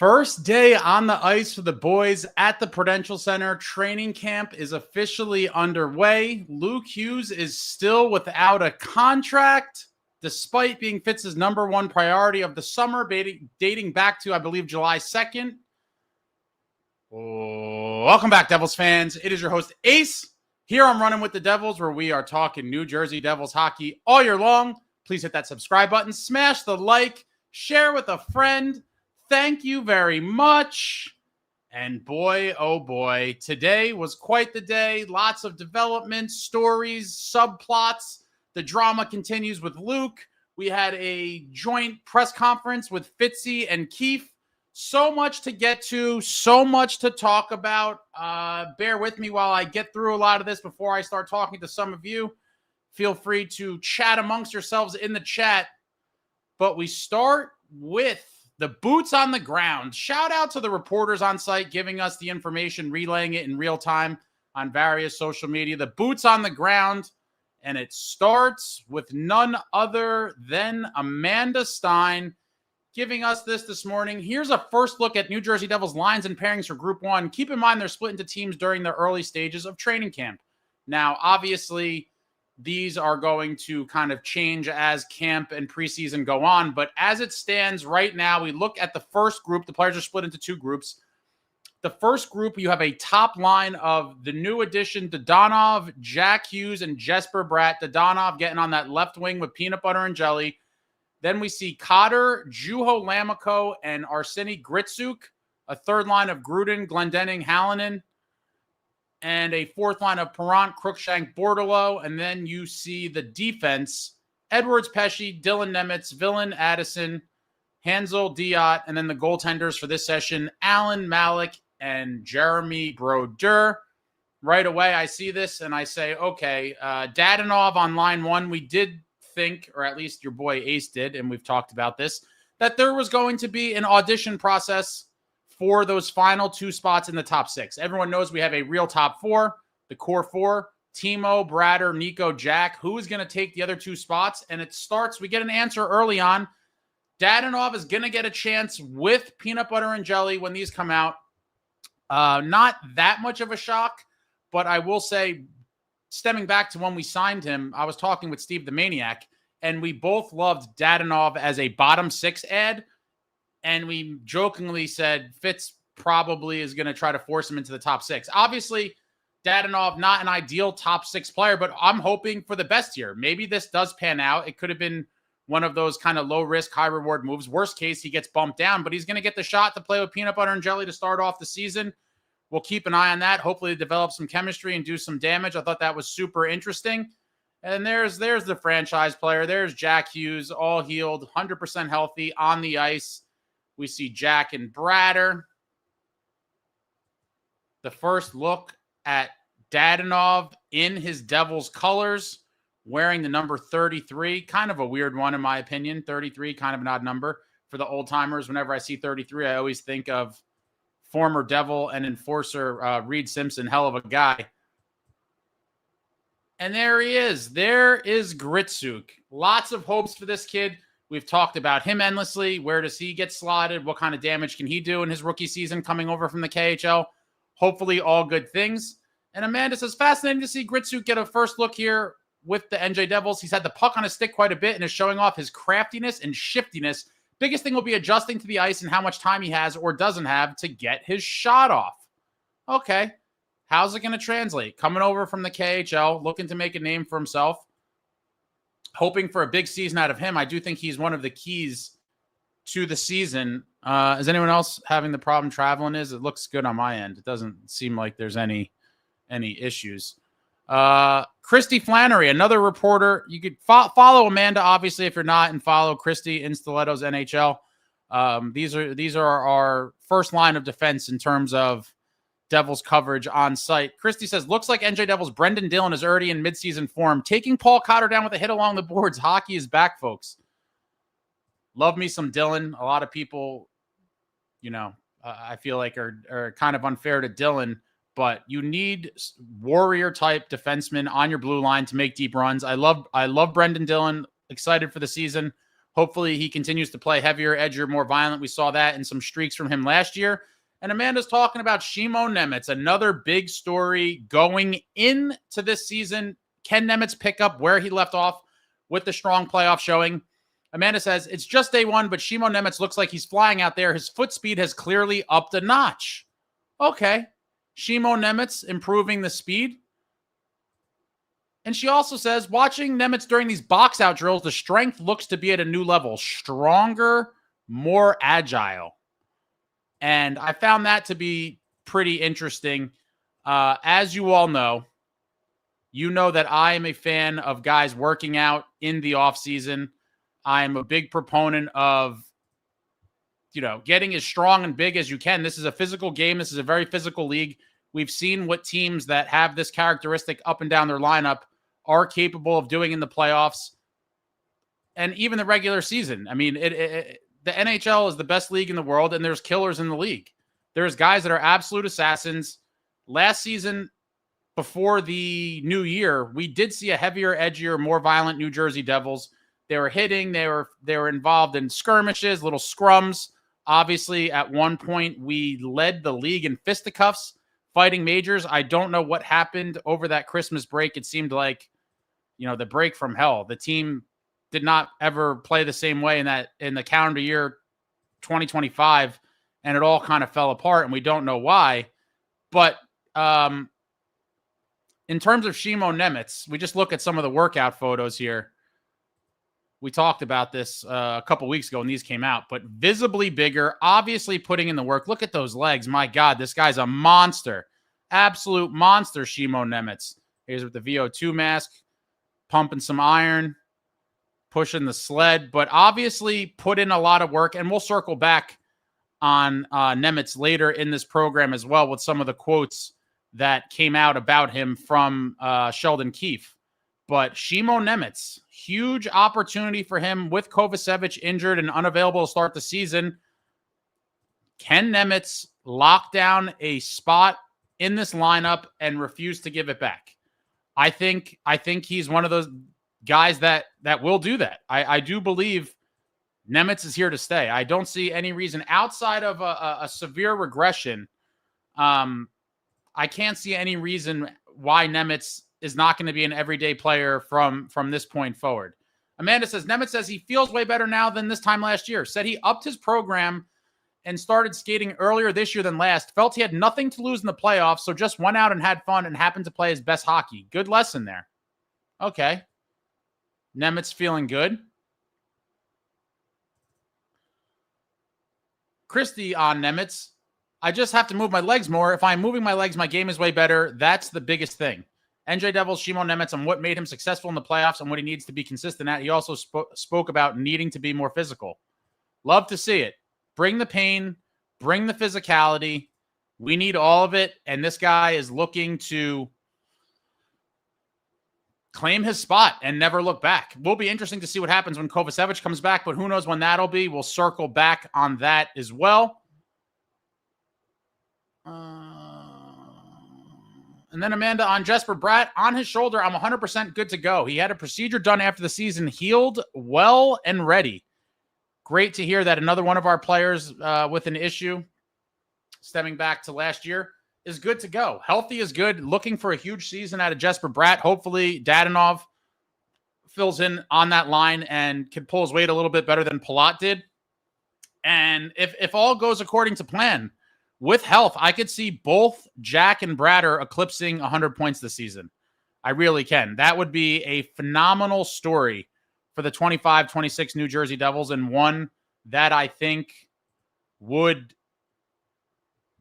First day on the ice for the boys at the Prudential Center. Training camp is officially underway. Luke Hughes is still without a contract, despite being Fitz's number one priority of the summer, dating back to, I believe, July 2nd. Welcome back, Devils fans. It is your host, Ace, here on Running with the Devils, where we are talking New Jersey Devils hockey all year long. Please hit that subscribe button, smash the like, share with a friend. Thank you very much. And boy, oh boy, today was quite the day. Lots of developments, stories, subplots. The drama continues with Luke. We had a joint press conference with Fitzy and Keefe. So much to get to, so much to talk about. Bear with me while I get through a lot of this before I start talking to some of you. Feel free to chat amongst yourselves in the chat. But we start with the boots on the ground. Shout out to the reporters on site giving us the information, relaying it in real time on various social media. The boots on the ground, and it starts with none other than Amanda Stein giving us this morning. Here's a first look at New Jersey Devils lines and pairings for Group 1. Keep in mind they're split into teams during the early stages of training camp. Now, obviously, these are going to kind of change as camp and preseason go on. But as it stands right now, we look at the first group. The players are split into two groups. The first group, you have a top line of the new addition, Dadonov, Jack Hughes, and Jesper Bratt. Dadonov getting on that left wing with peanut butter and jelly. Then we see Cotter, Juho Lammikko, and Arseny Gritsuk. A third line of Gruden, Glendening, Hallinan. And a fourth line of Perrant, Cruikshank, Bordeleau. And then you see the defense, Edwards, Pesce, Dylan Nemitz, Villain, Addison, Hansel, Diot. And then the goaltenders for this session, Allen, Malik, and Jeremy Brodeur. Right away, I see this and I say, okay, Dadonov on line one. We did think, or at least your boy Ace did, and we've talked about this, that there was going to be an audition process for those final two spots in the top six. Everyone knows we have a real top four, the core four, Timo, Bratter, Nico, Jack. Who is going to take the other two spots? And it starts, we get an answer early on. Dadonov is going to get a chance with peanut butter and jelly when these come out. Not that much of a shock, but I will say, stemming back to when we signed him, I was talking with Steve the Maniac, and we both loved Dadonov as a bottom six ad. And we jokingly said Fitz probably is going to try to force him into the top six. Obviously, Dadonov, not an ideal top six player, but I'm hoping for the best here. Maybe this does pan out. It could have been one of those kind of low risk, high reward moves. Worst case, he gets bumped down, but he's going to get the shot to play with peanut butter and jelly to start off the season. We'll keep an eye on that. Hopefully develop some chemistry and do some damage. I thought that was super interesting. And there's the franchise player. There's Jack Hughes, all healed, 100% healthy on the ice. We see Jack and Bratter. The first look at Dadonov in his Devils colors, wearing the number 33. Kind of a weird one, in my opinion. 33, kind of an odd number for the old timers. Whenever I see 33, I always think of former Devil and enforcer Reed Simpson. Hell of a guy. And there he is. There is Gritsuk. Lots of hopes for this kid. We've talked about him endlessly. Where does he get slotted? What kind of damage can he do in his rookie season coming over from the KHL? Hopefully all good things. And Amanda says, fascinating to see Gritsuk get a first look here with the NJ Devils. He's had the puck on his stick quite a bit and is showing off his craftiness and shiftiness. Biggest thing will be adjusting to the ice and how much time he has or doesn't have to get his shot off. Okay. How's it going to translate? Coming over from the KHL, looking to make a name for himself. Hoping for a big season out of him. I do think he's one of the keys to the season. Is anyone else having the problem traveling? It looks good on my end. It doesn't seem like there's any issues. Christy Flannery, another reporter. You could follow Amanda, obviously, if you're not, and follow Christy in Stilettos NHL. These are our first line of defense in terms of Devils coverage on site. Christy says, looks like NJ Devils Brendan Dillon is already in midseason form. Taking Paul Cotter down with a hit along the boards. Hockey is back, folks. Love me some Dillon. A lot of people, I feel like are kind of unfair to Dillon, but you need warrior type defensemen on your blue line to make deep runs. I love Brendan Dillon. Excited for the season. Hopefully he continues to play heavier, edgier, more violent. We saw that in some streaks from him last year. And Amanda's talking about Timo Nemec, another big story going into this season. Can Nemec pick up where he left off with the strong playoff showing? Amanda says, it's just day one, but Timo Nemec looks like he's flying out there. His foot speed has clearly upped a notch. Okay. Timo Nemec improving the speed. And she also says, watching Nemec during these box out drills, the strength looks to be at a new level. Stronger, more agile. And I found that to be pretty interesting. As you all know, you know that I am a fan of guys working out in the offseason. I am a big proponent of, getting as strong and big as you can. This is a physical game. This is a very physical league. We've seen what teams that have this characteristic up and down their lineup are capable of doing in the playoffs and even the regular season. I mean, the NHL is the best league in the world, and there's killers in the league. There's guys that are absolute assassins. Last season, before the new year, we did see a heavier, edgier, more violent New Jersey Devils. They were hitting. They were involved in skirmishes, little scrums. Obviously, at one point, we led the league in fisticuffs, fighting majors. I don't know what happened over that Christmas break. It seemed like, the break from hell. The team did not ever play the same way in the calendar year 2025, and it all kind of fell apart, and we don't know why. But in terms of Timo Nemec, we just look at some of the workout photos here. We talked about this a couple weeks ago when these came out, but visibly bigger, obviously putting in the work. Look at those legs. My God, this guy's a monster. Absolute monster, Timo Nemec. Here's with the VO2 mask, pumping some iron, pushing the sled, but obviously put in a lot of work. And we'll circle back on Nemec later in this program as well with some of the quotes that came out about him from Sheldon Keefe. But Timo Nemec, huge opportunity for him with Kovacevic injured and unavailable to start the season. Can Nemec lock down a spot in this lineup and refuse to give it back? I think he's one of those guys that will do that. I do believe Nemec is here to stay. I don't see any reason outside of a severe regression. I can't see any reason why Nemec is not going to be an everyday player from this point forward. Amanda says, Nemec says he feels way better now than this time last year. Said he upped his program and started skating earlier this year than last. Felt he had nothing to lose in the playoffs, so just went out and had fun and happened to play his best hockey. Good lesson there. Okay. Nemec feeling good. Christy on Nemec. I just have to move my legs more. If I'm moving my legs, my game is way better. That's the biggest thing. NJ Devils, Timo Nemec, and what made him successful in the playoffs and what he needs to be consistent at. He also spoke about needing to be more physical. Love to see it. Bring the pain, bring the physicality. We need all of it, and this guy is looking to claim his spot and never look back. Will be interesting to see what happens when Kovacevic comes back, but who knows when that'll be. We'll circle back on that as well. And then Amanda on Jesper Bratt. On his shoulder, I'm 100% good to go. He had a procedure done after the season, healed well and ready. Great to hear that another one of our players with an issue stemming back to last year is good to go. Healthy is good. Looking for a huge season out of Jesper Bratt. Hopefully Dadonov fills in on that line and can pull his weight a little bit better than Palat did. And if all goes according to plan, with health, I could see both Jack and Bratter eclipsing 100 points this season. I really can. That would be a phenomenal story for the 25-26 New Jersey Devils, and one that I think would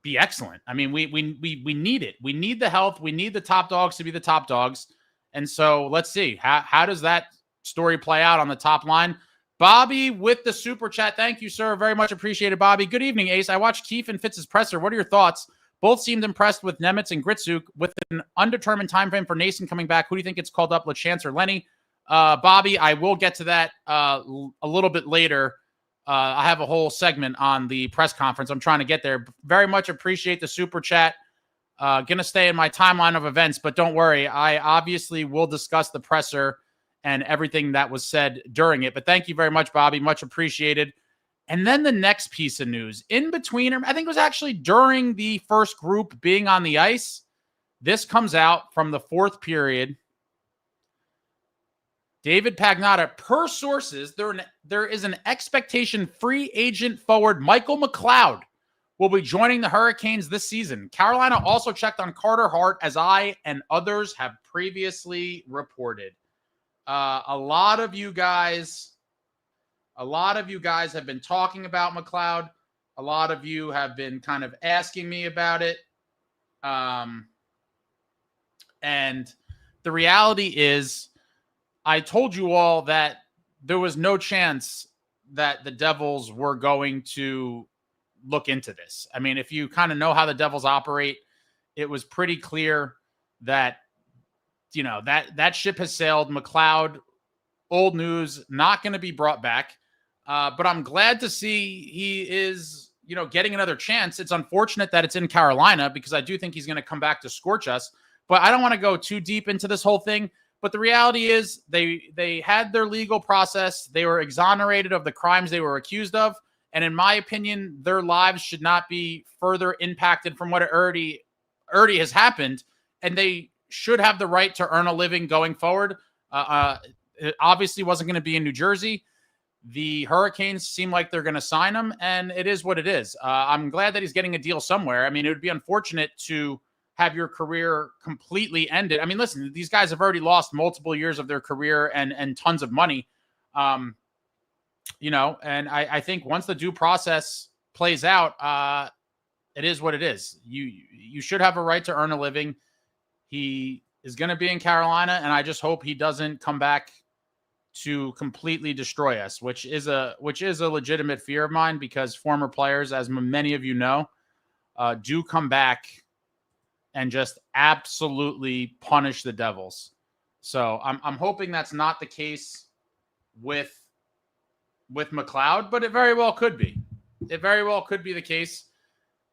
be excellent. I mean, we need it. We need the health. We need the top dogs to be the top dogs. And so let's see. How does that story play out on the top line? Bobby with the super chat. Thank you, sir. Very much appreciated, Bobby. Good evening, Ace. I watched Keefe and Fitz's presser. What are your thoughts? Both seemed impressed with Nemec and Gritsuk. With an undetermined time frame for Nason coming back, who do you think gets called up, LaChance or Lenny? Bobby, I will get to that a little bit later. I have a whole segment on the press conference. I'm trying to get there. Very much appreciate the super chat. Going to stay in my timeline of events, but don't worry. I obviously will discuss the presser and everything that was said during it. But thank you very much, Bobby. Much appreciated. And then the next piece of news in between, I think it was actually during the first group being on the ice. This comes out from the fourth period. David Pagnotta, per sources, there is an expectation free agent forward Michael McLeod will be joining the Hurricanes this season. Carolina also checked on Carter Hart, as I and others have previously reported. A lot of you guys have been talking about McLeod. A lot of you have been kind of asking me about it. And the reality is, I told you all that there was no chance that the Devils were going to look into this. I mean, if you kind of know how the Devils operate, it was pretty clear that, you know, that ship has sailed. McLeod, old news, not going to be brought back. But I'm glad to see he is, you know, getting another chance. It's unfortunate that it's in Carolina because I do think he's going to come back to scorch us. But I don't want to go too deep into this whole thing. But the reality is they had their legal process. They were exonerated of the crimes they were accused of. And in my opinion, their lives should not be further impacted from what already has happened. And they should have the right to earn a living going forward. It obviously wasn't going to be in New Jersey. The Hurricanes seem like they're going to sign him, and it is what it is. I'm glad that he's getting a deal somewhere. I mean, it would be unfortunate to have your career completely ended. I mean, listen, these guys have already lost multiple years of their career and tons of money. You know, and I think once the due process plays out, it is what it is. You should have a right to earn a living. He is going to be in Carolina, and I just hope he doesn't come back to completely destroy us, which is a legitimate fear of mine, because former players, as many of you know, do come back and just absolutely punish the Devils. So I'm hoping that's not the case with McLeod, but it very well could be. It very well could be the case.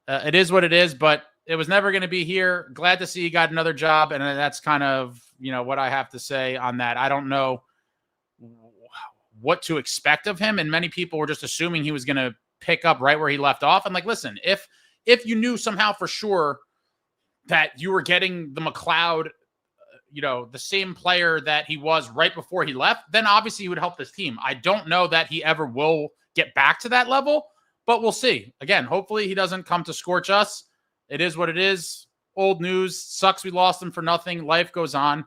It is what it is, but it was never going to be here. Glad to see he got another job, and that's kind of, you know, what I have to say on that. I don't know what to expect of him, and many people were just assuming he was going to pick up right where he left off. And like, listen, if you knew somehow for sure that you were getting the McLeod, you know, the same player that he was right before he left, then obviously he would help this team. I don't know that he ever will get back to that level, but we'll see. Again, hopefully he doesn't come to scorch us. It is what it is. Old news. Sucks we lost him for nothing. Life goes on.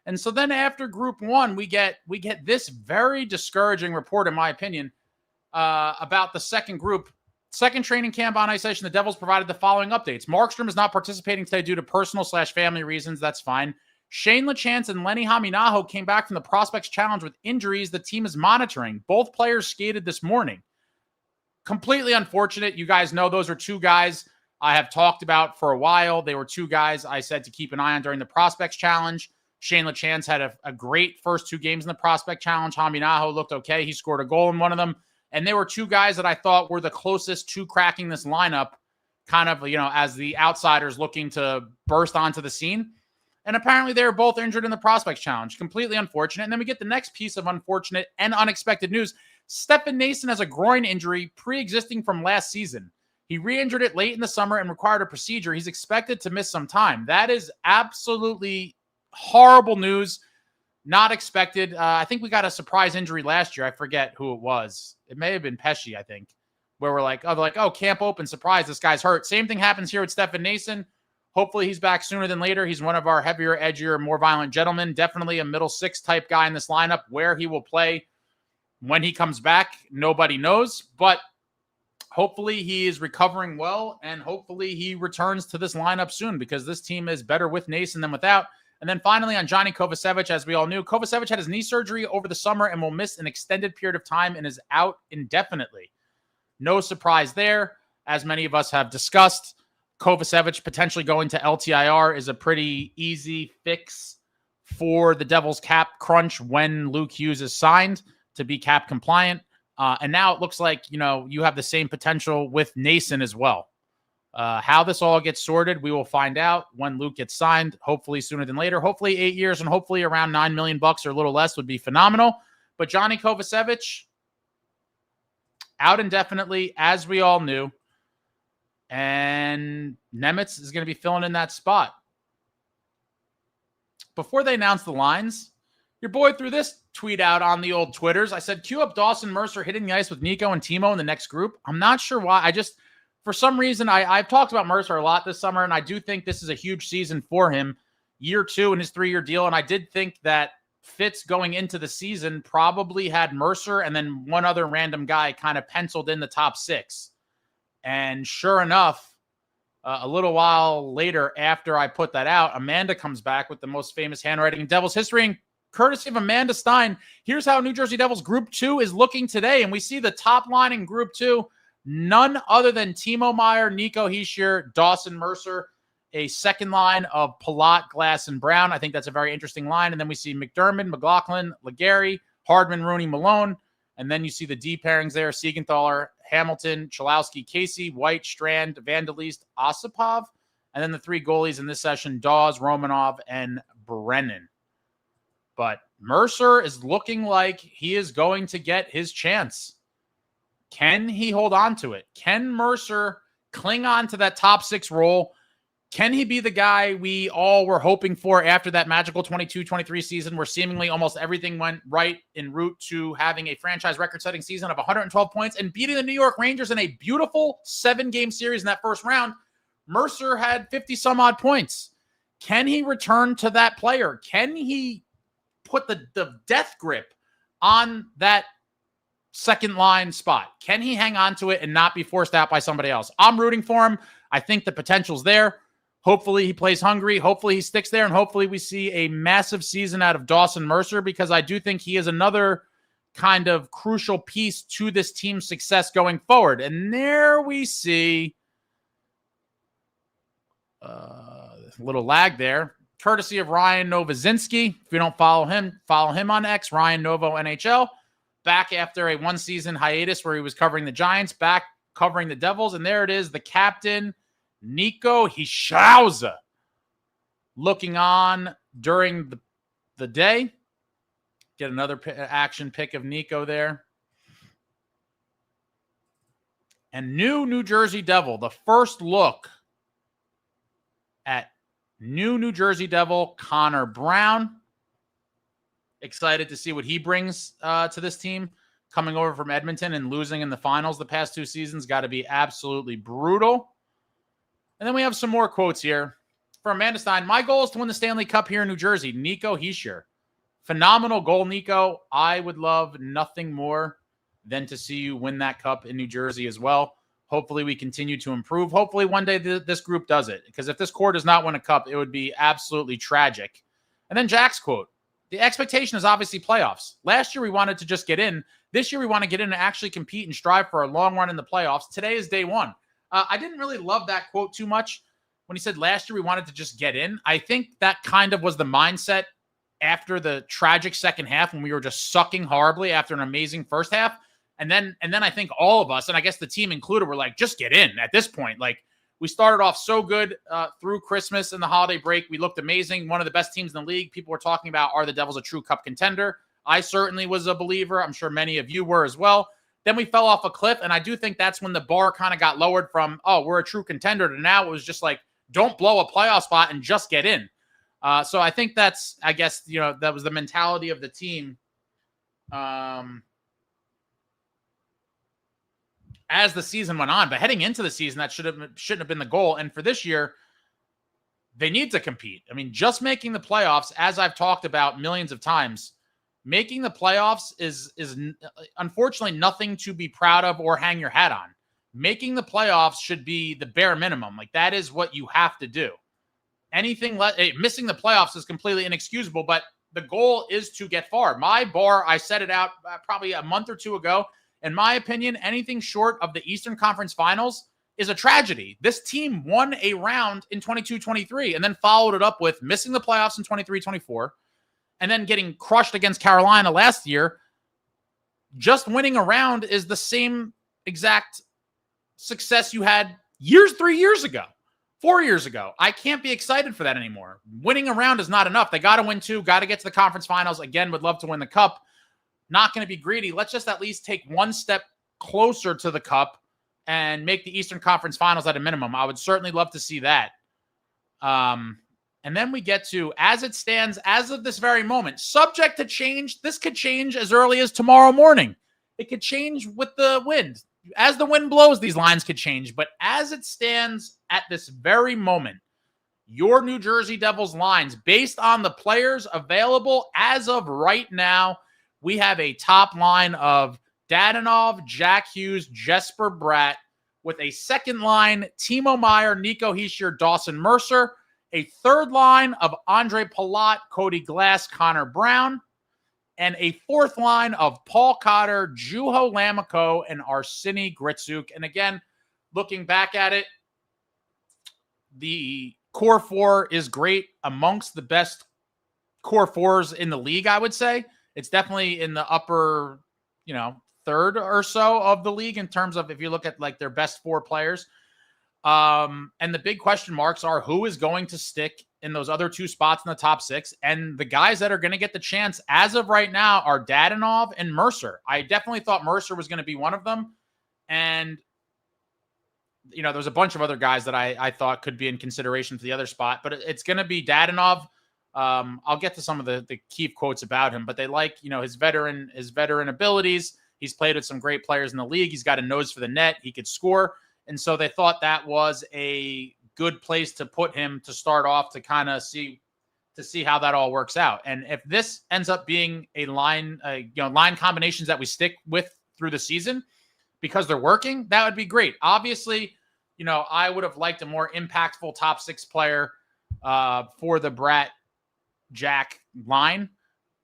And so then after group one, we get this very discouraging report, in my opinion, about the second group. Second training camp on ice session, the Devils provided the following updates. Markstrom is not participating today due to personal/family reasons. That's fine. Shane LaChance and Lenny Haminaho came back from the Prospects Challenge with injuries the team is monitoring. Both players skated this morning. Completely unfortunate. You guys know those are two guys I have talked about for a while. They were two guys I said to keep an eye on during the Prospects Challenge. Shane LaChance had a great first two games in the Prospect Challenge. Haminaho looked okay. He scored a goal in one of them. And they were two guys that I thought were the closest to cracking this lineup, kind of, you know, as the outsiders looking to burst onto the scene. And apparently they were both injured in the Prospects Challenge. Completely unfortunate. And then we get the next piece of unfortunate and unexpected news. Stefan Noesen has a groin injury pre-existing from last season. He re-injured it late in the summer and required a procedure. He's expected to miss some time. That is absolutely horrible news. Not expected. I think we got a surprise injury last year. I forget who it was. It may have been Pesci, I think, where we're like, oh, camp open, surprise, this guy's hurt. Same thing happens here with Stefan Noesen. Hopefully he's back sooner than later. He's one of our heavier, edgier, more violent gentlemen. Definitely a middle six type guy in this lineup. Where he will play when he comes back, nobody knows. But hopefully he is recovering well, and hopefully he returns to this lineup soon, because this team is better with Noesen than without. And then finally on Johnny Kovacevic, as we all knew, Kovacevic had his knee surgery over the summer and will miss an extended period of time and is out indefinitely. No surprise there. As many of us have discussed, Kovacevic potentially going to LTIR is a pretty easy fix for the Devils cap crunch when Luke Hughes is signed to be cap compliant. And now it looks like, you know, you have the same potential with Noesen as well. How this all gets sorted, we will find out when Luke gets signed, hopefully sooner than later. Hopefully 8 years and hopefully around $9 million or a little less would be phenomenal. But Johnny Kovacevic, out indefinitely, as we all knew. And Nemitz is going to be filling in that spot. Before they announced the lines, your boy threw this tweet out on the old Twitters. I said, cue up Dawson Mercer hitting the ice with Nico and Timo in the next group. I'm not sure why. For some reason, I've talked about Mercer a lot this summer, and I do think this is a huge season for him. Year 2 in his 3-year deal, and I did think that Fitz going into the season probably had Mercer and then one other random guy kind of penciled in the top 6. And sure enough, a little while later after I put that out, Amanda comes back with the most famous handwriting in Devils history. And courtesy of Amanda Stein, here's how New Jersey Devils Group 2 is looking today. And we see the top line in Group 2, none other than Timo Meier, Nico Hischier, Dawson Mercer, a second line of Palat, Glass, and Brown. I think that's a very interesting line. And then we see McDermott, McLaughlin, Legary, Hardman, Rooney, Malone. And then you see the D pairings there, Siegenthaler, Hamilton, Chalowski, Casey, White, Strand, Vandalist, Osipov. And then the 3 goalies in this session, Dawes, Romanov, and Brennan. But Mercer is looking like he is going to get his chance. Can he hold on to it? Can Mercer cling on to that top 6 role? Can he be the guy we all were hoping for after that magical 22-23 season where seemingly almost everything went right en route to having a franchise record-setting season of 112 points and beating the New York Rangers in a beautiful 7-game series in that first round? Mercer had 50-some-odd points. Can he return to that player? Can he put the death grip on that second-line spot? Can he hang on to it and not be forced out by somebody else? I'm rooting for him. I think the potential's there. Hopefully he plays hungry. Hopefully he sticks there. And hopefully we see a massive season out of Dawson Mercer, because I do think he is another kind of crucial piece to this team's success going forward. And there we see a little lag there, courtesy of Ryan Novozinski. If you don't follow him on X, Ryan Novo NHL. Back after a 1-season hiatus where he was covering the Giants, back covering the Devils. And there it is, the captain, Nico Hischier, looking on during the day. Get another action pick of Nico there. And New Jersey Devil, the first look at New Jersey Devil Connor Brown. Excited to see what he brings to this team. Coming over from Edmonton and losing in the finals the past 2 seasons. Got to be absolutely brutal. And then we have some more quotes here from Amanda Stein. My goal is to win the Stanley Cup here in New Jersey. Nico Hischier. Phenomenal goal, Nico. I would love nothing more than to see you win that cup in New Jersey as well. Hopefully we continue to improve. Hopefully one day this group does it. Because if this core does not win a cup, it would be absolutely tragic. And then Jack's quote. The expectation is obviously playoffs. Last year we wanted to just get in. This year we want to get in and actually compete and strive for a long run in the playoffs. Today is day 1. I didn't really love that quote too much when he said last year we wanted to just get in. I think that kind of was the mindset after the tragic second half when we were just sucking horribly after an amazing first half. And then I think all of us, and I guess the team included, were like, just get in at this point. Like, we started off so good through Christmas and the holiday break. We looked amazing. One of the best teams in the league. People were talking about, are the Devils a true cup contender? I certainly was a believer. I'm sure many of you were as well. Then we fell off a cliff, and I do think that's when the bar kind of got lowered from, oh, we're a true contender, to now it was just like, don't blow a playoff spot and just get in. So I think that's, I guess, that was the mentality of the team as the season went on. But heading into the season, that shouldn't have been the goal. And for this year, they need to compete. I mean, just making the playoffs, as I've talked about millions of times, making the playoffs is unfortunately nothing to be proud of or hang your hat on. Making the playoffs should be the bare minimum. Like, that is what you have to do. Anything missing the playoffs is completely inexcusable, but the goal is to get far. My bar, I set it out probably a month or 2 ago. In my opinion, anything short of the Eastern Conference Finals is a tragedy. This team won a round in 22-23 and then followed it up with missing the playoffs in 23-24 and then getting crushed against Carolina last year. Just winning a round is the same exact success you had 3 years ago, 4 years ago. I can't be excited for that anymore. Winning a round is not enough. They got to win 2, got to get to the conference finals. Again, would love to win the cup. Not going to be greedy. Let's just at least take one step closer to the cup and make the Eastern Conference Finals at a minimum. I would certainly love to see that. And then we get to, as it stands, as of this very moment, subject to change. This could change as early as tomorrow morning. It could change with the wind. As the wind blows, these lines could change. But as it stands at this very moment, your New Jersey Devils lines, based on the players available as of right now, we have a top line of Dadonov, Jack Hughes, Jesper Bratt, with a second line, Timo Meier, Nico Hughes, Dawson Mercer, a third line of Andre Palat, Cody Glass, Connor Brown, and a fourth line of Paul Cotter, Juho Lammikko, and Arseni Gritsuk. And again, looking back at it, the core four is great, amongst the best core fours in the league, I would say. It's definitely in the upper, third or so of the league in terms of if you look at like their best 4 players. And the big question marks are who is going to stick in those other 2 spots in the top 6. And the guys that are going to get the chance as of right now are Dadonov and Mercer. I definitely thought Mercer was going to be one of them. And, there's a bunch of other guys that I thought could be in consideration for the other spot, but it's going to be Dadonov. I'll get to some of the Keefe quotes about him, but they like, his veteran abilities. He's played with some great players in the league. He's got a nose for the net. He could score. And so they thought that was a good place to put him to start off to kind of see how that all works out. And if this ends up being a line, line combinations that we stick with through the season because they're working, that would be great. Obviously, I would have liked a more impactful top 6 player for the Bratt Jack line.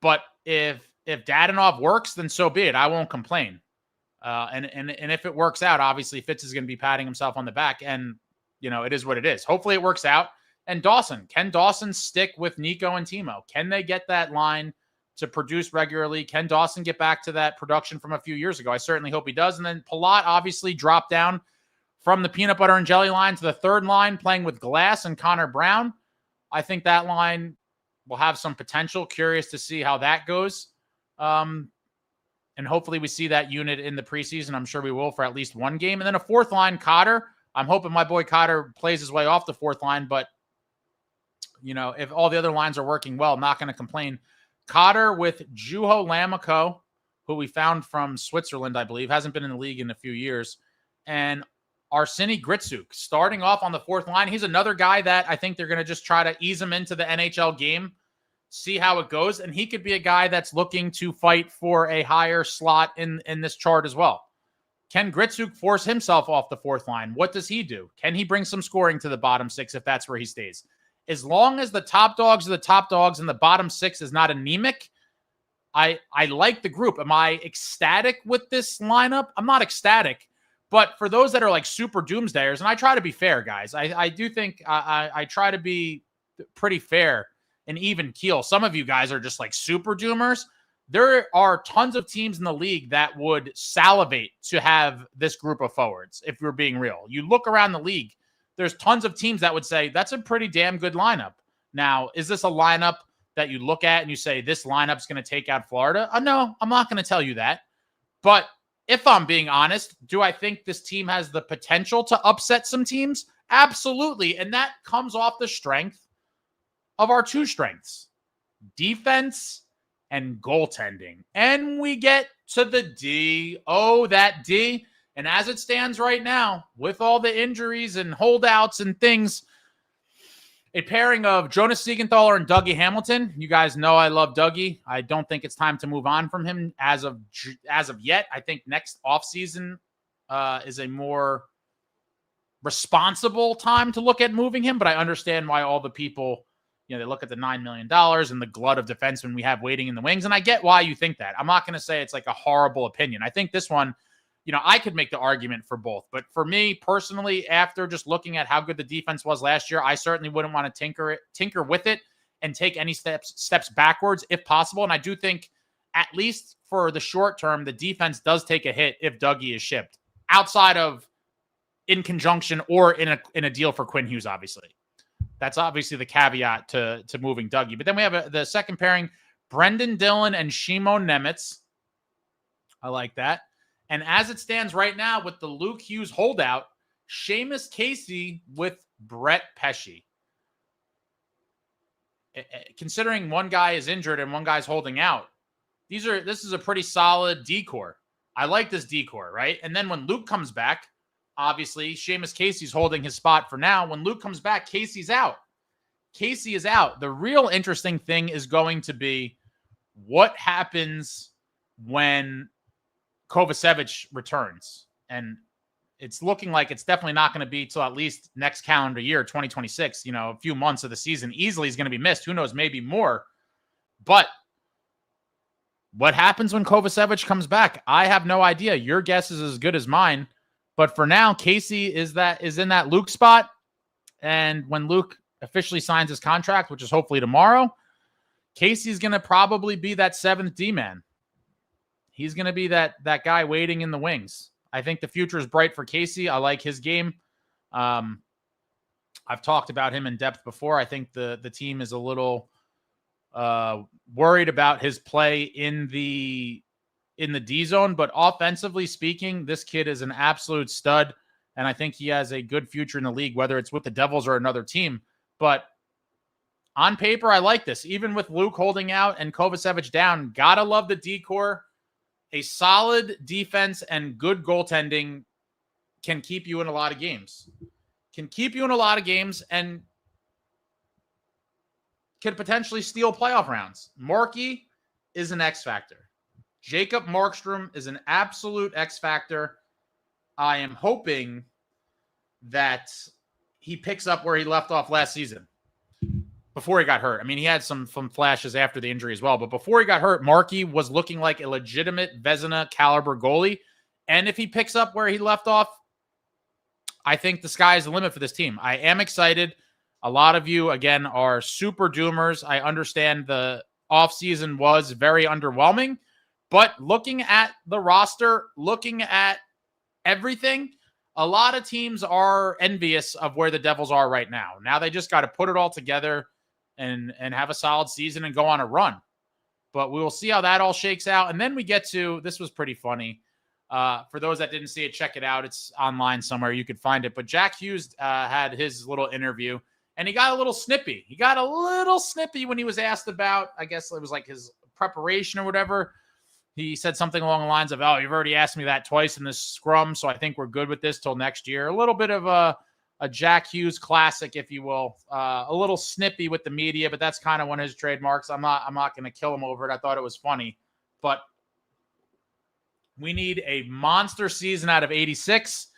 But if Dadonov works, then so be it. I won't complain. And if it works out, obviously Fitz is going to be patting himself on the back, and it is what it is. Hopefully it works out. And can Dawson stick with Nico and Timo? Can they get that line to produce regularly? Can Dawson get back to that production from a few years ago? I certainly hope he does. And then Palat obviously dropped down from the peanut butter and jelly line to the third line, playing with Glass and Connor Brown. I think that line will have some potential. Curious to see how that goes. And hopefully we see that unit in the preseason. I'm sure we will for at least one game. And then a fourth line, Cotter. I'm hoping my boy Cotter plays his way off the fourth line, but if all the other lines are working well, I'm not going to complain. Cotter with Juho Lammikko, who we found from Switzerland, I believe, hasn't been in the league in a few years, and Arseni Gritsuk starting off on the fourth line. He's another guy that I think they're going to just try to ease him into the NHL game, see how it goes. And he could be a guy that's looking to fight for a higher slot in this chart as well. Can Gritsuk force himself off the fourth line? What does he do? Can he bring some scoring to the bottom 6 if that's where he stays? As long as the top dogs are the top dogs and the bottom 6 is not anemic, I like the group. Am I ecstatic with this lineup? I'm not ecstatic. But for those that are like super doomsdayers, and I try to be fair, guys, I do think I try to be pretty fair and even keel. Some of you guys are just like super doomers. There are tons of teams in the league that would salivate to have this group of forwards, if we're being real. You look around the league, there's tons of teams that would say that's a pretty damn good lineup. Now, is this a lineup that you look at and you say this lineup's going to take out Florida? No, I'm not going to tell you that. But if I'm being honest, do I think this team has the potential to upset some teams? Absolutely. And that comes off the strength of our 2 strengths, defense and goaltending. And we get to the D. Oh, that D. And as it stands right now, with all the injuries and holdouts and things, a pairing of Jonas Siegenthaler and Dougie Hamilton. You guys know I love Dougie. I don't think it's time to move on from him as of yet. I think next offseason is a more responsible time to look at moving him, but I understand why all the people, they look at the $9 million and the glut of defensemen we have waiting in the wings, and I get why you think that. I'm not going to say it's like a horrible opinion. I think this one, I could make the argument for both. But for me personally, after just looking at how good the defense was last year, I certainly wouldn't want to tinker with it and take any steps backwards if possible. And I do think, at least for the short term, the defense does take a hit if Dougie is shipped. Outside of in conjunction or in a deal for Quinn Hughes, obviously. That's obviously the caveat to moving Dougie. But then we have the second pairing, Brendan Dillon and Shimon Nemitz. I like that. And as it stands right now with the Luke Hughes holdout, Seamus Casey with Brett Pesce. Considering one guy is injured and one guy's holding out, this is a pretty solid decor. I like this decor, right? And then when Luke comes back, obviously Seamus Casey's holding his spot for now. When Luke comes back, Casey's out. Casey is out. The real interesting thing is going to be what happens when Kovacevic returns. And it's looking like it's definitely not going to be till at least next calendar year, 2026, a few months of the season easily is going to be missed. Who knows, maybe more. But what happens when Kovacevic comes back? I have no idea. Your guess is as good as mine. But for now, Casey is in that Luke spot. And when Luke officially signs his contract, which is hopefully tomorrow, Casey's going to probably be that seventh D-man. He's going to be that guy waiting in the wings. I think the future is bright for Casey. I like his game. I've talked about him in depth before. I think the team is a little worried about his play in the D zone, but offensively speaking, this kid is an absolute stud, and I think he has a good future in the league, whether it's with the Devils or another team. But on paper, I like this. Even with Luke holding out and Kovacevic down, gotta love the decor. A solid defense and good goaltending can keep you in a lot of games. And could potentially steal playoff rounds. Markey is an X factor. Jacob Markstrom is an absolute X factor. I am hoping that he picks up where he left off last season before he got hurt. I mean, he had some flashes after the injury as well, but before he got hurt, Markey was looking like a legitimate Vezina caliber goalie. And if he picks up where he left off, I think the sky is the limit for this team. I am excited. A lot of you, again, are super doomers. I understand the offseason was very underwhelming, but looking at the roster, looking at everything, a lot of teams are envious of where the Devils are right now. Now they just got to put it all together and have a solid season and go on a run. But we will see how that all shakes out. And then we get to, this was pretty funny. For those that didn't see it, check it out. It's online somewhere. You could find it. But Jack Hughes had his little interview, and he got a little snippy. When he was asked about, I guess it was like his preparation or whatever. He said something along the lines of, "Oh, you've already asked me that twice in this scrum, so I think we're good with this till next year." A little bit of a Jack Hughes classic, if you will. A little snippy with the media, but that's kind of one of his trademarks. I'm not going to kill him over it. I thought it was funny. But we need a monster season out of 86.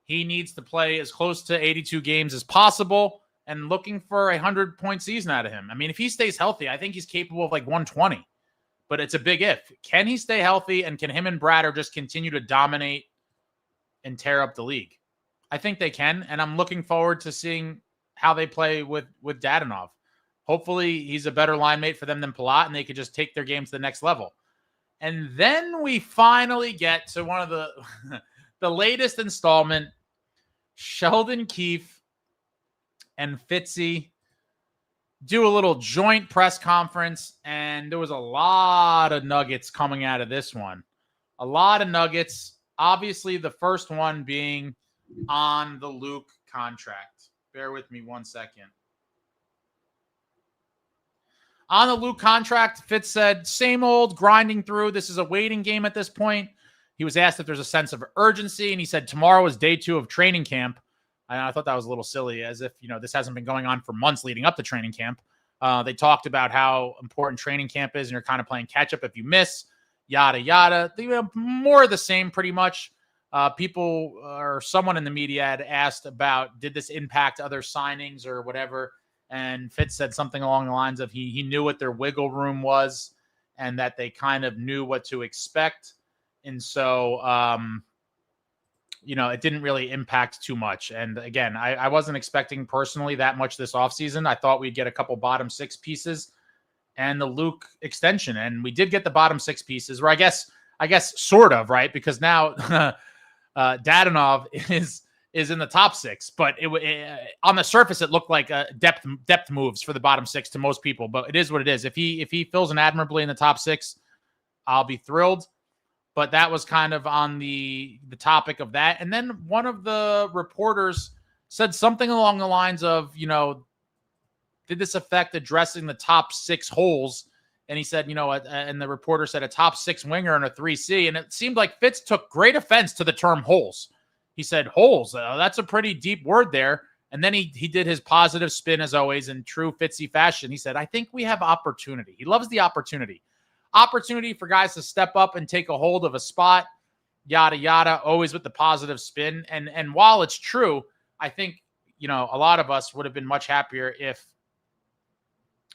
He needs to play as close to 82 games as possible, and looking for a 100-point season out of him. I mean, if he stays healthy, I think he's capable of like 120. But it's a big if. Can he stay healthy, and can him and Bradder just continue to dominate and tear up the league? I think they can, and I'm looking forward to seeing how they play with Dadonov. Hopefully, he's a better line mate for them than Palat, and they could just take their game to the next level. And then we finally get to one of the the latest installment, Sheldon Keefe and Fitzy do a little joint press conference, and there was a lot of nuggets coming out of this one. A lot of nuggets. Obviously, the first one being on the Luke contract. Bear with me 1 second. On the Luke contract, Fitz said, same old, grinding through. This is a waiting game at this point. He was asked if there's a sense of urgency, and he said tomorrow is day 2 of training camp. I thought that was a little silly, as if, this hasn't been going on for months leading up to training camp. They talked about how important training camp is, and you're kind of playing catch up if you miss, yada, yada. More of the same, pretty much. People or someone in the media had asked about, did this impact other signings or whatever? And Fitz said something along the lines of he knew what their wiggle room was and that they kind of knew what to expect. And so, it didn't really impact too much. And again, I wasn't expecting personally that much this offseason. I thought we'd get a couple bottom 6 pieces and the Luke extension. And we did get the bottom 6 pieces, where I guess sort of, right? Because now Dadonov is is in the top 6, but on the surface it looked like depth moves for the bottom 6 to most people. But it is what it is. If he fills in admirably in the top 6, I'll be thrilled. But that was kind of on the topic of that. And then one of the reporters said something along the lines of, did this affect addressing the top 6 holes? And he said, and the reporter said a top 6 winger and a 3C. And it seemed like Fitz took great offense to the term holes. He said, holes, that's a pretty deep word there. And then he did his positive spin, as always, in true Fitzy fashion. He said, I think we have opportunity. He loves the opportunity. Opportunity for guys to step up and take a hold of a spot, yada, yada, always with the positive spin. And while it's true, I think, a lot of us would have been much happier if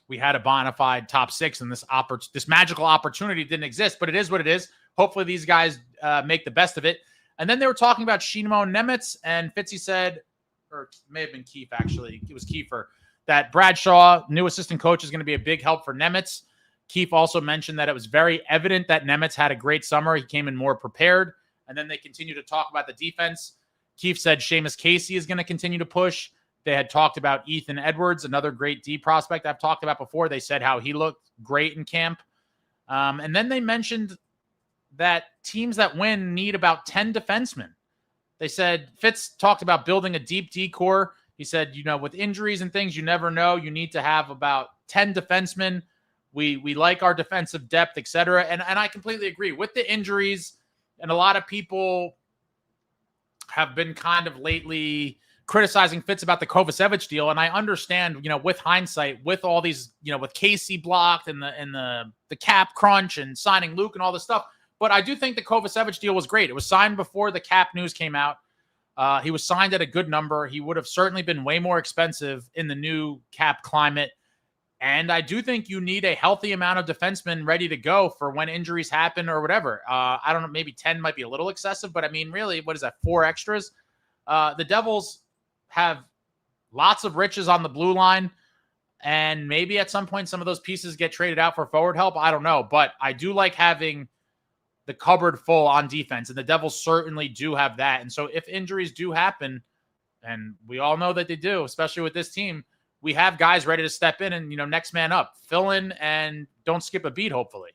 we had a bona fide top 6 and this magical opportunity didn't exist, but it is what it is. Hopefully these guys make the best of it. And then they were talking about Timo and Nemitz, and Fitzy said, or it may have been Keefe, actually. It was Kiefer, that Bradshaw, new assistant coach, is going to be a big help for Nemitz. Keefe also mentioned that it was very evident that Nemitz had a great summer. He came in more prepared. And then they continue to talk about the defense. Keefe said Seamus Casey is going to continue to push. They had talked about Ethan Edwards, another great D prospect I've talked about before. They said how he looked great in camp. And then they mentioned that teams that win need about 10 defensemen. They said Fitz talked about building a deep D core. He said, with injuries and things, you never know. You need to have about 10 defensemen. We like our defensive depth, et cetera. And I completely agree with the injuries. And a lot of people have been kind of lately criticizing Fitz about the Kovacevic deal. And I understand, with hindsight, with all these, with Casey blocked and the cap crunch and signing Luke and all this stuff. But I do think the Kovacevic deal was great. It was signed before the cap news came out. He was signed at a good number. He would have certainly been way more expensive in the new cap climate. And I do think you need a healthy amount of defensemen ready to go for when injuries happen or whatever. I don't know, maybe 10 might be a little excessive, but I mean, really, what is that, 4 extras? The Devils have lots of riches on the blue line, and maybe at some point some of those pieces get traded out for forward help. I don't know, but I do like having the cupboard full on defense, and the Devils certainly do have that. And so if injuries do happen, and we all know that they do, especially with this team, we have guys ready to step in and, next man up, fill in and don't skip a beat, hopefully.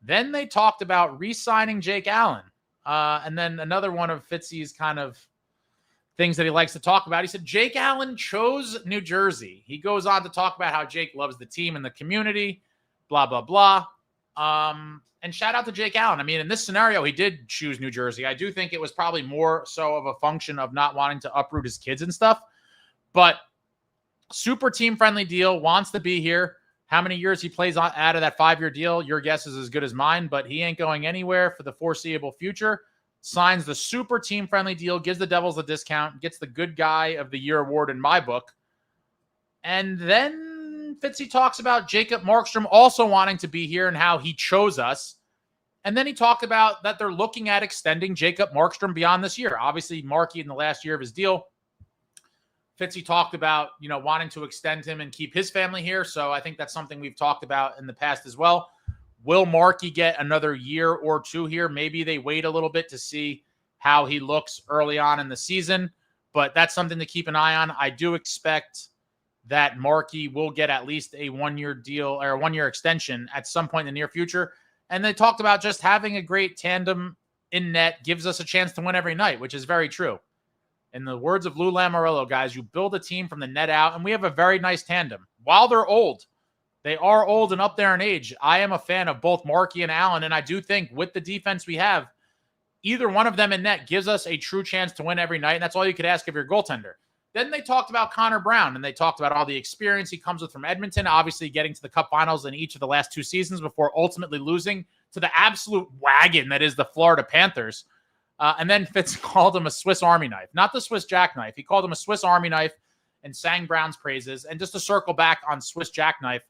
Then they talked about re-signing Jake Allen. And then another one of Fitzy's kind of things that he likes to talk about. He said, Jake Allen chose New Jersey. He goes on to talk about how Jake loves the team and the community, blah, blah, blah. And shout out to Jake Allen. I mean, in this scenario, he did choose New Jersey. I do think it was probably more so of a function of not wanting to uproot his kids and stuff. But super team-friendly deal, wants to be here. How many years he plays out of that 5-year deal, your guess is as good as mine, but he ain't going anywhere for the foreseeable future. Signs the super team-friendly deal, gives the Devils a discount, gets the good guy of the year award in my book. And then Fitzy talks about Jacob Markstrom also wanting to be here and how he chose us. And then he talked about that they're looking at extending Jacob Markstrom beyond this year. Obviously, Markey in the last year of his deal. Fitzy talked about, wanting to extend him and keep his family here. So I think that's something we've talked about in the past as well. Will Markey get another year or 2 here? Maybe they wait a little bit to see how he looks early on in the season, but that's something to keep an eye on. I do expect that Markey will get at least a 1-year deal or a 1-year extension at some point in the near future. And they talked about just having a great tandem in net gives us a chance to win every night, which is very true. In the words of Lou Lamoriello, guys, you build a team from the net out, and we have a very nice tandem. While they're old, they are old and up there in age. I am a fan of both Markey and Allen, and I do think with the defense we have, either one of them in net gives us a true chance to win every night, and that's all you could ask of your goaltender. Then they talked about Connor Brown, and they talked about all the experience he comes with from Edmonton, obviously getting to the Cup Finals in each of the last 2 seasons before ultimately losing to the absolute wagon that is the Florida Panthers. And then Fitz called him a Swiss Army knife, not the Swiss jackknife. He called him a Swiss Army knife and sang Brown's praises. And just to circle back on Swiss jackknife,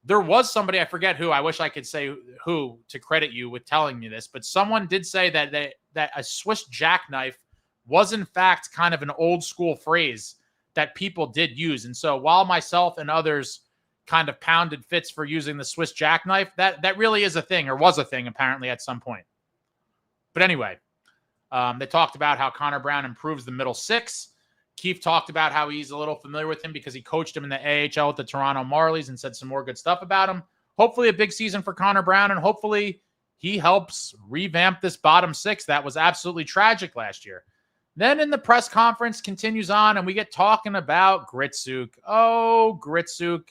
there was somebody, I forget who, I wish I could say who to credit you with telling me this, but someone did say that a Swiss jackknife was in fact kind of an old school phrase that people did use. And so while myself and others kind of pounded Fitz for using the Swiss jackknife, that really is a thing, or was a thing apparently at some point. But anyway, They talked about how Connor Brown improves the middle six. Keefe talked about how he's a little familiar with him because he coached him in the AHL with the Toronto Marlies and said some more good stuff about him. Hopefully a big season for Connor Brown, and hopefully he helps revamp this bottom six that was absolutely tragic last year. Then in the press conference continues on, and we get talking about Gritsuk. Oh, Gritsuk.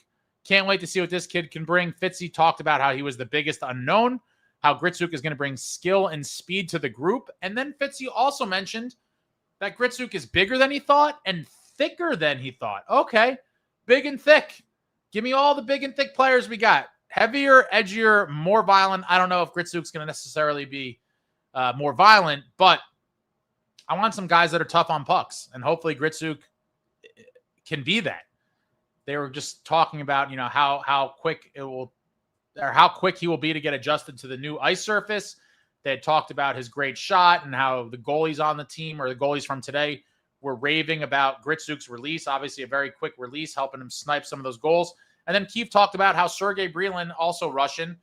Can't wait to see what this kid can bring. Fitzy talked about how he was the biggest unknown, how Gritsuk is going to bring skill and speed to the group. And then Fitzy also mentioned that Gritsuk is bigger than he thought and thicker than he thought. Okay, big and thick. Give me all the big and thick players we got. Heavier, edgier, more violent. I don't know if Gritsuk's going to necessarily be more violent, but I want some guys that are tough on pucks, and hopefully Gritsuk can be that. They were just talking about, how quick it will, or how quick he will be to get adjusted to the new ice surface. They had talked about his great shot and how the goalies on the team, or the goalies from today, were raving about Gritsuk's release. Obviously, a very quick release, helping him snipe some of those goals. And then Keefe talked about how Sergei Brylin, also Russian,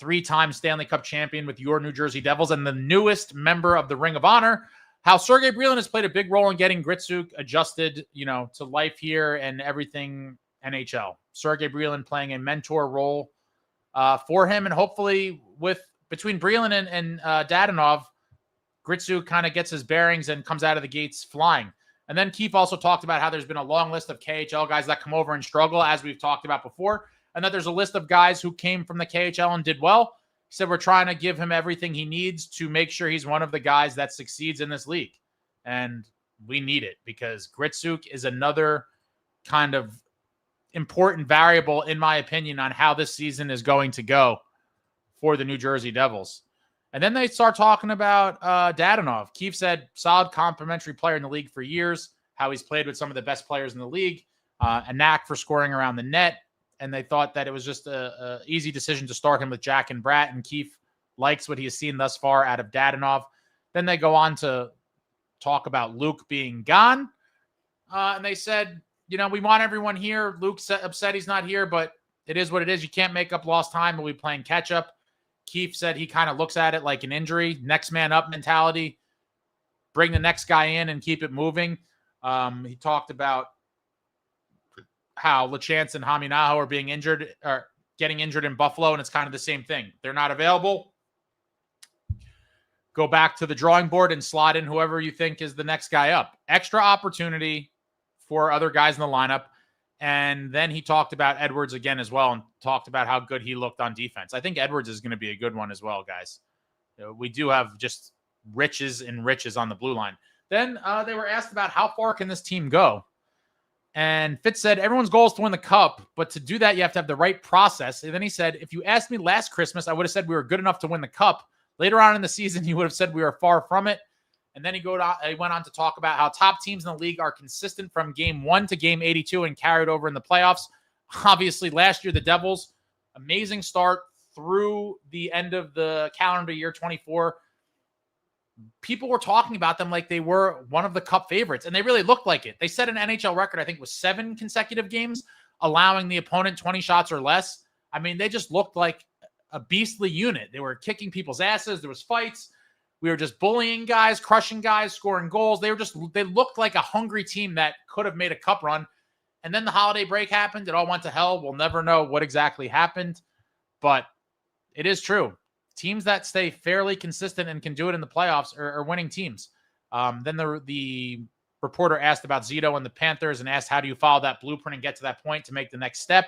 3-time Stanley Cup champion with your New Jersey Devils and the newest member of the Ring of Honor, how Sergei Brylin has played a big role in getting Gritsuk adjusted, to life here and everything NHL. Sergei Brylin playing a mentor role for him, and hopefully between Brylin and Dadonov, Gritsuk kind of gets his bearings and comes out of the gates flying. And then Keefe also talked about how there's been a long list of KHL guys that come over and struggle, as we've talked about before, and that there's a list of guys who came from the KHL and did well. He said we're trying to give him everything he needs to make sure he's one of the guys that succeeds in this league. And we need it, because Gritsuk is another kind of important variable, in my opinion, on how this season is going to go for the New Jersey Devils. And then they start talking about Dadonov. Keefe said solid complimentary player in the league for years, how he's played with some of the best players in the league, a knack for scoring around the net. And they thought that it was just a easy decision to start him with Jack and Bratt, and Keefe likes what he has seen thus far out of Dadonov. Then they go on to talk about Luke being gone. And they said, we want everyone here. Luke's upset he's not here, but it is what it is. You can't make up lost time. We'll be playing catch up. Keefe said he kind of looks at it like an injury, next man up mentality, bring the next guy in and keep it moving. He talked about how LeChance and Haminaho are being injured, or getting injured in Buffalo, and it's kind of the same thing. They're not available. Go back to the drawing board and slot in whoever you think is the next guy up. Extra opportunity for other guys in the lineup. And then he talked about Edwards again as well, and talked about how good he looked on defense. I think Edwards is going to be a good one as well, guys. We do have just riches and riches on the blue line. Then they were asked about how far can this team go? And Fitz said, everyone's goal is to win the cup, but to do that, you have to have the right process. And then he said, if you asked me last Christmas, I would have said we were good enough to win the cup. Later on in the season, he would have said we were far from it. And then he went on to talk about how top teams in the league are consistent from game 1 to game 82 and carried over in the playoffs. Obviously, last year, the Devils, amazing start through the end of the calendar year 24. People were talking about them like they were one of the cup favorites, and they really looked like it. They set an NHL record, I think, with 7 consecutive games, allowing the opponent 20 shots or less. I mean, they just looked like a beastly unit. They were kicking people's asses. There was fights. We were just bullying guys, crushing guys, scoring goals. They looked like a hungry team that could have made a cup run. And then the holiday break happened. It all went to hell. We'll never know what exactly happened, but it is true. Teams that stay fairly consistent and can do it in the playoffs are winning teams. Then the reporter asked about Zito and the Panthers and asked, how do you follow that blueprint and get to that point to make the next step?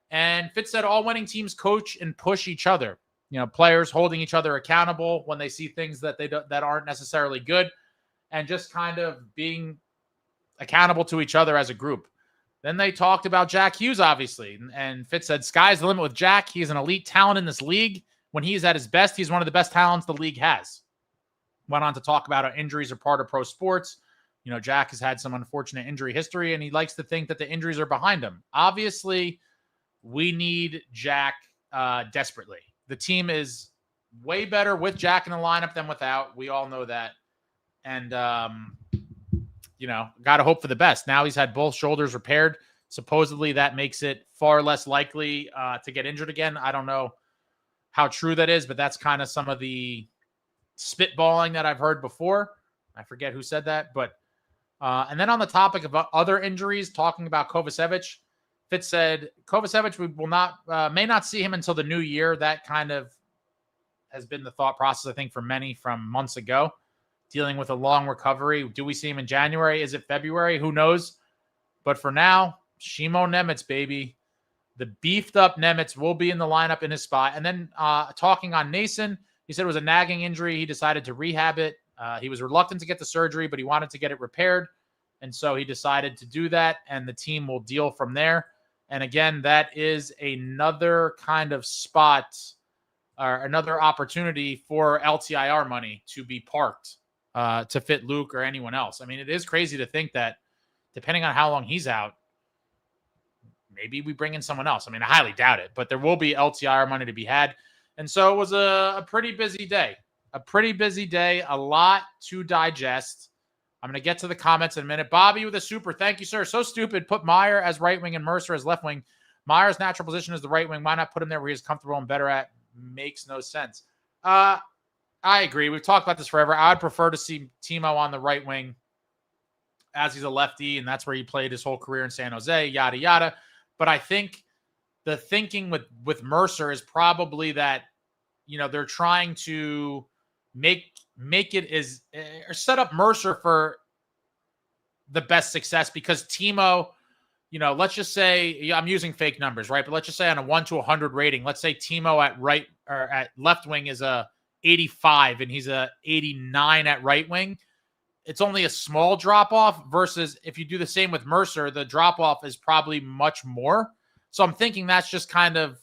And Fitz said all winning teams coach and push each other. Players holding each other accountable when they see things that that aren't necessarily good, and just kind of being accountable to each other as a group. Then they talked about Jack Hughes, obviously. And Fitz said, sky's the limit with Jack. He's an elite talent in this league. When he's at his best, he's one of the best talents the league has. Went on to talk about how injuries are part of pro sports. Jack has had some unfortunate injury history, and he likes to think that the injuries are behind him. Obviously, we need Jack desperately. The team is way better with Jack in the lineup than without. We all know that. And, got to hope for the best. Now he's had both shoulders repaired. Supposedly that makes it far less likely to get injured again. I don't know how true that is, but that's kind of some of the spitballing that I've heard before. I forget who said that, but and then on the topic of other injuries, talking about Kovacevic, Fitz said Kovacevic may not see him until the new year. That kind of has been the thought process, I think, for many from months ago, dealing with a long recovery. Do we see him in January? Is it February? Who knows? But for now, Shimo Nemec, baby. The beefed up Nemec will be in the lineup in his spot. And then talking on Nason, he said it was a nagging injury. He decided to rehab it. He was reluctant to get the surgery, but he wanted to get it repaired. And so he decided to do that, and the team will deal from there. And again, that is another kind of spot or another opportunity for LTIR money to be parked to fit Luke or anyone else. I mean, it is crazy to think that depending on how long he's out, maybe we bring in someone else. I mean, I highly doubt it, but there will be LTIR money to be had. And so it was a pretty busy day. A lot to digest. I'm going to get to the comments in a minute. Bobby with a super. Thank you, sir. So stupid. Put Meyer as right wing and Mercer as left wing. Meyer's natural position is the right wing. Why not put him there where he's comfortable and better at? Makes no sense. I agree. We've talked about this forever. I'd prefer to see Timo on the right wing as he's a lefty, and that's where he played his whole career in San Jose, yada, yada. But I think the thinking with Mercer is probably that, they're trying to make it or set up Mercer for the best success, because Timo, let's just say, I'm using fake numbers, right? But let's just say on a 1 to 100 rating, let's say Timo at right or at left wing is a 85 and he's a 89 at right wing. It's only a small drop off versus if you do the same with Mercer, the drop off is probably much more. So I'm thinking that's just kind of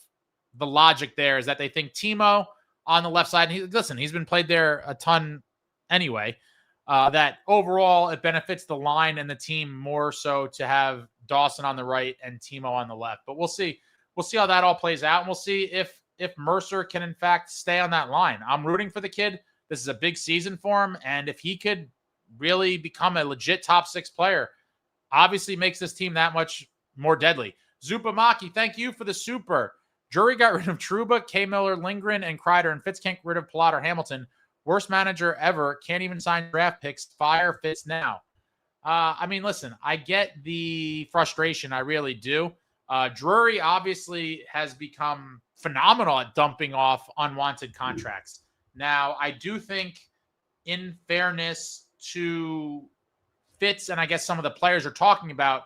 the logic there, is that they think Timo on the left side, and he's been played there a ton anyway, that overall it benefits the line and the team more so to have Dawson on the right and Timo on the left. But we'll see. We'll see how that all plays out, and we'll see if Mercer can in fact stay on that line. I'm rooting for the kid. This is a big season for him, and if he could really become a legit top 6 player, obviously makes this team that much more deadly. Zupamaki, thank you for the super. Jury got rid of Trouba, K. Miller, Lindgren, and Kreider, and Fitz can't get rid of Palat or Hamilton. Worst manager ever. Can't even sign draft picks. Fire Fitz now. I mean, listen, I get the frustration. I really do. Drury obviously has become phenomenal at dumping off unwanted contracts. Now, I do think, in fairness to Fitz, and I guess some of the players are talking about,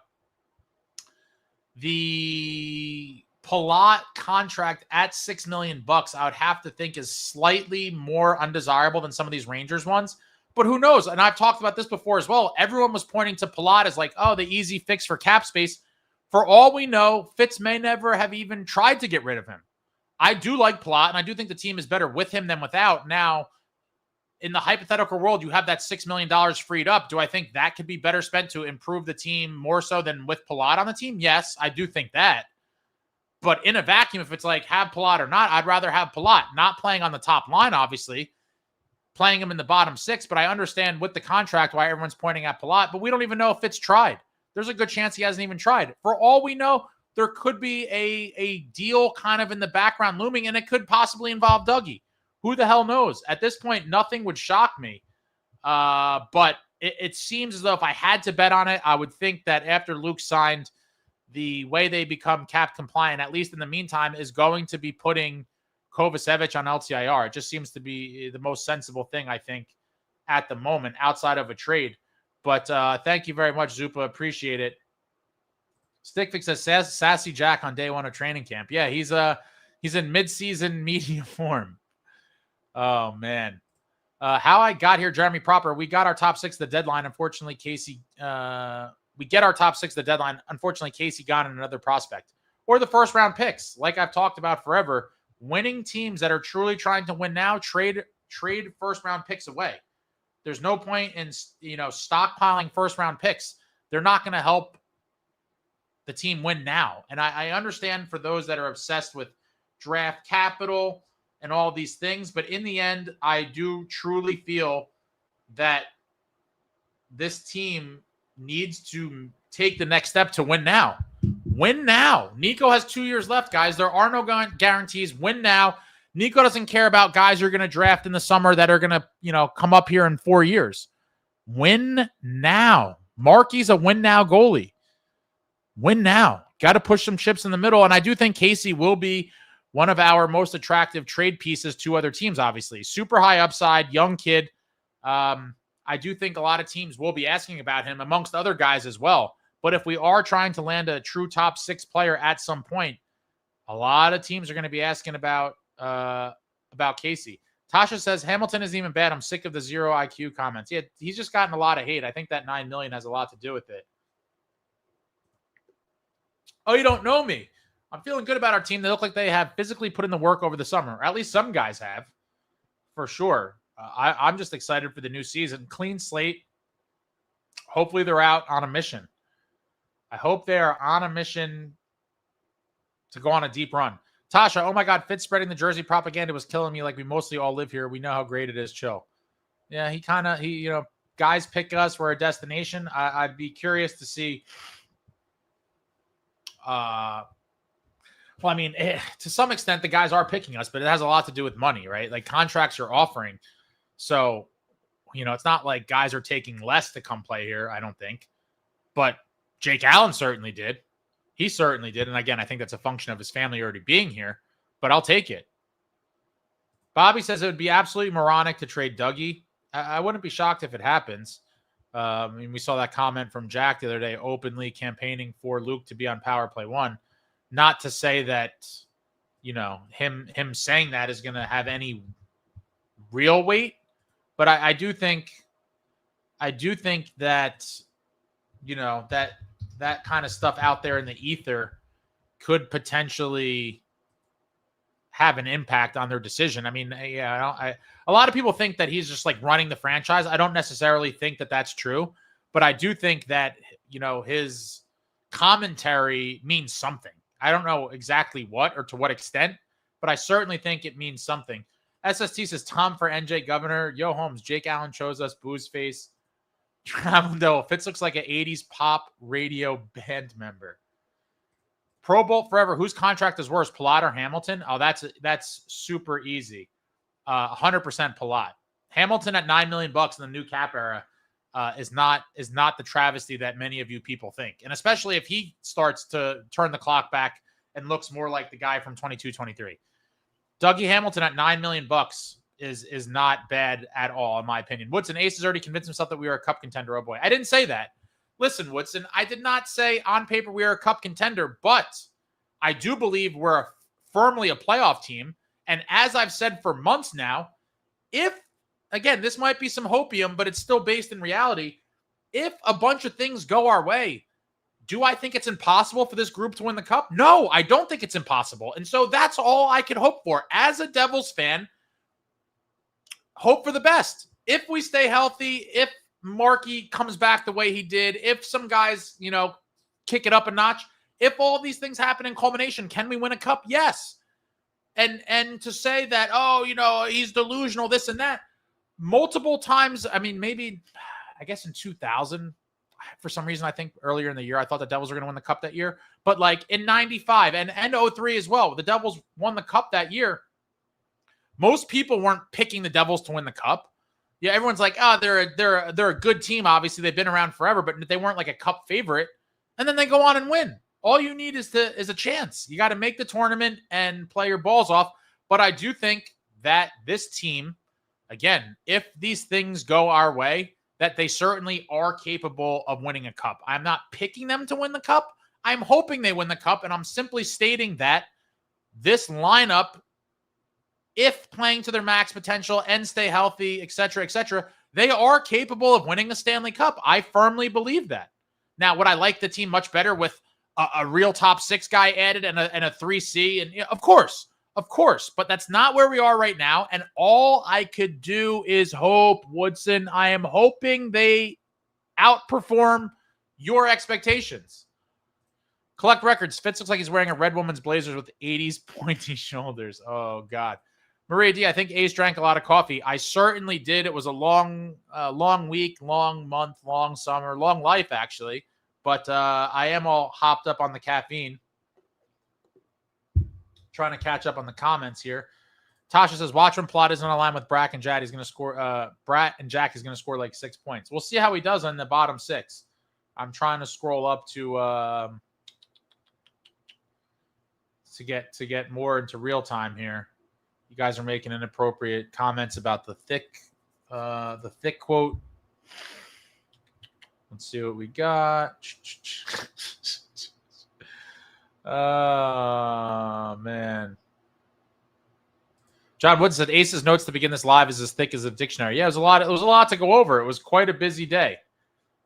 the Palat contract at $6 million, I would have to think is slightly more undesirable than some of these Rangers ones. But who knows? And I've talked about this before as well. Everyone was pointing to Palat as like, oh, the easy fix for cap space. For all we know, Fitz may never have even tried to get rid of him. I do like Palat, and I do think the team is better with him than without. Now, in the hypothetical world, you have that $6 million freed up. Do I think that could be better spent to improve the team more so than with Palat on the team? Yes, I do think that. But in a vacuum, if it's like have Palat or not, I'd rather have Palat. Not playing on the top line, obviously. Playing him in the bottom 6. But I understand with the contract why everyone's pointing at Palat. But we don't even know if Fitz tried. There's a good chance he hasn't even tried. For all we know, there could be a deal kind of in the background looming, and it could possibly involve Dougie. Who the hell knows? At this point, nothing would shock me. But it seems as though if I had to bet on it, I would think that after Luke signed, the way they become cap compliant, at least in the meantime, is going to be putting Kovacevic on LTIR. It just seems to be the most sensible thing, I think, at the moment, outside of a trade. But thank you very much, Zupa. Appreciate it. Stickfix says Sassy Jack on day 1 of training camp. Yeah, he's in mid-season media form. Oh, man. How I got here, Jeremy Proper. We got our top 6 at the deadline. Unfortunately, Casey... we get our top 6 at the deadline. Unfortunately, Casey got another prospect. Or the first-round picks. Like I've talked about forever, winning teams that are truly trying to win now trade first-round picks away. There's no point in stockpiling first-round picks. They're not going to help the team win now. And I understand for those that are obsessed with draft capital and all these things, but in the end, I do truly feel that this team needs to take the next step to win now. Win now. Nico has 2 years left, guys. There are no guarantees. Win now. Nico doesn't care about guys you're going to draft in the summer that are going to, come up here in 4 years. Win now. Markey's a win now goalie. Win now. Got to push some chips in the middle. And I do think Casey will be one of our most attractive trade pieces to other teams, obviously. Super high upside, young kid. I do think a lot of teams will be asking about him amongst other guys as well. But if we are trying to land a true top 6 player at some point, a lot of teams are going to be asking about Casey. Tasha says, Hamilton isn't even bad. I'm sick of the 0 IQ comments. Yeah, he's just gotten a lot of hate. I think that $9 million has a lot to do with it. Oh, you don't know me. I'm feeling good about our team. They look like they have physically put in the work over the summer. Or at least some guys have, for sure. I'm just excited for the new season. Clean slate. Hopefully they're out on a mission. I hope they are on a mission to go on a deep run. Tasha, oh my God, Fitz spreading the jersey propaganda was killing me. Like, we mostly all live here. We know how great it is. Chill. Yeah, guys pick us. We're a destination. I'd be curious to see. To some extent, the guys are picking us, but it has a lot to do with money, right? Like, contracts you're offering. So, it's not like guys are taking less to come play here, I don't think. But Jake Allen certainly did. He certainly did. And again, I think that's a function of his family already being here, but I'll take it. Bobby says it would be absolutely moronic to trade Dougie. I wouldn't be shocked if it happens. We saw that comment from Jack the other day, openly campaigning for Luke to be on Power Play 1. Not to say that, him saying that is going to have any real weight, but I do think that, that kind of stuff out there in the ether could potentially have an impact on their decision. A lot of people think that he's just like running the franchise. I don't necessarily think that that's true, but I do think that, his commentary means something. I don't know exactly what or to what extent, but I certainly think it means something. SST says, Tom for NJ governor. Yo, Holmes, Jake Allen chose us, booze face. Though Fitz looks like an 80s pop radio band member. Pro Bowl forever. Whose contract is worse, Palat or Hamilton? Oh, that's super easy. 100% Palat. Hamilton at $9 million in the new cap era is not the travesty that many of you people think, and especially if he starts to turn the clock back and looks more like the guy from 22-23. Dougie Hamilton at $9 million is not bad at all, in my opinion. Woodson, Ace has already convinced himself that we are a cup contender. Oh boy, I didn't say that. Listen, Woodson, I did not say on paper we are a cup contender, but I do believe we're firmly a playoff team. And as I've said for months now, again, this might be some hopium, but it's still based in reality. If a bunch of things go our way, do I think it's impossible for this group to win the cup? No, I don't think it's impossible. And so that's all I can hope for. As a Devils fan, hope for the best. If we stay healthy, if Markey comes back the way he did, if some guys, kick it up a notch, if all these things happen in culmination, can we win a cup? Yes. And to say that, he's delusional, this and that, multiple times, maybe, I guess in 2000, for some reason, I think earlier in the year, I thought the Devils were going to win the cup that year. But like in 95 and 03 as well, the Devils won the cup that year. Most people weren't picking the Devils to win the cup. Yeah, everyone's like, they're a good team. Obviously, they've been around forever, but they weren't like a cup favorite. And then they go on and win. All you need is a chance. You got to make the tournament and play your balls off. But I do think that this team, again, if these things go our way, that they certainly are capable of winning a cup. I'm not picking them to win the cup. I'm hoping they win the cup, and I'm simply stating that this lineup, if playing to their max potential and stay healthy, et cetera, they are capable of winning the Stanley Cup. I firmly believe that. Now, would I like the team much better with a real top 6 guy added and a 3C? And of course, but that's not where we are right now. And all I could do is hope, Woodson. I am hoping they outperform your expectations. Collect records. Fitz looks like he's wearing a red woman's blazers with 80s pointy shoulders. Oh, God. Maria D, I think Ace drank a lot of coffee. I certainly did. It was a long week, long month, long summer, long life, actually. But I am all hopped up on the caffeine. Trying to catch up on the comments here. Tasha says, watch when Plot isn't on a line with Brack and Jack. He's going to score. Brat and Jack is going to score like 6 points. We'll see how he does on the bottom 6. I'm trying to scroll up to get more into real time here. You guys are making inappropriate comments about the thick quote. Let's see what we got. Oh man. John Wood said Ace's notes to begin this live is as thick as a dictionary. Yeah, it was a lot to go over. It was quite a busy day.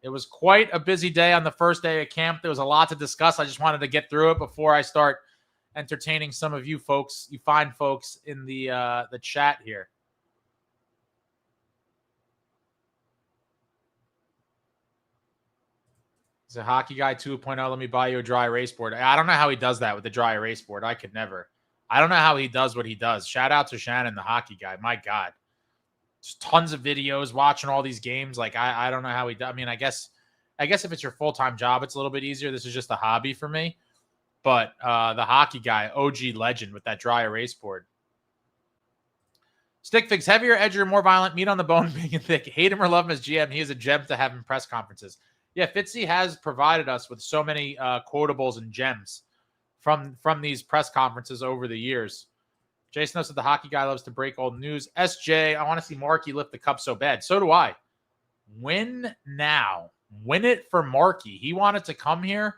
It was quite a busy day on the first day of camp. There was a lot to discuss. I just wanted to get through it before I start entertaining some of you folks, you fine folks in the chat here. He's a hockey guy 2.0. Let me buy you a dry erase board. I don't know how he does that with the dry erase board. I could never. I don't know how he does what he does. Shout out to Shannon, the hockey guy. My God. Just tons of videos, watching all these games. Like, I don't know how he does. I mean, I guess if it's your full-time job, it's a little bit easier. This is just a hobby for me. But the hockey guy, OG legend with that dry erase board. Stick Figs, heavier, edgier, more violent, meat on the bone, big and thick. Hate him or love him as GM. He is a gem to have in press conferences. Yeah, Fitzy has provided us with so many quotables and gems from these press conferences over the years. Jason knows that the hockey guy loves to break old news. SJ, I want to see Markey lift the cup so bad. So do I. Win now. Win it for Markey. He wanted to come here,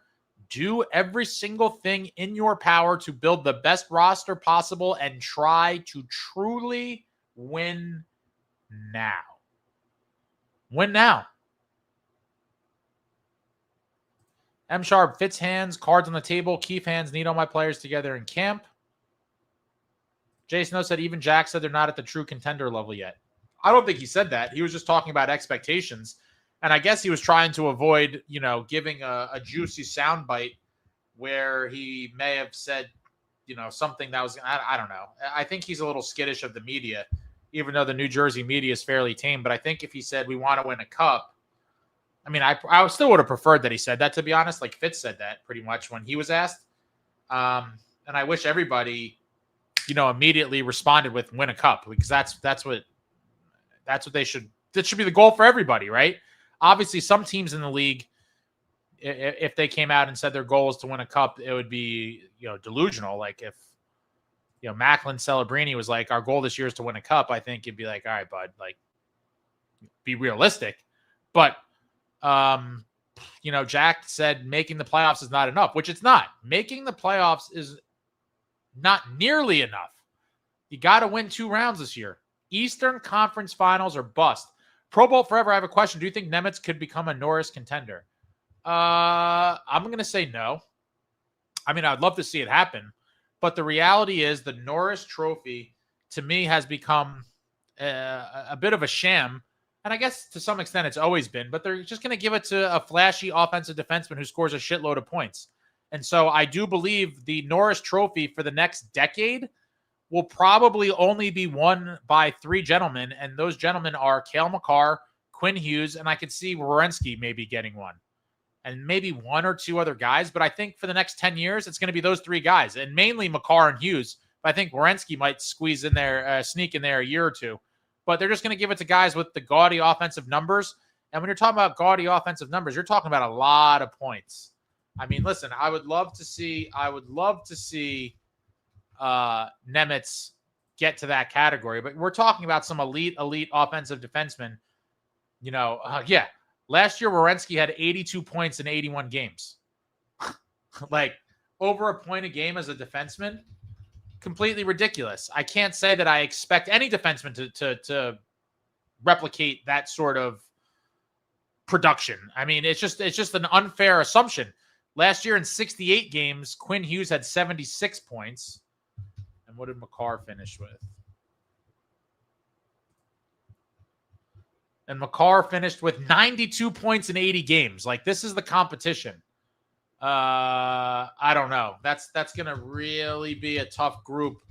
do every single thing in your power to build the best roster possible and try to truly win now. Win now. M Sharp, Fitz hands, cards on the table. Keefe hands, need all my players together in camp. Jason said even Jack said they're not at the true contender level yet. I don't think he said that. He was just talking about expectations. And I guess he was trying to avoid, giving a juicy soundbite where he may have said, something that was, I don't know. I think he's a little skittish of the media, even though the New Jersey media is fairly tame. But I think if he said we want to win a cup, I mean, I still would have preferred that he said that, to be honest. Like Fitz said that pretty much when he was asked. And I wish everybody, immediately responded with win a cup, because that's what they should. That should be the goal for everybody, right? Obviously, some teams in the league, if they came out and said their goal is to win a cup, it would be delusional. Like if Macklin Celebrini was like, our goal this year is to win a cup, I think it'd be like, all right, bud, like be realistic. But Jack said making the playoffs is not enough, which it's not. Making the playoffs is not nearly enough. You got to win 2 rounds this year. Eastern Conference Finals or bust. Pro Bowl forever. I have a question. Do you think Nemitz could become a Norris contender? I'm going to say no. I mean, I'd love to see it happen, but the reality is the Norris Trophy to me has become a bit of a sham. And I guess to some extent it's always been, but they're just going to give it to a flashy offensive defenseman who scores a shitload of points. And so I do believe the Norris Trophy for the next decade will probably only be won by 3 gentlemen, and those gentlemen are Cale Makar, Quinn Hughes, and I could see Werenski maybe getting one, and maybe 1 or 2 other guys. But I think for the next 10 years, it's going to be those 3 guys, and mainly Makar and Hughes. But I think Werenski might squeeze in there, sneak in there a year or 2. But they're just going to give it to guys with the gaudy offensive numbers. And when you're talking about gaudy offensive numbers, you're talking about a lot of points. I mean, listen, I would love to see Nemitz get to that category, but we're talking about some elite offensive defensemen. Last year Werenski had 82 points in 81 games. Like over a point a game as a defenseman. Completely ridiculous. I can't say that I expect any defenseman to replicate that sort of production. I mean, it's just an unfair assumption. Last year in 68 games, Quinn Hughes had 76 points. And what did Makar finish with? And Makar finished with 92 points in 80 games. Like, this is the competition. I don't know. That's going to really be a tough group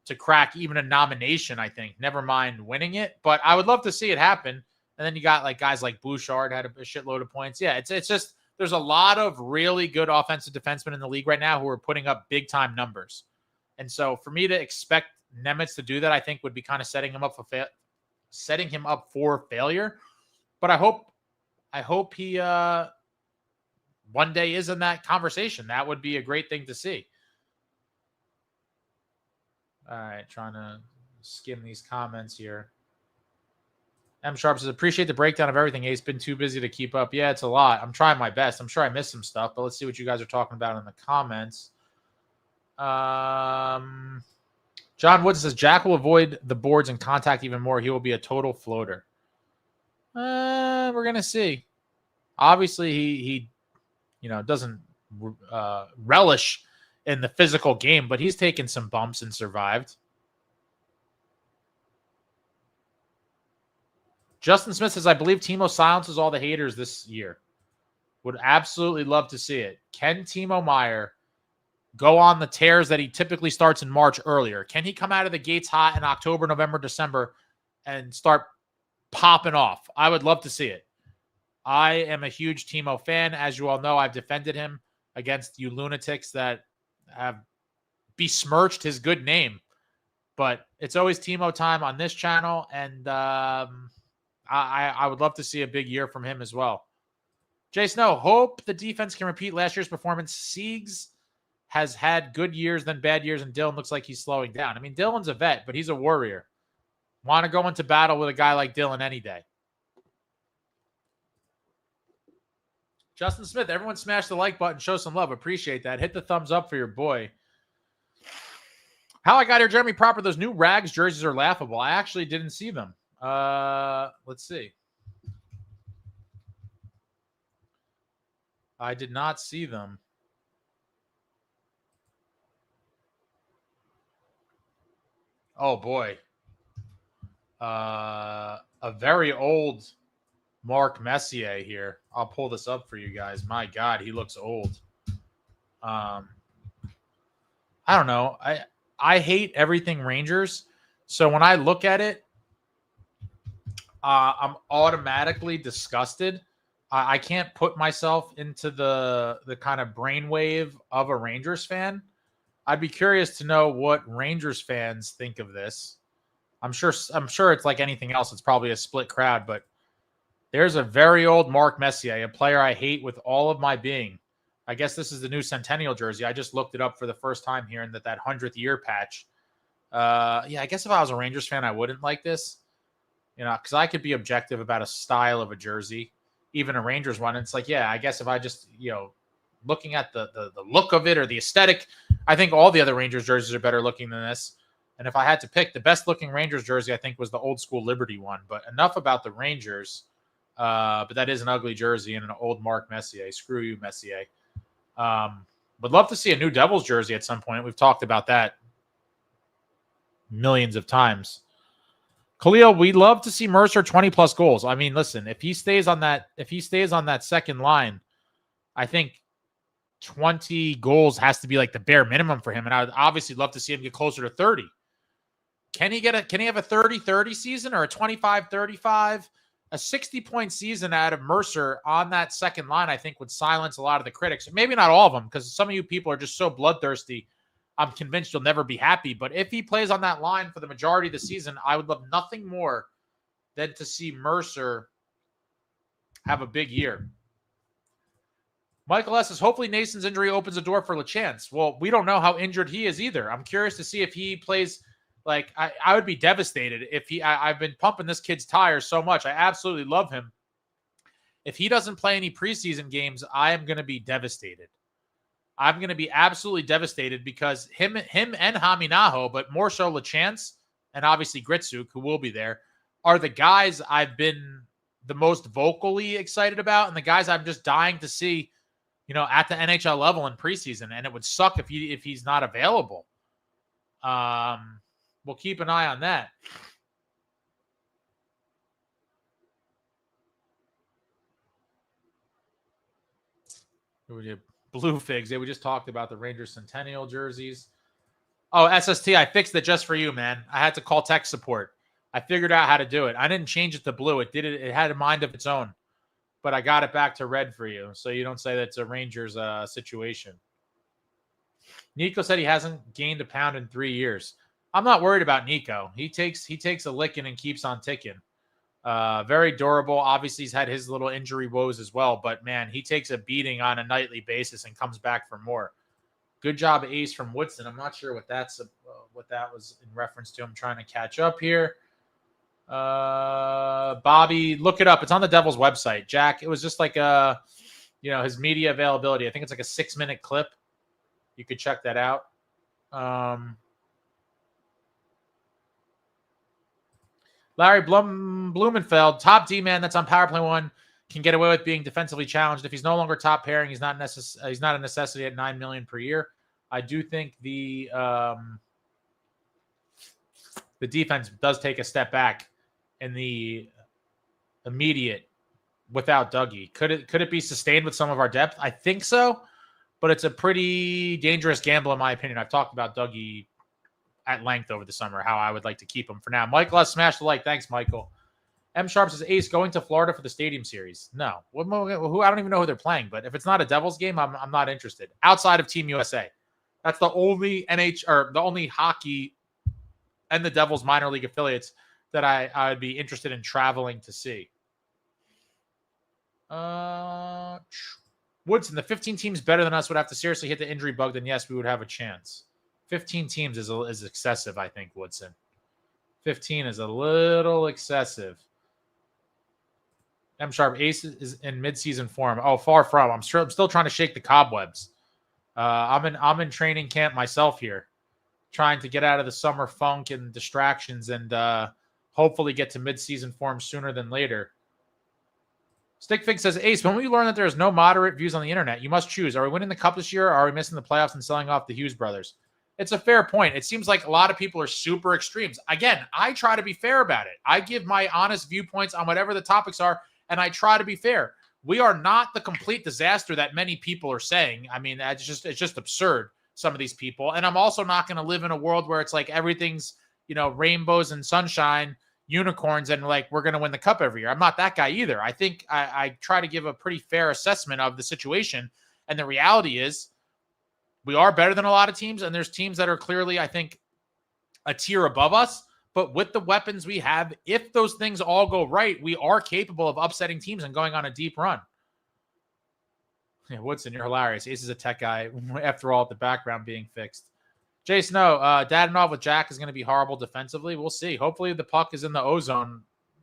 to crack even a nomination, I think. Never mind winning it. But I would love to see it happen. And then you got like guys like Bouchard had a shitload of points. Yeah, it's just there's a lot of really good offensive defensemen in the league right now who are putting up big-time numbers. And so for me to expect Nemitz to do that, I think, would be kind of setting him up for failure. But I hope he one day is in that conversation. That would be a great thing to see. All right, trying to skim these comments here. M. Sharp says, appreciate the breakdown of everything. Ace, been too busy to keep up. Yeah, it's a lot. I'm trying my best. I'm sure I missed some stuff, but let's see what you guys are talking about in the comments. John Woods says, Jack will avoid the boards and contact even more. He will be a total floater. We're going to see. Obviously, he doesn't relish in the physical game, but he's taken some bumps and survived. Justin Smith says, I believe Timo silences all the haters this year. Would absolutely love to see it. Can Timo Meier go on the tears that he typically starts in March earlier? Can he come out of the gates hot in October, November, December and start popping off? I would love to see it. I am a huge Timo fan. As you all know, I've defended him against you lunatics that have besmirched his good name. But it's always Timo time on this channel, and I would love to see a big year from him as well. Jay Snow, hope the defense can repeat last year's performance. Siegs has had good years, then bad years, and Dylan looks like he's slowing down. I mean, Dylan's a vet, but he's a warrior. Want to go into battle with a guy like Dylan any day. Justin Smith, everyone smash the like button. Show some love. Appreciate that. Hit the thumbs up for your boy. How I got here, Jeremy Proper. Those new Rags jerseys are laughable. I actually didn't see them. Let's see. I did not see them. Oh, boy. A very old Mark Messier here. I'll pull this up for you guys. My God, he looks old. I don't know. I hate everything Rangers. So when I look at it, I'm automatically disgusted. I can't put myself into the kind of brainwave of a Rangers fan. I'd be curious to know what Rangers fans think of this. I'm sure it's like anything else. It's probably a split crowd, but there's a very old Mark Messier, a player I hate with all of my being. I guess this is the new Centennial jersey. I just looked it up for the first time here in that 100th year patch. Yeah, I guess if I was a Rangers fan, I wouldn't like this. Because I could be objective about a style of a jersey, even a Rangers one. It's like, yeah, I guess if I just, looking at the look of it or the aesthetic, I think all the other Rangers jerseys are better looking than this. And if I had to pick, the best looking Rangers jersey, I think was the old school Liberty one. But enough about the Rangers. But that is an ugly jersey and an old Mark Messier. Screw you, Messier. Would love to see a new Devils jersey at some point. We've talked about that millions of times. Khalil, we'd love to see Mercer 20+ goals. I mean, listen, if he stays on that second line, I think 20 goals has to be like the bare minimum for him. And I would obviously love to see him get closer to 30. Can he have a 30-30 season or a 25-35? A 60-point season out of Mercer on that second line, I think, would silence a lot of the critics. Maybe not all of them, because some of you people are just so bloodthirsty. I'm convinced you'll never be happy. But if he plays on that line for the majority of the season, I would love nothing more than to see Mercer have a big year. Michael S. says, hopefully Nason's injury opens a door for LeChance. Well, we don't know how injured he is either. I'm curious to see if he plays. Like, I would be devastated if I've been pumping this kid's tires so much. I absolutely love him. If he doesn't play any preseason games, I am going to be devastated. I'm going to be absolutely devastated because him and Haminaho, but more so LeChance and obviously Gritsuk, who will be there, are the guys I've been the most vocally excited about and the guys I'm just dying to see, at the NHL level in preseason. And it would suck if he's not available. We'll keep an eye on that. Blue Figs. We just talked about the Rangers Centennial jerseys. Oh, SST, I fixed it just for you, man. I had to call tech support. I figured out how to do it. I didn't change it to blue. It had a mind of its own. But I got it back to red for you, so you don't say that it's a Rangers situation. Nico said he hasn't gained a pound in 3 years. I'm not worried about Nico. He takes a licking and keeps on ticking. Very durable. Obviously, he's had his little injury woes as well, but man, he takes a beating on a nightly basis and comes back for more. Good job, Ace from Woodson. I'm not sure what that was in reference to. I'm trying to catch up here. Bobby, look it up. It's on the Devils website. Jack, it was just like his media availability. I think it's like a 6-minute clip. You could check that out. Larry Blumenfeld, top D man that's on power play 1, can get away with being defensively challenged. If he's no longer top pairing, he's not a necessity at $9 million per year. I do think the defense does take a step back in the immediate without Dougie. Could it be sustained with some of our depth? I think so, but it's a pretty dangerous gamble in my opinion. I've talked about Dougie at length over the summer, how I would like to keep him for now. Michael has smashed the like. Thanks, Michael. M Sharp says, Ace, going to Florida for the Stadium Series. No. I don't even know who they're playing, but if it's not a Devils game, I'm not interested. Outside of Team USA. That's the only the only hockey and the Devils minor league affiliates that I would be interested in traveling to see. Woodson, the 15 teams better than us would have to seriously hit the injury bug, then yes, we would have a chance. 15 teams is excessive, I think, Woodson. 15 is a little excessive. M Sharp, Ace is in midseason form. Oh, far from. I'm still trying to shake the cobwebs. I'm in training camp myself here, trying to get out of the summer funk and distractions and hopefully get to midseason form sooner than later. Stickfig says, Ace, when we learn that there is no moderate views on the internet, you must choose. Are we winning the cup this year, or are we missing the playoffs and selling off the Hughes brothers? It's a fair point. It seems like a lot of people are super extremes. Again, I try to be fair about it. I give my honest viewpoints on whatever the topics are, and I try to be fair. We are not the complete disaster that many people are saying. I mean, it's just absurd, some of these people. And I'm also not going to live in a world where it's like everything's, rainbows and sunshine, unicorns, and like we're going to win the cup every year. I'm not that guy either. I think I try to give a pretty fair assessment of the situation. And the reality is, we are better than a lot of teams, and there's teams that are clearly, I think, a tier above us. But with the weapons we have, if those things all go right, we are capable of upsetting teams and going on a deep run. Yeah, Woodson, you're hilarious. Ace is a tech guy, after all, the background being fixed. Jay Snow, Dadonov with Jack is going to be horrible defensively. We'll see. Hopefully the puck is in the O-zone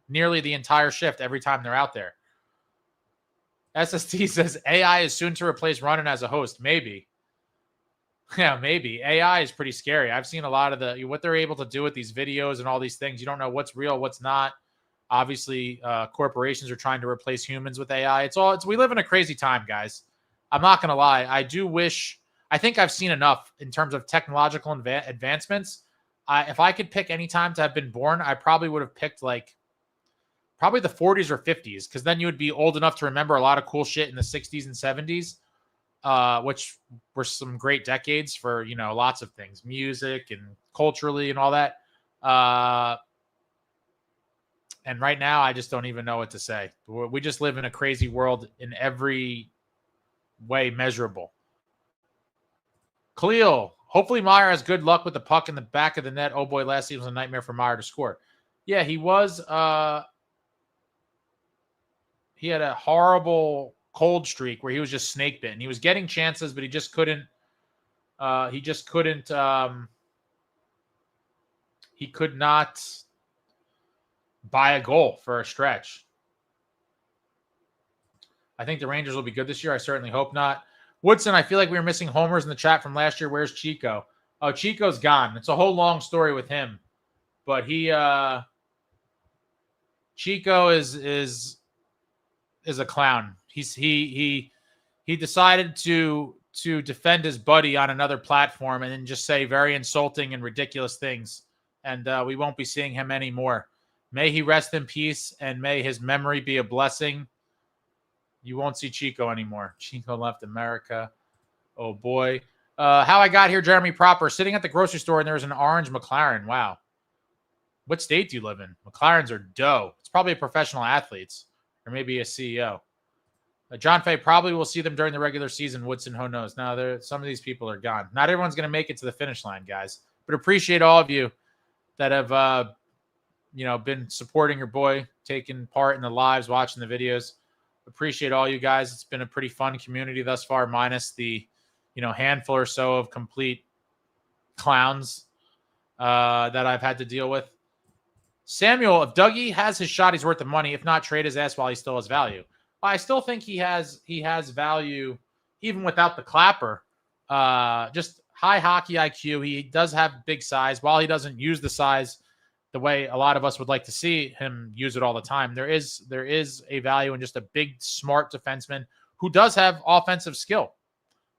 nearly the entire shift every time they're out there. SST says AI is soon to replace Runnin as a host. Maybe. Yeah, maybe. AI is pretty scary. I've seen a lot of what they're able to do with these videos and all these things. You don't know what's real, what's not. Obviously, corporations are trying to replace humans with AI. We live in a crazy time, guys. I'm not going to lie. I think I've seen enough in terms of technological advancements. If I could pick any time to have been born, I probably would have picked probably the 40s or 50s, because then you would be old enough to remember a lot of cool shit in the 60s and 70s. Which were some great decades for, lots of things, music and culturally and all that. And right now, I just don't even know what to say. We just live in a crazy world in every way measurable. Khalil, hopefully Meyer has good luck with the puck in the back of the net. Oh boy, last season was a nightmare for Meyer to score. Yeah, he was. He had a horrible cold streak where he was just snake bitten. He was getting chances, but he just couldn't. He could not buy a goal for a stretch. I think the Rangers will be good this year. I certainly hope not. Woodson, I feel like we were missing homers in the chat from last year. Where's Chico? Oh, Chico's gone. It's a whole long story with him, but Chico is a clown. He decided to defend his buddy on another platform and then just say very insulting and ridiculous things. And we won't be seeing him anymore. May he rest in peace, and may his memory be a blessing. You won't see Chico anymore. Chico left America. Oh, boy. How I got here, Jeremy Proper. Sitting at the grocery store, and there's an orange McLaren. Wow. What state do you live in? McLarens are dough. It's probably professional athletes, or maybe a CEO. John Fay, probably will see them during the regular season. Woodson, who knows? Now, some of these people are gone. Not everyone's going to make it to the finish line, guys. But appreciate all of you that have, been supporting your boy, taking part in the lives, watching the videos. Appreciate all you guys. It's been a pretty fun community thus far, minus the, handful or so of complete clowns that I've had to deal with. Samuel, if Dougie has his shot, he's worth the money. If not, trade his ass while he still has value. I still think he has value even without the clapper. Just high hockey IQ. He does have big size. While he doesn't use the size the way a lot of us would like to see him use it all the time, there is a value in just a big, smart defenseman who does have offensive skill.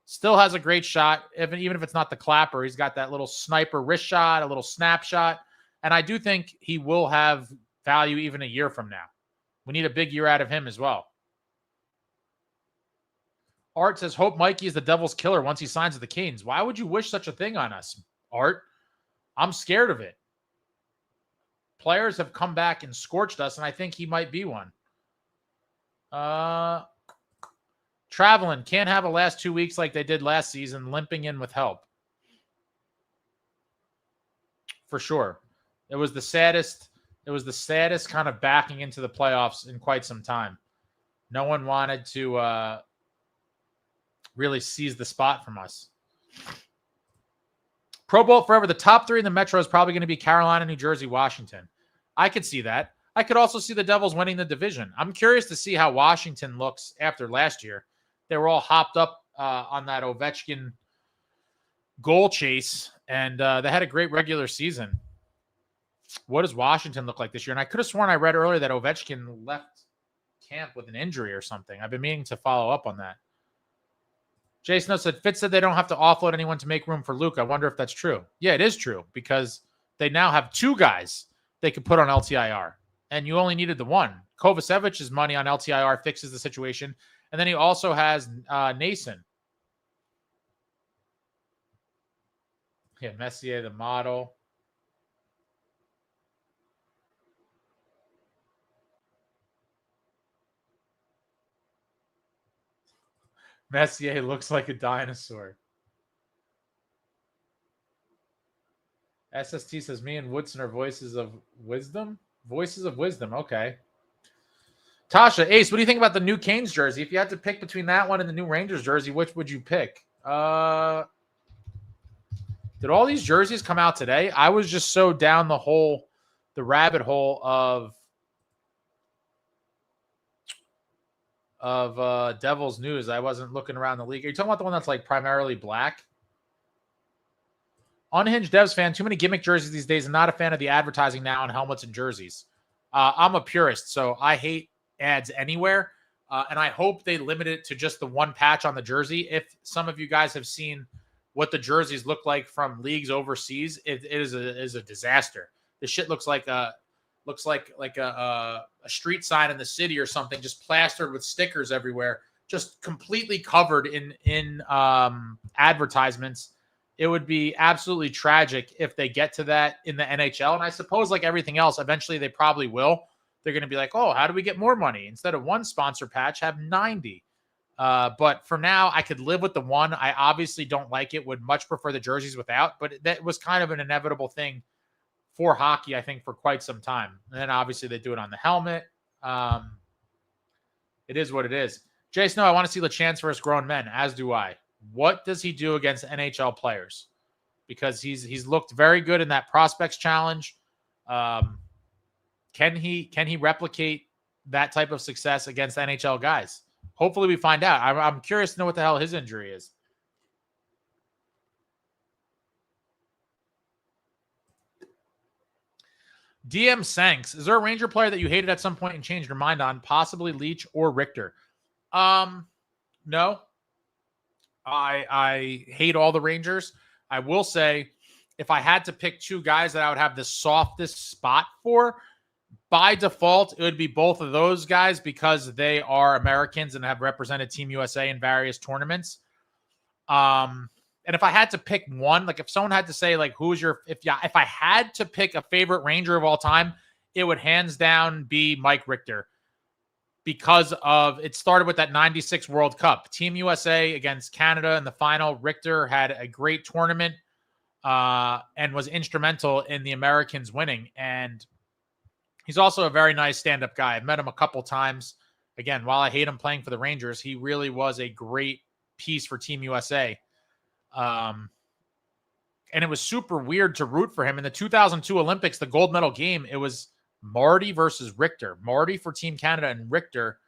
Still has a great shot, even if it's not the clapper. He's got that little sniper wrist shot, a little snapshot. And I do think he will have value even a year from now. We need a big year out of him as well. Art says, hope Mikey is the Devils killer once he signs with the Canes. Why would you wish such a thing on us, Art? I'm scared of it. Players have come back and scorched us, and I think he might be one. Traveling. Can't have a last 2 weeks like they did last season, limping in with help. For sure. It was the saddest kind of backing into the playoffs in quite some time. No one wanted to really seize the spot from us. Pro Bowl forever. The top three in the Metro is probably going to be Carolina, New Jersey, Washington. I could see that. I could also see the Devils winning the division. I'm curious to see how Washington looks after last year. They were all hopped up on that Ovechkin goal chase, and they had a great regular season. What does Washington look like this year? And I could have sworn I read earlier that Ovechkin left camp with an injury or something. I've been meaning to follow up on that. Jason said, Fitz said they don't have to offload anyone to make room for Luke. I wonder if that's true. Yeah, it is true because they now have two guys they could put on LTIR, and you only needed the one. Kovacevic's money on LTIR fixes the situation, and then he also has Nason. Yeah, Messier, the model. Messier looks like a dinosaur. SST says, me and Woodson are voices of wisdom? Voices of wisdom, okay. Tasha, Ace, what do you think about the new Canes jersey? If you had to pick between that one and the new Rangers jersey, which would you pick? Did all these jerseys come out today? I was just so down the rabbit hole of Devils news. I wasn't looking around the league. Are you talking about the one that's like primarily black? Unhinged Devs fan, too many gimmick jerseys these days. I'm not a fan of the advertising now on helmets and jerseys. I'm a purist, so I hate ads anywhere. And I hope they limit it to just the one patch on the jersey. If some of you guys have seen what the jerseys look like from leagues overseas, it is a disaster. The shit looks like a street sign in the city or something, just plastered with stickers everywhere, just completely covered in advertisements. It would be absolutely tragic if they get to that in the NHL. And I suppose, like everything else, eventually they probably will. They're going to be like, oh, how do we get more money? Instead of one sponsor patch, have 90. But for now, I could live with the one. I obviously don't like it, would much prefer the jerseys without, but that was kind of an inevitable thing for hockey, I think, for quite some time. And then obviously they do it on the helmet. It is what it is. Jay Snow, I want to see LeChance versus grown men, as do I. What does he do against NHL players? Because he's looked very good in that prospects challenge. Can he replicate that type of success against NHL guys? Hopefully we find out. I'm curious to know what the hell his injury is. DM Sanks, is there a Ranger player that you hated at some point and changed your mind on? Possibly Leach or Richter? No. I hate all the Rangers. I will say, if I had to pick two guys that I would have the softest spot for, by default, it would be both of those guys because they are Americans and have represented Team USA in various tournaments. And if I had to pick one, like if someone had to say, like, who's your, if I had to pick a favorite Ranger of all time, it would hands down be Mike Richter. Because of, it started with that 96 World Cup. Team USA against Canada in the final. Richter had a great tournament. and was instrumental in the Americans winning. And he's also a very nice stand-up guy. I've met him a couple times. Again, while I hate him playing for the Rangers, he really was a great piece for Team USA. And it was super weird to root for him. In the 2002 Olympics, the gold medal game, it was Marty versus Richter. Marty for Team Canada and Richter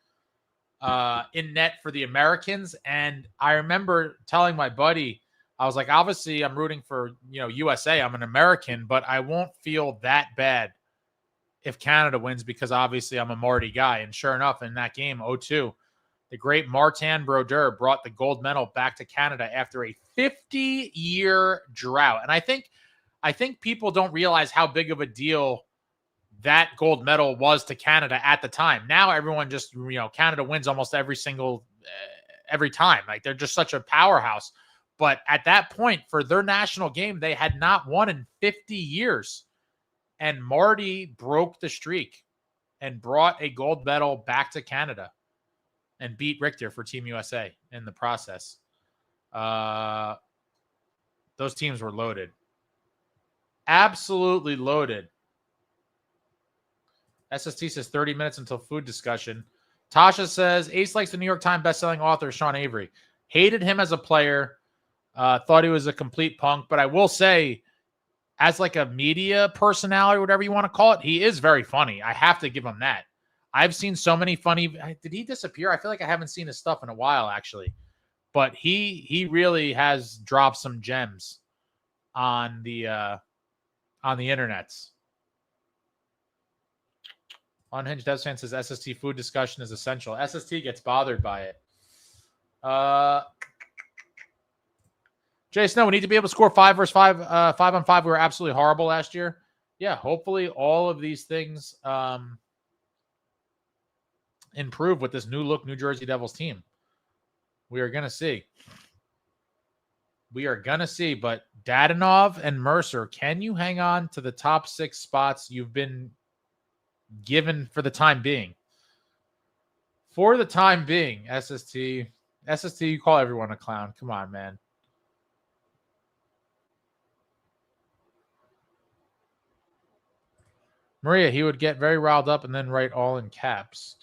in net for the Americans. And I remember telling my buddy, I was like, obviously I'm rooting for, USA. I'm an American, but I won't feel that bad if Canada wins because obviously I'm a Marty guy. And sure enough, in that game, 0-2, the great Martin Brodeur brought the gold medal back to Canada after a 50-year drought. And I think people don't realize how big of a deal that gold medal was to Canada at the time. Now everyone just, Canada wins almost every time. Like they're just such a powerhouse. But at that point, for their national game, they had not won in 50 years. And Marty broke the streak and brought a gold medal back to Canada and beat Richter for Team USA in the process. Those teams were loaded. Absolutely loaded. SST says 30 minutes until food discussion. Tasha says, Ace likes the New York Times bestselling author, Sean Avery. Hated him as a player. Thought he was a complete punk. But I will say, as like a media personality, whatever you want to call it, he is very funny. I have to give him that. I've seen so many funny. Did he disappear? I feel like I haven't seen his stuff in a while, actually. But he really has dropped some gems on the internets. Unhinged Devs fan says SST food discussion is essential. SST gets bothered by it. Jay Snow, we need to be able to score 5 versus 5, 5-on-5. We were absolutely horrible last year. Yeah, hopefully all of these things improve with this new look New Jersey Devils team. We are going to see. But Dadonov and Mercer, can you hang on to the top 6 spots you've been given for the time being? For the time being, SST, you call everyone a clown. Come on, man. Maria, he would get very riled up and then write all in caps.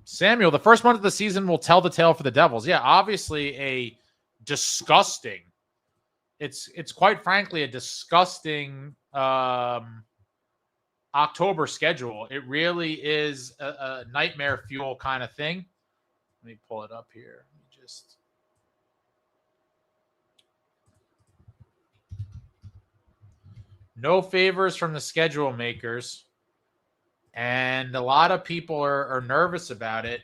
Samuel, the first month of the season will tell the tale for the Devils. Yeah, obviously a disgusting. It's quite frankly a disgusting October schedule. It really is a nightmare fuel kind of thing. Let me pull it up here. No favors from the schedule makers. And a lot of people are nervous about it.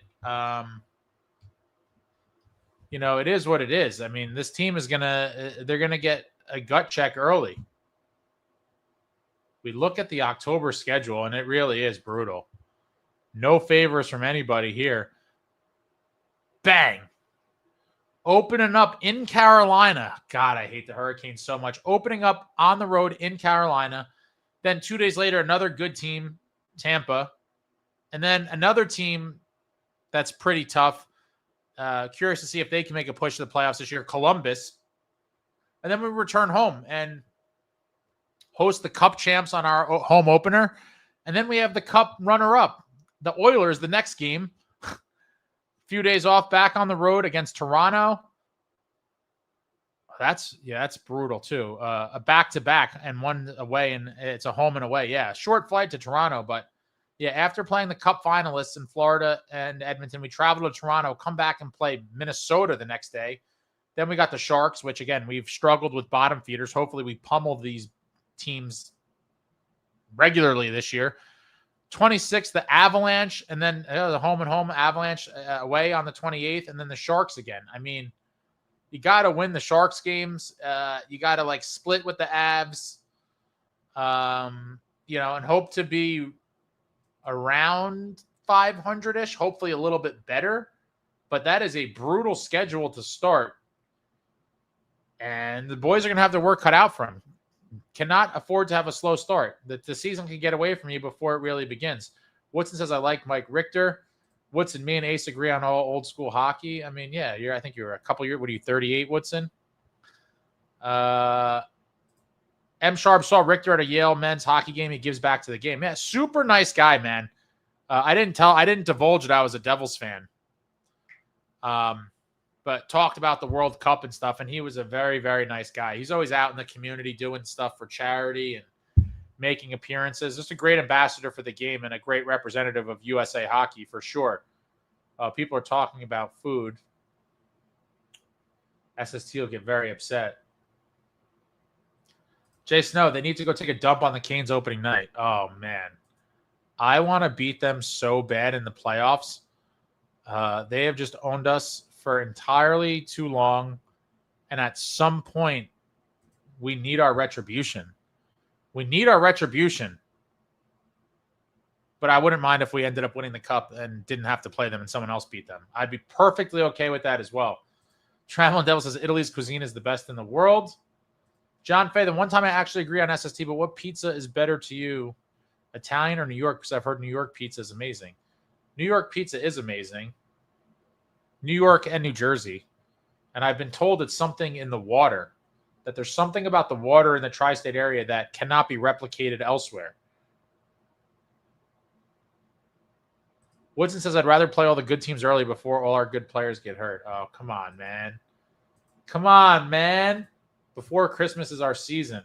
It is what it is. I mean, this team is they're going to get a gut check early. We look at the October schedule, and it really is brutal. No favors from anybody here. Bang. Opening up in Carolina. God, I hate the Hurricanes so much. Opening up on the road in Carolina. Then 2 days later, another good team, Tampa. And then another team that's pretty tough. Curious to see if they can make a push to the playoffs this year, Columbus. And then we return home and host the Cup champs on our home opener. And then we have the Cup runner-up, the Oilers, the next game. Few days off back on the road against Toronto. That's brutal too. A back-to-back and one away, and it's a home and away. Yeah, short flight to Toronto, but yeah, after playing the Cup finalists in Florida and Edmonton, we traveled to Toronto, come back and play Minnesota the next day. Then we got the Sharks, which again, we've struggled with bottom feeders. Hopefully we pummel these teams regularly this year. 26th, the Avalanche, and then the home and home Avalanche away on the 28th, and then the Sharks again. I mean, you got to win the Sharks games. You got to split with the Avs, and hope to be around 500-ish, hopefully a little bit better. But that is a brutal schedule to start. And the boys are going to have their work cut out for them. Cannot afford to have a slow start. The season can get away from you before it really begins. Woodson says, I like Mike Richter. Woodson, me and Ace agree on all old school hockey. I mean, yeah, I think you're a couple years. What are you, 38, Woodson? M. Sharp saw Richter at a Yale men's hockey game. He gives back to the game. Yeah, super nice guy, man. I didn't divulge that I was a Devils fan. But talked about the World Cup and stuff, and he was a very, very nice guy. He's always out in the community doing stuff for charity and making appearances. Just a great ambassador for the game and a great representative of USA hockey for sure. People are talking about food. SST will get very upset. Jay Snow, they need to go take a dump on the Canes opening night. Oh, man. I want to beat them so bad in the playoffs. They have just owned us for entirely too long. And at some point, we need our retribution. We need our retribution. But I wouldn't mind if we ended up winning the cup and didn't have to play them and someone else beat them. I'd be perfectly okay with that as well. Traveling Devil says Italy's cuisine is the best in the world. John Fay, the one time I actually agree on SST, but what pizza is better to you, Italian or New York? Because I've heard New York pizza is amazing. New York pizza is amazing. New York and New Jersey. And I've been told it's something in the water, that there's something about the water in the tri-state area that cannot be replicated elsewhere. Woodson says, I'd rather play all the good teams early before all our good players get hurt. Oh, come on, man. Come on, man. Before Christmas is our season.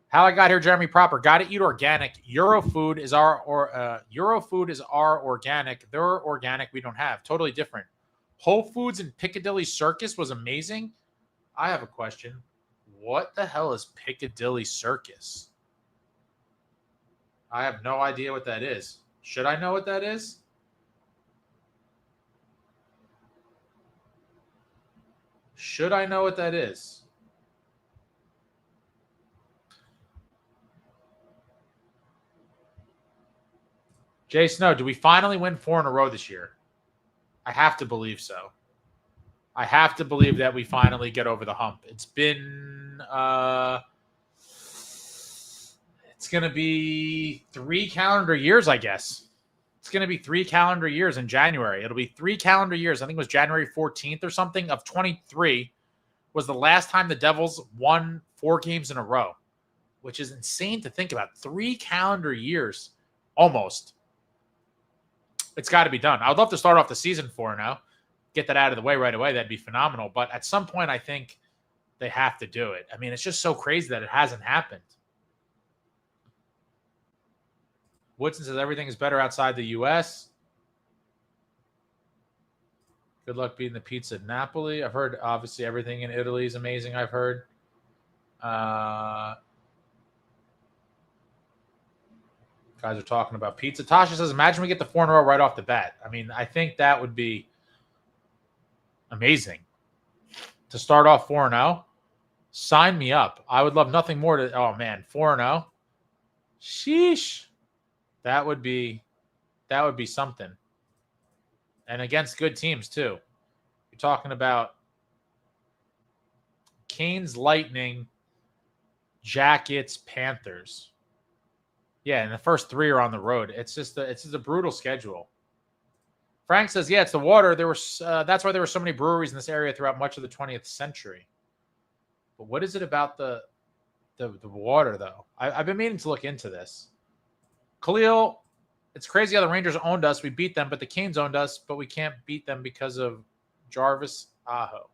How I got here, Jeremy Proper. Got to eat organic. Eurofood is our organic. They're organic. We don't have. Totally different. Whole Foods and Piccadilly Circus was amazing. I have a question. What the hell is Piccadilly Circus? I have no idea what that is. Should I know what that is? Should I know what that is? Jay Snow, do we finally win 4 in a row this year? I have to believe so. I have to believe that we finally get over the hump. It's been it's going to be 3 calendar years, I guess. It's going to be 3 calendar years in January. It'll be 3 calendar years. I think it was January 14th or something of 23 was the last time the Devils won 4 games in a row, which is insane to think about. 3 calendar years almost. It's got to be done. I would love to start off the season 4-0, get that out of the way right away. That'd be phenomenal. But at some point, I think they have to do it. I mean, it's just so crazy that it hasn't happened. Woodson says everything is better outside the U.S. Good luck beating the pizza at Napoli. I've heard, obviously, everything in Italy is amazing, I've heard. Guys are talking about pizza. Tasha says, imagine we get the 4 in a row right off the bat. I mean, I think that would be amazing. To start off 4-0, sign me up. I would love nothing more to, oh man, 4-0. Sheesh. That would be something. And against good teams too. You're talking about Canes, Lightning, Jackets, Panthers. Yeah, and the first 3 are on the road. It's just a brutal schedule. Frank says, yeah, it's the water. That's why there were so many breweries in this area throughout much of the 20th century. But what is it about the water, though? I've been meaning to look into this. Khalil, it's crazy how the Rangers owned us. We beat them, but the Canes owned us, but we can't beat them because of Jarvis Aho.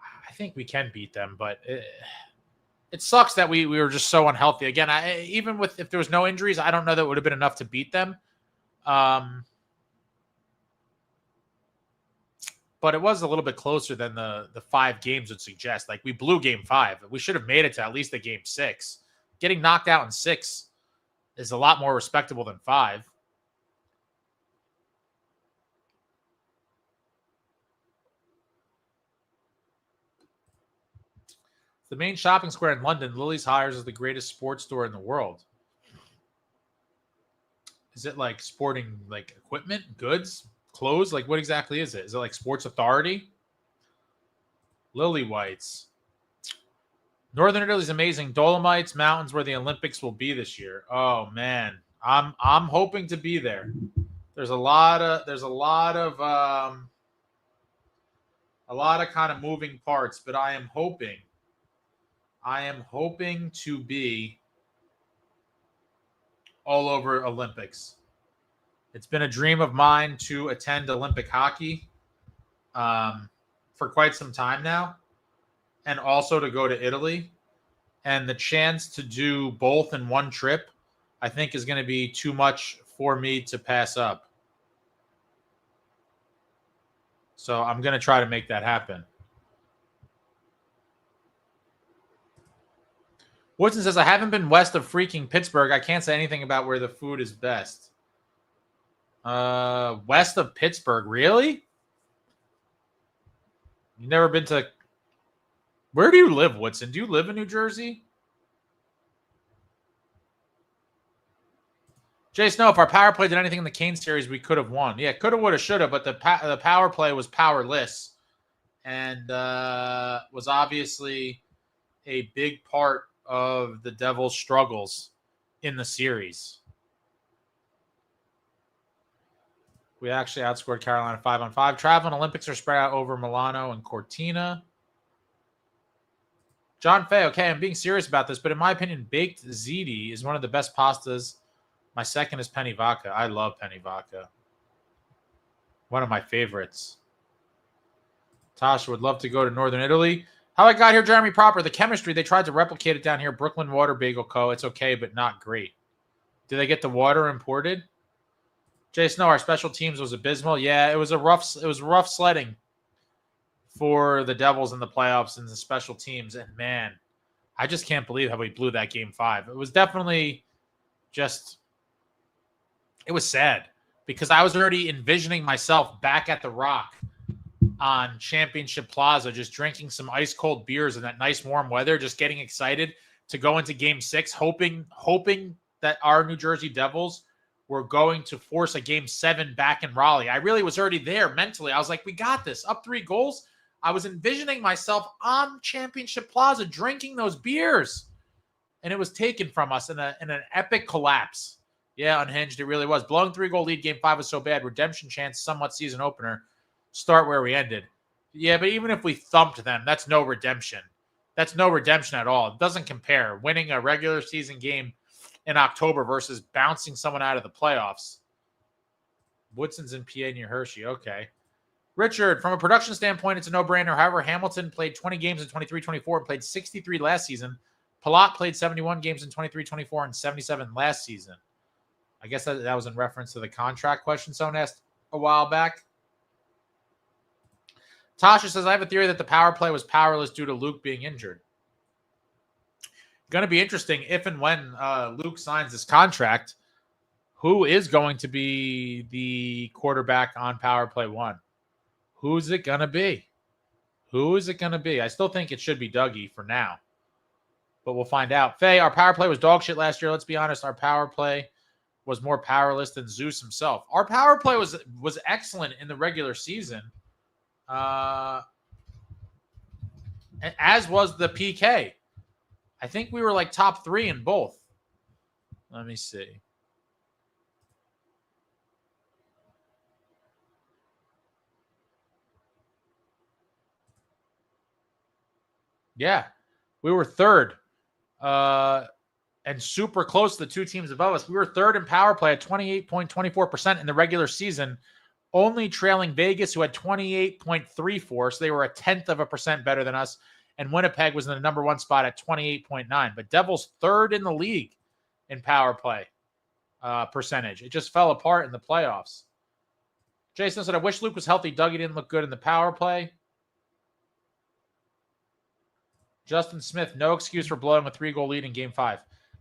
I think we can beat them, but it sucks that we were just so unhealthy. Again, even if there was no injuries, I don't know that it would have been enough to beat them. But it was a little bit closer than the 5 games would suggest. Like, we blew game 5. We should have made it to at least the game 6. Getting knocked out in 6 is a lot more respectable than 5. The main shopping square in London, Lily's Hires, is the greatest sports store in the world. Is it like sporting, like equipment, goods, clothes? Like, what exactly is it? Is it like Sports Authority? Lily Whites. Northern Italy is amazing. Dolomites, mountains where the Olympics will be this year. Oh, man. I'm hoping to be there. There's a lot of kind of moving parts, but I am hoping to be all over Olympics. It's been a dream of mine to attend Olympic hockey for quite some time now, and also to go to Italy. And the chance to do both in one trip, I think, is going to be too much for me to pass up. So I'm going to try to make that happen. Woodson says, I haven't been west of freaking Pittsburgh. I can't say anything about where the food is best. West of Pittsburgh, really? You've never been to... Where do you live, Woodson? Do you live in New Jersey? Jay Snow, if our power play did anything in the Kane series, we could have won. Yeah, coulda, woulda, shoulda, but the power play was powerless and was obviously a big part of the Devils' struggles in the series. We actually outscored Carolina 5-on-5. Traveling Olympics are spread out over Milano and Cortina. John Fay, okay, I'm being serious about this, but in my opinion, baked ziti is one of the best pastas. My second is Penny Vodka. I love Penny Vodka. One of my favorites. Tasha would love to go to Northern Italy. How I got here, Jeremy Proper. The chemistry, they tried to replicate it down here. Brooklyn Water Bagel Co. It's okay, but not great. Do they get the water imported? Jay Snow, our special teams was abysmal. Yeah, it was rough sledding for the Devils in the playoffs and the special teams. And man, I just can't believe how we blew that game 5. It was definitely just, it was sad because I was already envisioning myself back at the Rock on Championship Plaza, just drinking some ice cold beers in that nice warm weather, just getting excited to go into game 6, hoping that our New Jersey Devils were going to force a game 7 back in Raleigh. I really was already there mentally. I was like, we got this. Up 3 goals. I was envisioning myself on Championship Plaza drinking those beers. And it was taken from us in an epic collapse. Yeah, unhinged. It really was. Blowing 3-goal lead game 5 was so bad. Redemption chance, somewhat season opener. Start where we ended. Yeah, but even if we thumped them, that's no redemption. That's no redemption at all. It doesn't compare. Winning a regular season game in October versus bouncing someone out of the playoffs. Woodson's in PA near Hershey. Okay. Richard, from a production standpoint, it's a no-brainer. However, Hamilton played 20 games in 23-24 and played 63 last season. Palat played 71 games in 23-24 and 77 last season. I guess that was in reference to the contract question someone asked a while back. Tasha says, I have a theory that the power play was powerless due to Luke being injured. Going to be interesting if and when Luke signs this contract, who is going to be the quarterback on power play 1? Who's it going to be? Who is it going to be? I still think it should be Dougie for now, but we'll find out. Faye, our power play was dog shit last year. Let's be honest. Our power play was more powerless than Zeus himself. Our power play was excellent in the regular season. As was the PK. I think we were like top 3 in both. Let me see. Yeah, we were 3rd. And super close to the 2 teams above us. We were 3rd in power play at 28.24% in the regular season, only trailing Vegas, who had 28.34. So they were 0.1% better than us. And Winnipeg was in the number 1 spot at 28.9. But Devils 3rd in the league in power play percentage. It just fell apart in the playoffs. Jason said, I wish Luke was healthy. Dougie didn't look good in the power play. Justin Smith, no excuse for blowing a 3-goal lead in game 5.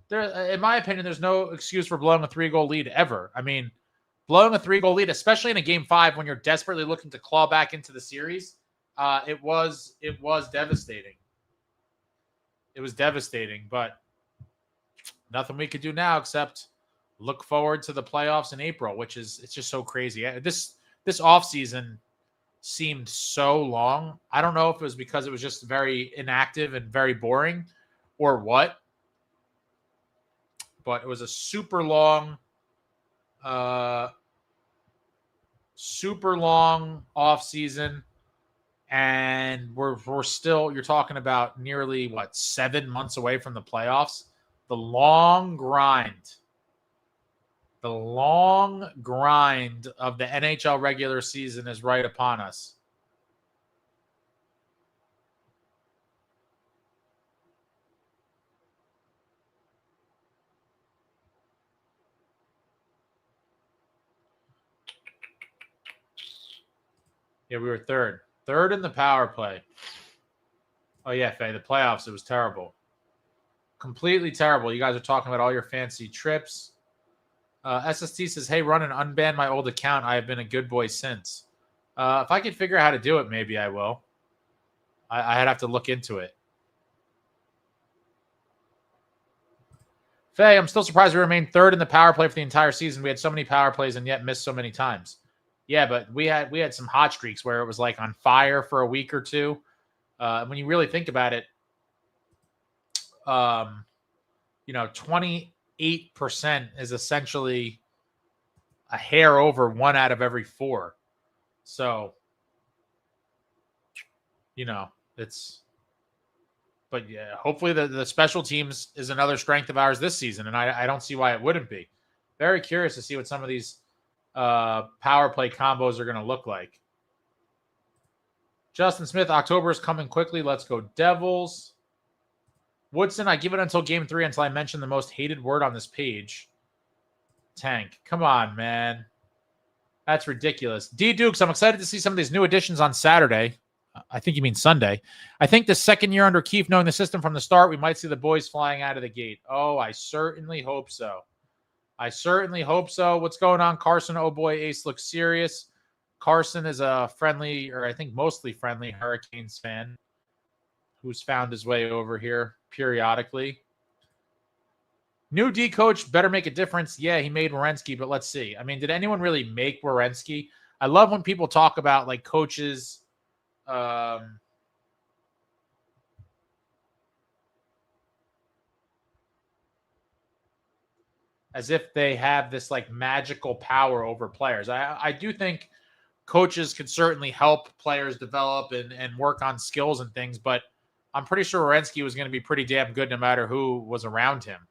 In my opinion, there's no excuse for blowing a 3-goal lead ever. I mean, blowing a 3-goal lead, especially in a game 5 when you're desperately looking to claw back into the series, it was devastating. It was devastating, but nothing we could do now except look forward to the playoffs in April, which is, it's just so crazy. This offseason seemed so long. I don't know if it was because it was just very inactive and very boring or what, but it was a super long super long off season, and we're still, you're talking about nearly 7 months away from the playoffs. The long grind of the NHL regular season is right upon us. Yeah, we were third in the power play. Oh yeah, Faye, the playoffs, it was terrible. Completely terrible. You guys are talking about all your fancy trips. SST says, hey, run and unban my old account. I have been a good boy since. If I could figure out how to do it, maybe I will. I'd have to look into it. Faye, I'm still surprised we remained third in the power play for the entire season. We had so many power plays and yet missed so many times. Yeah, but we had some hot streaks where it was like on fire for a week or two. When you really think about it, 28% is essentially a hair over 1 out of every 4. So, but yeah, hopefully the special teams is another strength of ours this season, and I don't see why it wouldn't be. Very curious to see what some of these power play combos are going to look like. Justin Smith, October is coming quickly. Let's go Devils. Woodson, I give it until game 3 until I mention the most hated word on this page. Tank. Come on, man. That's ridiculous. D Dukes, I'm excited to see some of these new additions on Saturday. I think you mean Sunday. I think the second year under Keefe, knowing the system from the start, we might see the boys flying out of the gate. Oh, I certainly hope so. What's going on, Carson? Oh boy, Ace looks serious. Carson is a friendly, or I think mostly friendly, Hurricanes fan who's found his way over here periodically. New D coach better make a difference. Yeah, he made Werenski, but let's see. I mean, did anyone really make Werenski? I love when people talk about like coaches as if they have this like magical power over players. I do think coaches can certainly help players develop and work on skills and things, but I'm pretty sure Werenski was going to be pretty damn good no matter who was around him.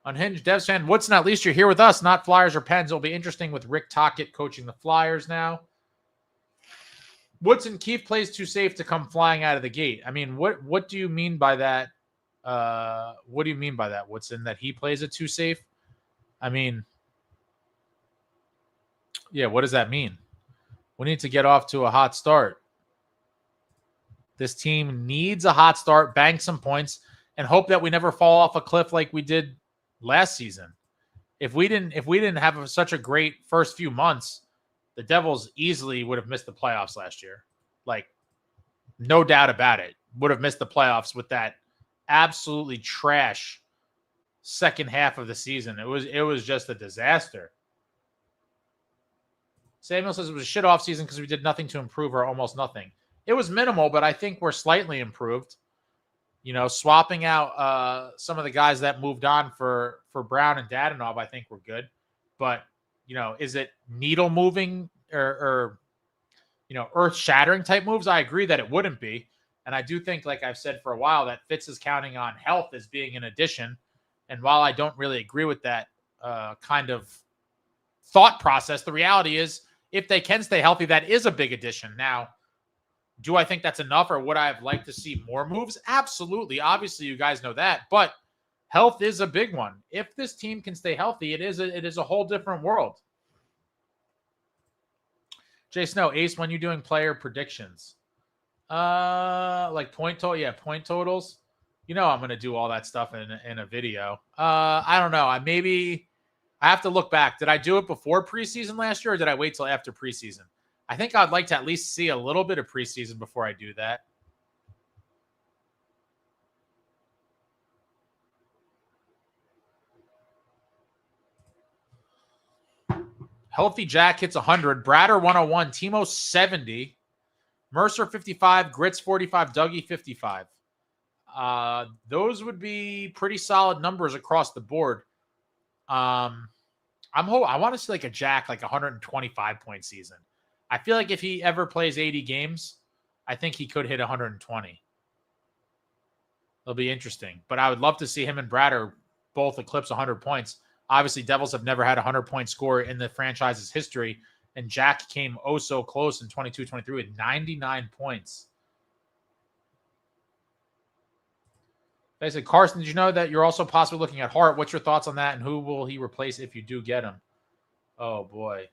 Unhinged Devs fan, Woodson, at least you're here with us, not Flyers or Pens. It'll be interesting with Rick Tocchet coaching the Flyers now. Woodson, Keefe plays too safe to come flying out of the gate. I mean, what do you mean by that? What do you mean by that, Woodson? That he plays it too safe? I mean, yeah, what does that mean? We need to get off to a hot start. This team needs a hot start, bank some points, and hope that we never fall off a cliff like we did last season. If we didn't have such a great first few months, the Devils easily would have missed the playoffs last year. Like, no doubt about it. Would have missed the playoffs with that absolutely trash second half of the season. It was just a disaster. Samuel says it was a shit off season because we did nothing to improve or almost nothing. It was minimal, but I think we're slightly improved. Swapping out some of the guys that moved on for Brown and Dadonov, I think we're good. But, is it needle moving or earth shattering type moves? I agree that it wouldn't be. And I do think, like I've said for a while, that Fitz is counting on health as being an addition. And while I don't really agree with that kind of thought process, the reality is if they can stay healthy, that is a big addition. Now, do I think that's enough, or would I have liked to see more moves? Absolutely. Obviously, you guys know that. But health is a big one. If this team can stay healthy, it is a whole different world. Jay Snow, Ace, when you doing player predictions? Like point total? Yeah, point totals. I'm going to do all that stuff in a video. I don't know. I have to look back. Did I do it before preseason last year, or did I wait till after preseason? I think I'd like to at least see a little bit of preseason before I do that. Healthy Jack hits 100. Bradder 101. Timo 70. Mercer 55. Grits 45. Dougie 55. Those would be pretty solid numbers across the board. I want to see like a Jack, like 125 point season. I feel like if he ever plays 80 games, I think he could hit 120. It'll be interesting, but I would love to see him and Bratter both eclipse 100 points. Obviously, Devils have never had a 100-point score in the franchise's history, and Jack came oh so close in 22-23 with 99 points. Basically, Carson, did you know that you're also possibly looking at Hart? What's your thoughts on that, and who will he replace if you do get him? Oh, boy.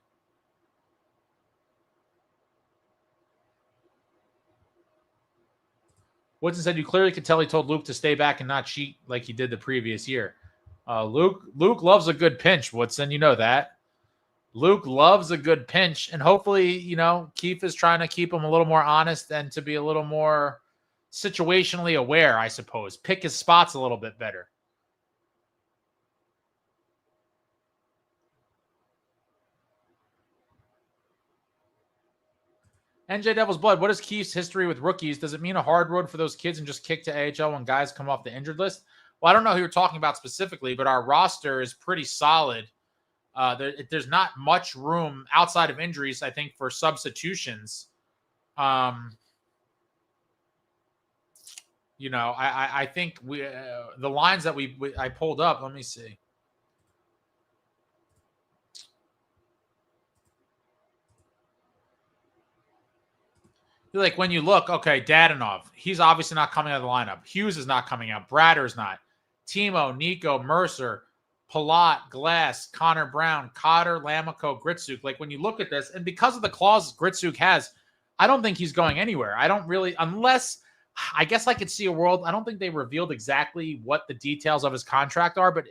Woodson said you clearly could tell he told Luke to stay back and not cheat like he did the previous year. Luke loves a good pinch, Woodson. You know that. Luke loves a good pinch, and hopefully, Keefe is trying to keep him a little more honest and to be a little more situationally aware, I suppose. Pick his spots a little bit better. NJ Devil's Blood, what is Keefe's history with rookies? Does it mean a hard road for those kids and just kick to AHL when guys come off the injured list? Well, I don't know who you're talking about specifically, but our roster is pretty solid. There's not much room outside of injuries, I think, for substitutions. I think the lines that I pulled up, let me see. Like when you look, okay, Dadonov, he's obviously not coming out of the lineup. Hughes is not coming out. Bratter's not. Timo, Nico, Mercer, Palat, Glass, Connor Brown, Cotter, Lamico, Gritsuk. Like when you look at this, and because of the clause Gritsuk has, I don't think he's going anywhere. I don't really, unless I guess I could see a world. I don't think they revealed exactly what the details of his contract are, but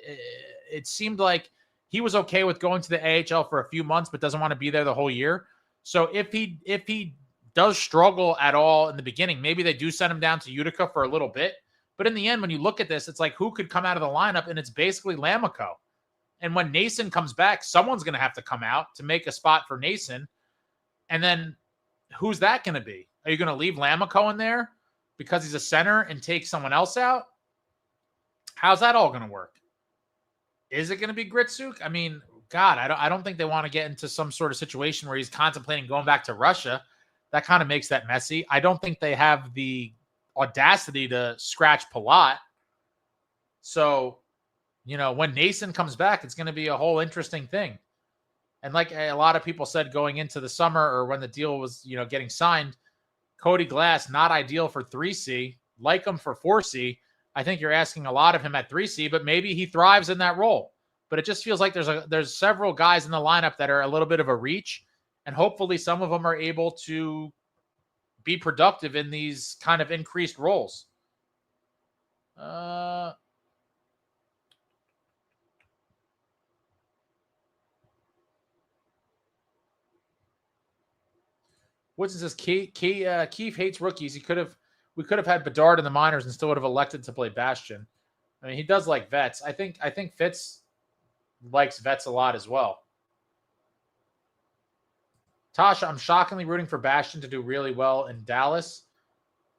it seemed like he was okay with going to the AHL for a few months, but doesn't want to be there the whole year. So if he does struggle at all in the beginning, maybe they do send him down to Utica for a little bit. But in the end, when you look at this, it's like who could come out of the lineup, and it's basically Lamico. And when Nason comes back, someone's going to have to come out to make a spot for Nason. And then who's that going to be? Are you going to leave Lamico in there because he's a center and take someone else out? How's that all going to work? Is it going to be Gritsuk? I mean, God, I don't think they want to get into some sort of situation where he's contemplating going back to Russia. That kind of makes that messy. I don't think they have the audacity to scratch Palat. So, when Nason comes back, it's going to be a whole interesting thing. And like a lot of people said going into the summer or when the deal was, getting signed, Cody Glass, not ideal for 3C, like him for 4C. I think you're asking a lot of him at 3C, but maybe he thrives in that role. But it just feels like there's several guys in the lineup that are a little bit of a reach, and hopefully some of them are able to be productive in these kind of increased roles. Woodson says Keefe hates rookies. We could have had Bedard in the minors and still would have elected to play Bastion. I mean, he does like vets. I think Fitz likes vets a lot as well. Tasha, I'm shockingly rooting for Bastion to do really well in Dallas.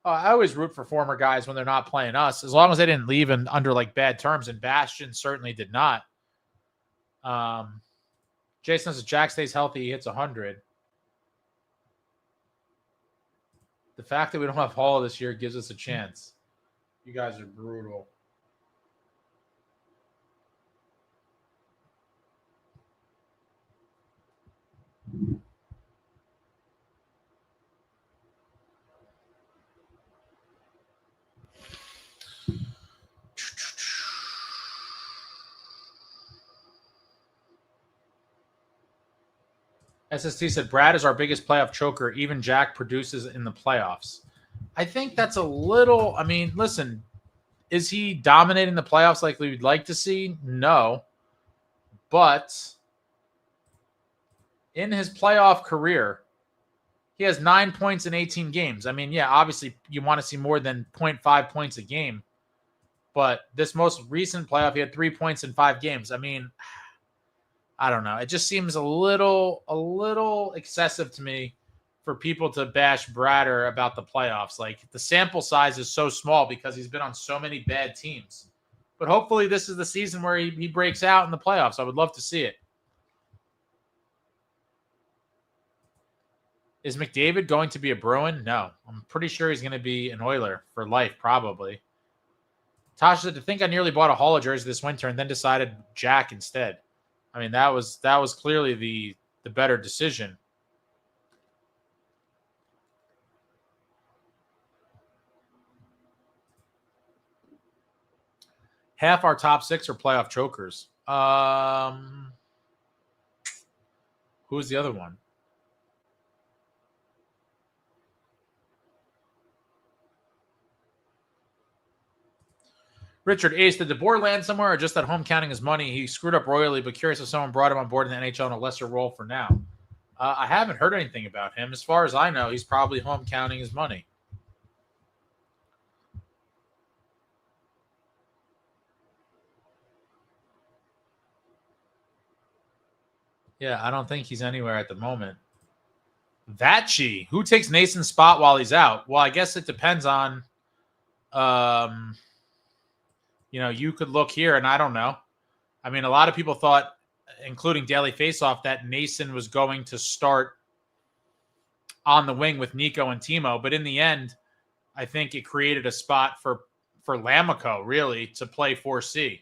I always root for former guys when they're not playing us, as long as they didn't leave under like bad terms, and Bastion certainly did not. Jason says if Jack stays healthy, he hits 100. The fact that we don't have Hall this year gives us a chance. You guys are brutal. SST said, Brad is our biggest playoff choker. Even Jack produces in the playoffs. I think that's a little, listen, is he dominating the playoffs like we'd like to see? No. But in his playoff career, he has 9 points in 18 games. Obviously you want to see more than 0.5 points a game. But this most recent playoff, he had 3 points in 5 games. I don't know. It just seems a little excessive to me for people to bash Bratter about the playoffs. Like, the sample size is so small because he's been on so many bad teams. But hopefully this is the season where he breaks out in the playoffs. I would love to see it. Is McDavid going to be a Bruin? No. I'm pretty sure he's going to be an Oiler for life, probably. Tasha said, to think I nearly bought a Hall jersey this winter and then decided Jack instead. I mean, that was clearly the better decision. Half our top 6 are playoff chokers. Who's the other one? Richard Ace, did DeBoer land somewhere or just at home counting his money? He screwed up royally, but curious if someone brought him on board in the NHL in a lesser role for now. I haven't heard anything about him. As far as I know, he's probably home counting his money. Yeah, I don't think he's anywhere at the moment. Vachi, who takes Nason's spot while he's out? Well, I guess it depends on, you could look here, and I don't know. I mean, a lot of people thought, including Daily Faceoff, that Nason was going to start on the wing with Nico and Timo. But in the end, I think it created a spot for Lamico, really, to play 4C.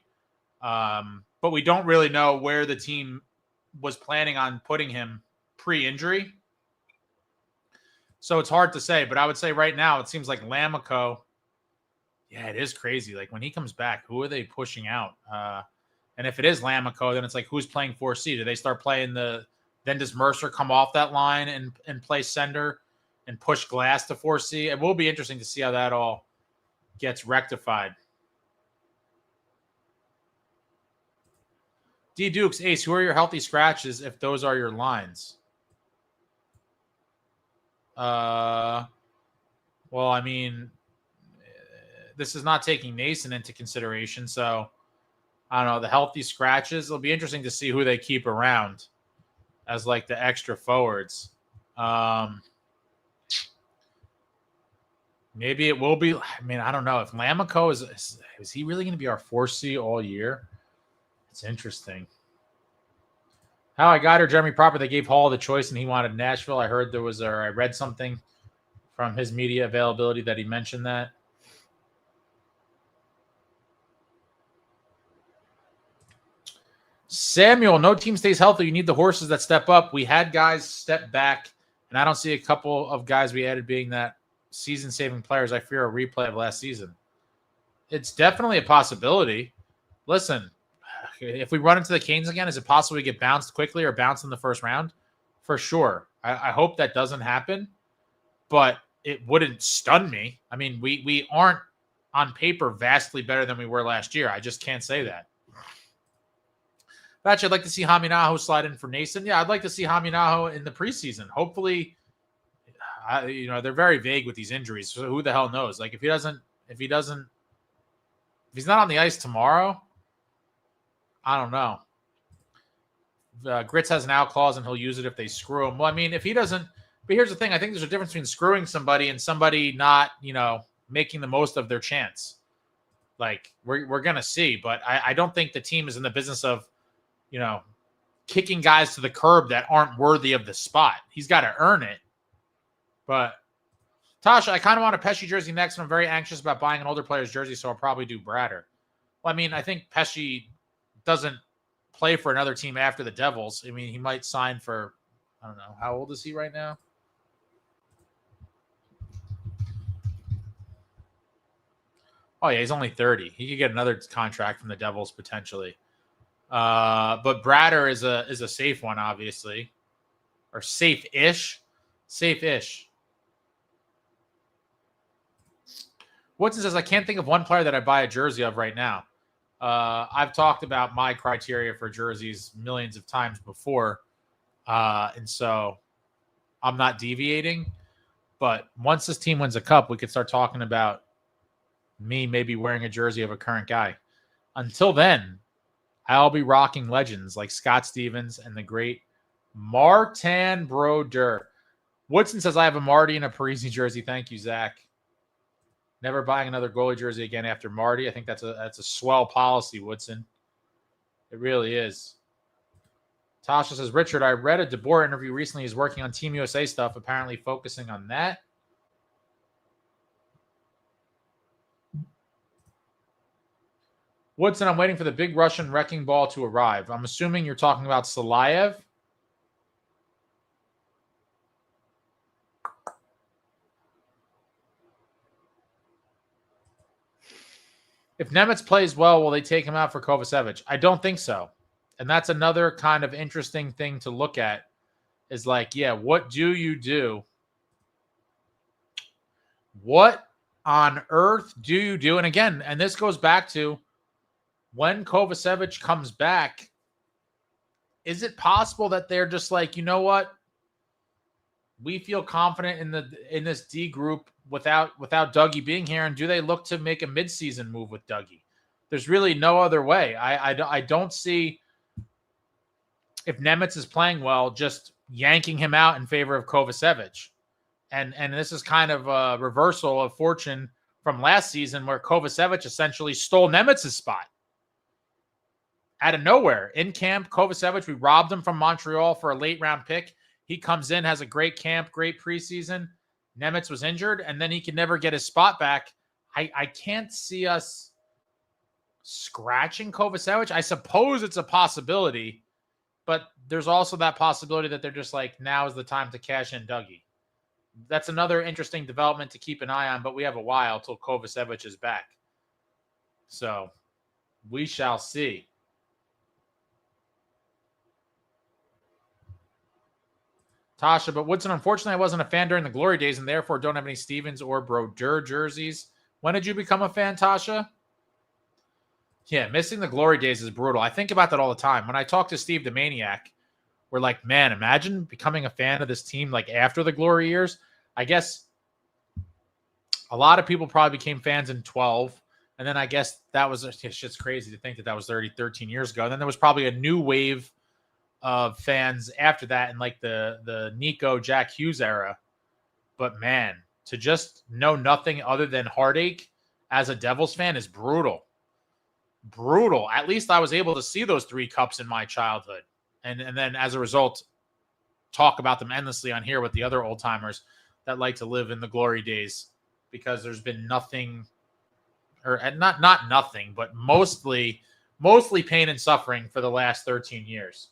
But we don't really know where the team was planning on putting him pre-injury. So it's hard to say. But I would say right now, it seems like Lamico. Yeah, it is crazy. Like when he comes back, who are they pushing out? And if it is Lamico, then it's like, who's playing 4C? Do they start playing then does Mercer come off that line and play sender and push Glass to 4C? It will be interesting to see how that all gets rectified. D Dukes, Ace, who are your healthy scratches if those are your lines? Well, I mean, this is not taking Nason into consideration, so I don't know. The healthy scratches, it'll be interesting to see who they keep around as like the extra forwards. Maybe it will be. I mean, I don't know if Lamico is he really going to be our 4C all year? It's interesting. How I got her, Jeremy Proper. They gave Hall the choice, and he wanted Nashville. I heard I read something from his media availability that he mentioned that. Samuel, no team stays healthy. You need the horses that step up. We had guys step back, and I don't see a couple of guys we added being that season-saving players. I fear a replay of last season. It's definitely a possibility. Listen, if we run into the Canes again, is it possible we get bounced quickly or bounced in the first round? For sure. I hope that doesn't happen, but it wouldn't stun me. I mean, we aren't on paper vastly better than we were last year. I just can't say that. Actually, I'd like to see Haminaho slide in for Nason. Yeah, I'd like to see Haminaho in the preseason. Hopefully, they're very vague with these injuries. So who the hell knows? Like if he's not on the ice tomorrow, I don't know. Grits has an out clause and he'll use it if they screw him. Well, I mean, if he doesn't, but here's the thing. I think there's a difference between screwing somebody and somebody not, making the most of their chance. Like we're going to see, but I don't think the team is in the business of, kicking guys to the curb that aren't worthy of the spot. He's got to earn it. But Tasha, I kind of want a Pesci jersey next, and I'm very anxious about buying an older player's jersey, so I'll probably do Bratter. Well, I mean, I think Pesci doesn't play for another team after the Devils. I mean, he might sign for, I don't know, how old is he right now? Oh, yeah, he's only 30. He could get another contract from the Devils potentially. But Bratter is a safe one, obviously. Or safe-ish. Safe-ish. Watson says, I can't think of one player that I buy a jersey of right now. I've talked about my criteria for jerseys millions of times before. And so I'm not deviating. But once this team wins a cup, we could start talking about me maybe wearing a jersey of a current guy. Until then, I'll be rocking legends like Scott Stevens and the great Martin Brodeur. Woodson says, I have a Marty and a Parisi jersey. Thank you, Zach. Never buying another goalie jersey again after Marty. I think that's a swell policy, Woodson. It really is. Tasha says, Richard, I read a DeBoer interview recently. He's working on Team USA stuff, apparently focusing on that. Woodson, I'm waiting for the big Russian wrecking ball to arrive. I'm assuming you're talking about Salayev. If Nemeth plays well, will they take him out for Kovacevic? I don't think so. And that's another kind of interesting thing to look at is like, yeah, what do you do? What on earth do you do? And again, and this goes back to when Kovacevic comes back, is it possible that they're just like, you know what? We feel confident in this D group without Dougie being here, and do they look to make a midseason move with Dougie? There's really no other way. I don't see, if Nemeth is playing well, just yanking him out in favor of Kovacevic. And this is kind of a reversal of fortune from last season where Kovacevic essentially stole Nemeth's spot. Out of nowhere. In camp, Kovacevic, we robbed him from Montreal for a late round pick. He comes in, has a great camp, great preseason. Nemeth was injured, and then he can never get his spot back. I can't see us scratching Kovacevic. I suppose it's a possibility, but there's also that possibility that they're just like, now is the time to cash in Dougie. That's another interesting development to keep an eye on, but we have a while till Kovacevic is back. So we shall see. Tasha, but Woodson, unfortunately, I wasn't a fan during the glory days and therefore don't have any Stevens or Brodeur jerseys. When did you become a fan, Tasha? Yeah, missing the glory days is brutal. I think about that all the time. When I talk to Steve the Maniac, we're like, man, imagine becoming a fan of this team like after the glory years. I guess a lot of people probably became fans in 12. And then I guess that was, shit's crazy to think that was 13 years ago. And then there was probably a new wave of fans after that in like the Nico Jack Hughes era. But man, to just know nothing other than heartache as a Devils fan is brutal. Brutal. At least I was able to see those 3 cups in my childhood. And then as a result, talk about them endlessly on here with the other old timers that like to live in the glory days, because there's been nothing, or not nothing, but mostly pain and suffering for the last 13 years.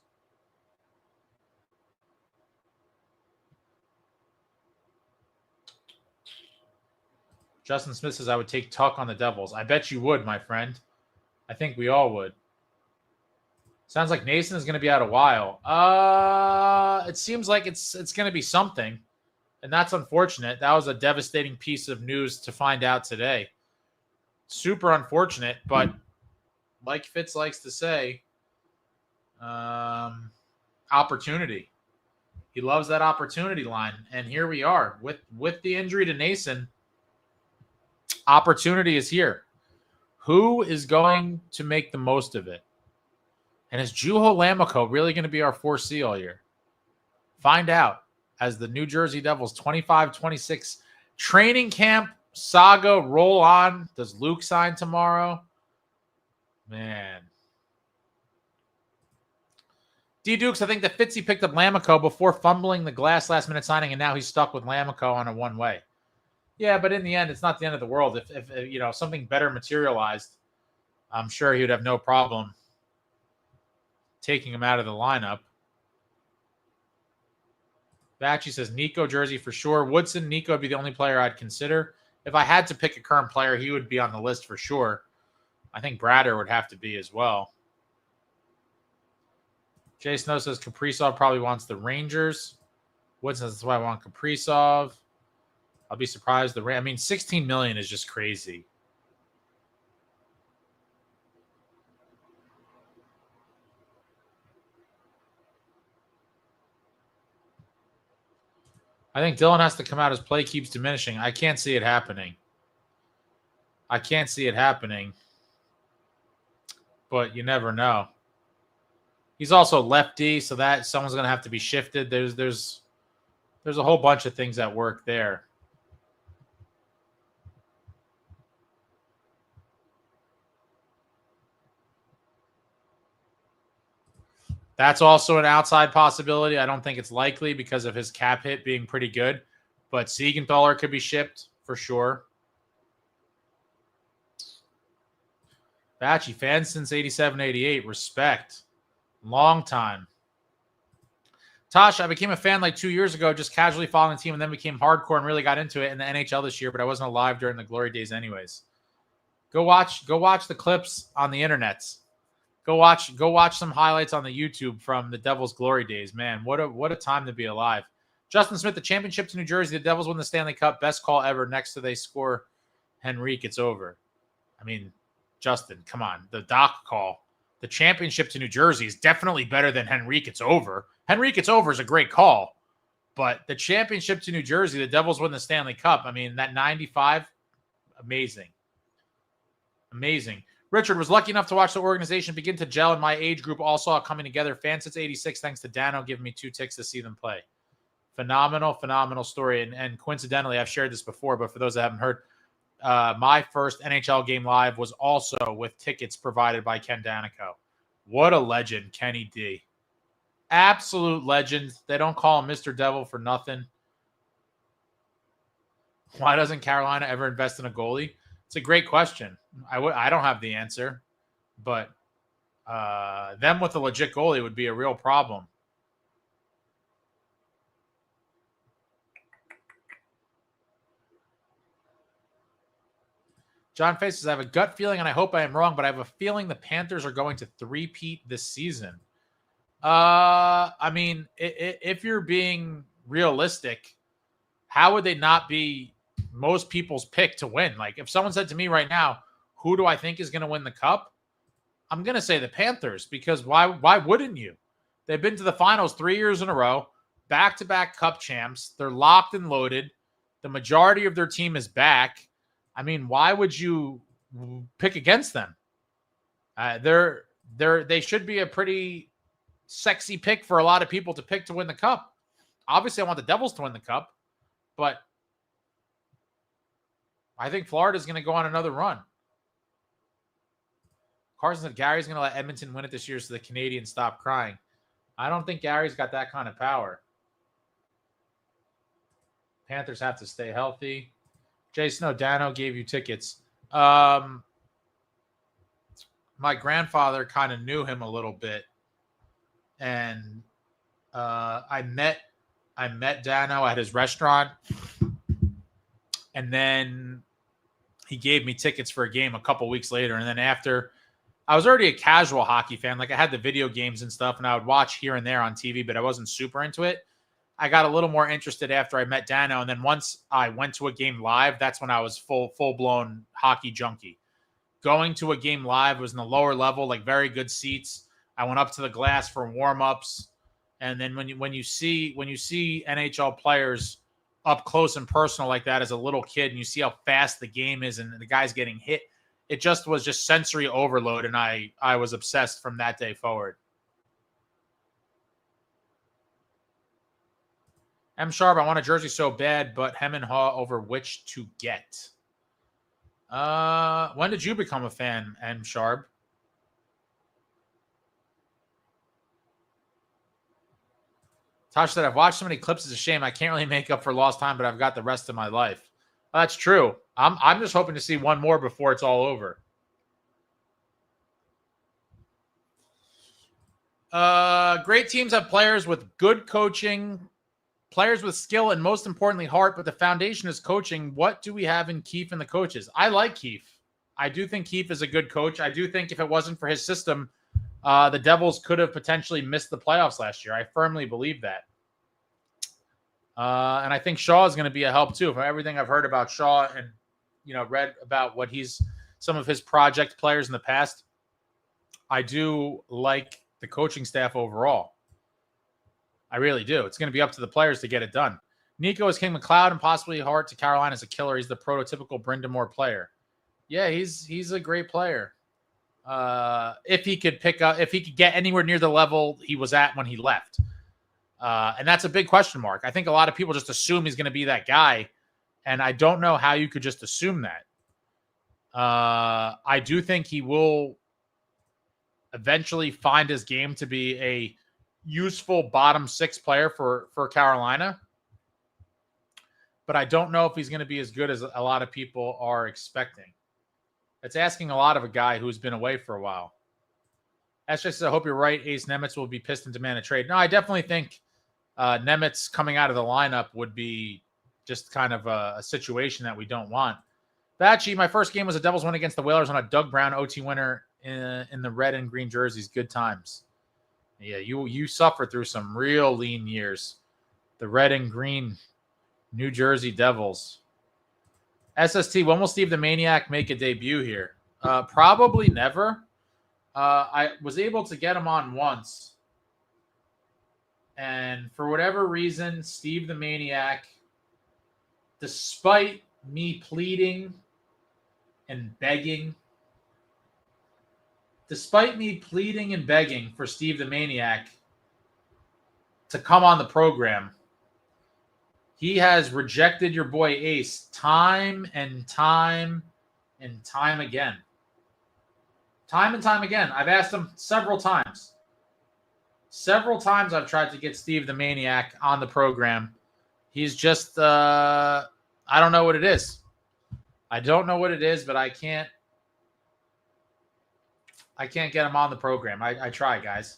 Justin Smith says, I would take Tuck on the Devils. I bet you would, my friend. I think we all would. Sounds like Nason is going to be out a while. It seems like it's going to be something, and that's unfortunate. That was a devastating piece of news to find out today. Super unfortunate, but like Fitz likes to say, opportunity. He loves that opportunity line, and here we are with the injury to Nason. Opportunity is here. Who is going to make the most of it? And is Juho Lammikko really going to be our 4C all year? Find out as the New Jersey Devils 25-26 training camp saga roll on. Does Luke sign tomorrow? Man. D Dukes, I think that Fitzy picked up Lammikko before fumbling the glass last minute signing, and now he's stuck with Lammikko on a one-way. Yeah, but in the end, it's not the end of the world. If something better materialized, I'm sure he would have no problem taking him out of the lineup. Batchy says Nico jersey for sure. Woodson, Nico would be the only player I'd consider. If I had to pick a current player, he would be on the list for sure. I think Brader would have to be as well. Jay Snow says Kaprizov probably wants the Rangers. Woodson says that's why I want Kaprizov. I'll be surprised. $16 million is just crazy. I think Dylan has to come out as play keeps diminishing. I can't see it happening. But you never know. He's also lefty, so that someone's going to have to be shifted. There's a whole bunch of things at work there. That's also an outside possibility. I don't think it's likely because of his cap hit being pretty good. But Siegenthaler could be shipped for sure. Batchy, fans since 87, 88. Respect. Long time. Tosh, I became a fan like 2 years ago, just casually following the team, and then became hardcore and really got into it in the NHL this year, but I wasn't alive during the glory days anyways. Go watch the clips on the internets. Go watch some highlights on the YouTube from the Devils' glory days. Man, what a time to be alive. Justin Smith, the championship to New Jersey. The Devils win the Stanley Cup. Best call ever. Next to they score Henrique, it's over. I mean, Justin, come on. The Doc call. The championship to New Jersey is definitely better than Henrique, it's over. Henrique, it's over is a great call. But the championship to New Jersey, the Devils win the Stanley Cup. I mean, that 95, amazing. Amazing. Richard was lucky enough to watch the organization begin to gel, and my age group all saw it coming together. Fan since 86, thanks to Dano giving me 2 ticks to see them play. Phenomenal story. And coincidentally, I've shared this before, but for those that haven't heard, my first NHL game live was also with tickets provided by Ken Danico. What a legend, Kenny D. Absolute legend. They don't call him Mr. Devil for nothing. Why doesn't Carolina ever invest in a goalie? It's a great question. I don't have the answer, but them with a legit goalie would be a real problem. John Faces, I have a gut feeling, and I hope I am wrong, but I have a feeling the Panthers are going to three-peat this season. I mean, if you're being realistic, how would they not be most people's pick to win? Like, if someone said to me right now, who do I think is going to win the cup? I'm going to say the Panthers, because why wouldn't you? They've been to the finals 3 years in a row, back-to-back cup champs. They're locked and loaded. The majority of their team is back. I mean, why would you pick against them? They should be a pretty sexy pick for a lot of people to pick to win the cup. Obviously, I want the Devils to win the cup, but I think Florida's going to go on another run. Carson said Gary's going to let Edmonton win it this year so the Canadians stop crying. I don't think Gary's got that kind of power. Panthers have to stay healthy. Jason O'Dano gave you tickets. My grandfather kind of knew him a little bit, and I met Dano at his restaurant, and then he gave me tickets for a game a couple weeks later. And then after, I was already a casual hockey fan. Like, I had the video games and stuff, and I would watch here and there on TV, but I wasn't super into it. I got a little more interested after I met Dano, and then once I went to a game live, that's when I was full-blown hockey junkie. Going to a game live was in the lower level, like very good seats. I went up to the glass for warm-ups, and then when you see NHL players up close and personal like that as a little kid, and you see how fast the game is and the guy's getting hit, it just was just sensory overload, and I was obsessed from that day forward. M. Sharp, I want a jersey so bad, but hem and haw over which to get. When did you become a fan, M. Sharp? Tosh said, I've watched so many clips, it's a shame. I can't really make up for lost time, but I've got the rest of my life. That's true. I'm just hoping to see one more before it's all over. Great teams have players with good coaching, players with skill, and most importantly, heart, but the foundation is coaching. What do we have in Keefe and the coaches? I like Keefe. I do think Keefe is a good coach. I do think if it wasn't for his system, the Devils could have potentially missed the playoffs last year. I firmly believe that. And I think Shaw is going to be a help too. From everything I've heard about Shaw and, read about what some of his project players in the past, I do like the coaching staff overall. I really do. It's going to be up to the players to get it done. Nico is King McLeod and possibly Hart to Carolina as a killer. He's the prototypical Brindamore player. Yeah, he's a great player. If he could get anywhere near the level he was at when he left. And that's a big question mark. I think a lot of people just assume he's going to be that guy. And I don't know how you could just assume that. I do think he will eventually find his game to be a useful bottom 6 player for Carolina. But I don't know if he's going to be as good as a lot of people are expecting. It's asking a lot of a guy who's been away for a while. That's just, I hope you're right. Ace Nemitz will be pissed and demand a trade. No, I definitely think Nemitz coming out of the lineup would be just kind of a situation that we don't want. Batchy, my first game was a Devils win against the Whalers on a Doug Brown OT winner in the red and green jerseys. Good times. Yeah, you suffered through some real lean years. The red and green New Jersey Devils. SST, when will Steve the Maniac make a debut here? Probably never. I was able to get him on once. And for whatever reason, Steve the Maniac, despite me pleading and begging for Steve the Maniac to come on the program, he has rejected your boy Ace time and time and time again. Time and time again. I've asked him several times. Several times I've tried to get Steve the Maniac on the program. He's just, I don't know what it is. I don't know what it is, but I can't get him on the program. I try, guys.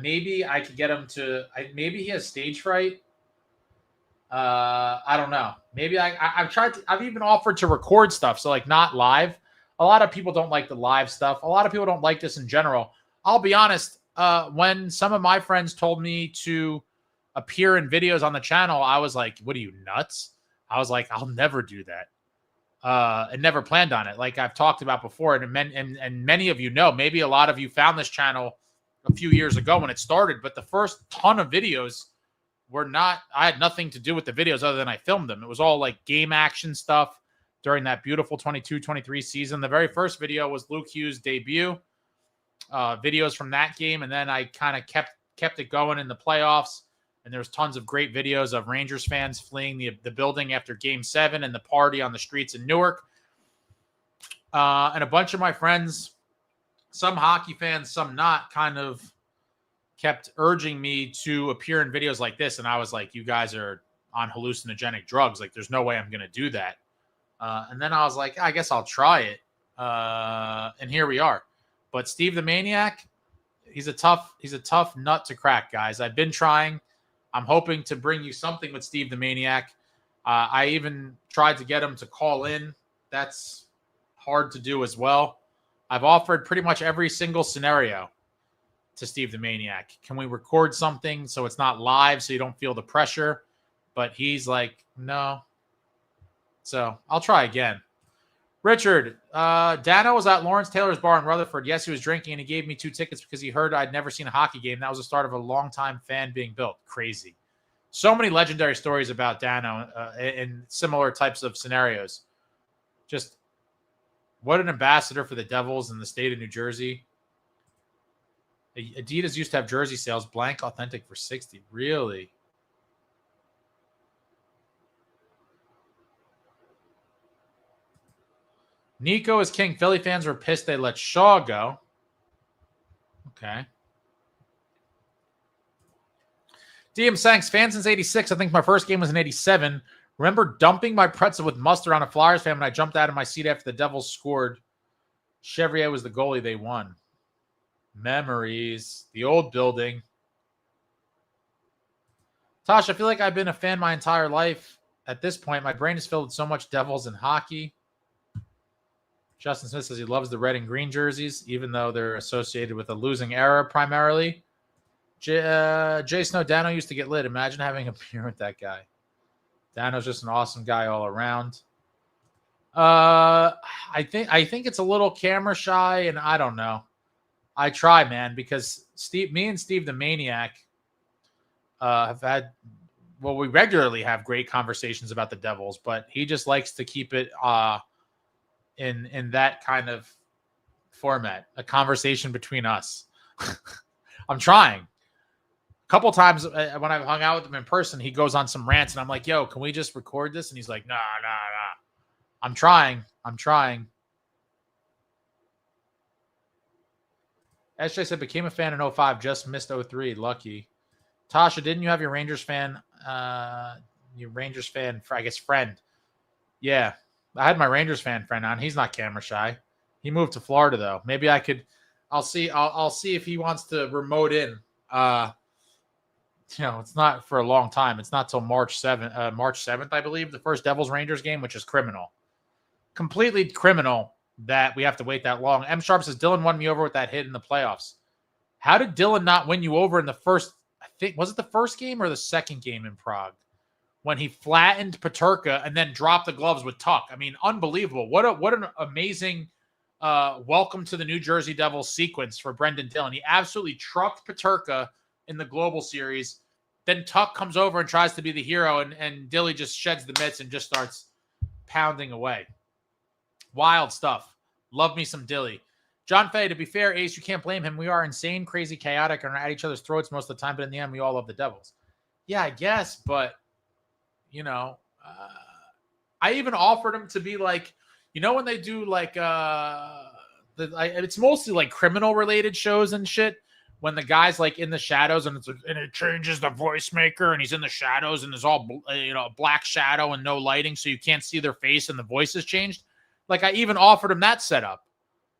Maybe I could get him to, maybe he has stage fright. I don't know. Maybe I've tried to, I've even offered to record stuff. So like not live. A lot of people don't like the live stuff. A lot of people don't like this in general. I'll be honest. When some of my friends told me to appear in videos on the channel, I was like, what are you, nuts? I was like, I'll never do that. And never planned on it. Like I've talked about before. And many of you know, maybe a lot of you found this channel a few years ago when it started, but the first ton of videos were not, I had nothing to do with the videos other than I filmed them. It was all like game action stuff during that beautiful 22-23 season. The very first video was Luke Hughes' debut, videos from that game. And then I kind of kept it going in the playoffs. And there's tons of great videos of Rangers fans fleeing the building after Game 7 and the party on the streets in Newark. And a bunch of my friends, some hockey fans, some not, kind of kept urging me to appear in videos like this. And I was like, you guys are on hallucinogenic drugs. Like, there's no way I'm going to do that. And then I was like, I guess I'll try it. And here we are. But Steve the Maniac, he's a tough nut to crack, guys. I've been trying. I'm hoping to bring you something with Steve the Maniac. I even tried to get him to call in. That's hard to do as well. I've offered pretty much every single scenario to Steve the Maniac. Can we record something so it's not live so you don't feel the pressure? But he's like, no. So I'll try again. Richard, Dano was at Lawrence Taylor's bar in Rutherford. Yes, he was drinking, and he gave me 2 tickets because he heard I'd never seen a hockey game. That was the start of a long-time fan being built. Crazy. So many legendary stories about Dano in similar types of scenarios. Just what an ambassador for the Devils in the state of New Jersey. Adidas used to have jersey sales, blank authentic for $60. Really? Nico is king. Philly fans were pissed they let Shaw go. Okay. DM Sanks, fan since 86. I think my first game was in 87. Remember dumping my pretzel with mustard on a Flyers fan when I jumped out of my seat after the Devils scored. Chevrier was the goalie. They won. Memories. The old building. Tosh, I feel like I've been a fan my entire life. At this point, my brain is filled with so much Devils and hockey. Justin Smith says he loves the red and green jerseys, even though they're associated with a losing era primarily. Jay Snow, Dano used to get lit. Imagine having a beer with that guy. Dano's just an awesome guy all around. I think it's a little camera shy, and I don't know. I try, man, because me and Steve the Maniac have had, well, we regularly have great conversations about the Devils, but he just likes to keep it in that kind of format, a conversation between us. I'm trying. A couple times when I've hung out with him in person, he goes on some rants, and I'm like, yo, can we just record this? And he's like, nah. I'm trying. SJ said, became a fan in 05, just missed 03. Lucky. Tasha, didn't you have your Rangers fan, I guess, friend? Yeah, I had my Rangers fan friend on. He's not camera shy. He moved to Florida, though. Maybe I'll see if he wants to remote in. It's not for a long time. It's not till March 7th, I believe, the first Devils Rangers game, which is criminal. Completely criminal that we have to wait that long. M Sharp says, Dylan won me over with that hit in the playoffs. How did Dylan not win you over in the first, I think, was it the first game or the second game in Prague? When he flattened Peterka and then dropped the gloves with Tuck. I mean, unbelievable. What an amazing welcome to the New Jersey Devils sequence for Brendan Dillon. He absolutely trucked Peterka in the Global Series. Then Tuck comes over and tries to be the hero, and Dilly just sheds the mitts and just starts pounding away. Wild stuff. Love me some Dilly. John Fay, to be fair, Ace, you can't blame him. We are insane, crazy, chaotic, and are at each other's throats most of the time, but in the end, we all love the Devils. Yeah, I guess, but, I even offered him to be like, when they do like, it's mostly like criminal-related shows and shit, when the guy's like in the shadows and it changes the voice maker and he's in the shadows and there's all, a black shadow and no lighting, so you can't see their face and the voice has changed. Like, I even offered him that setup.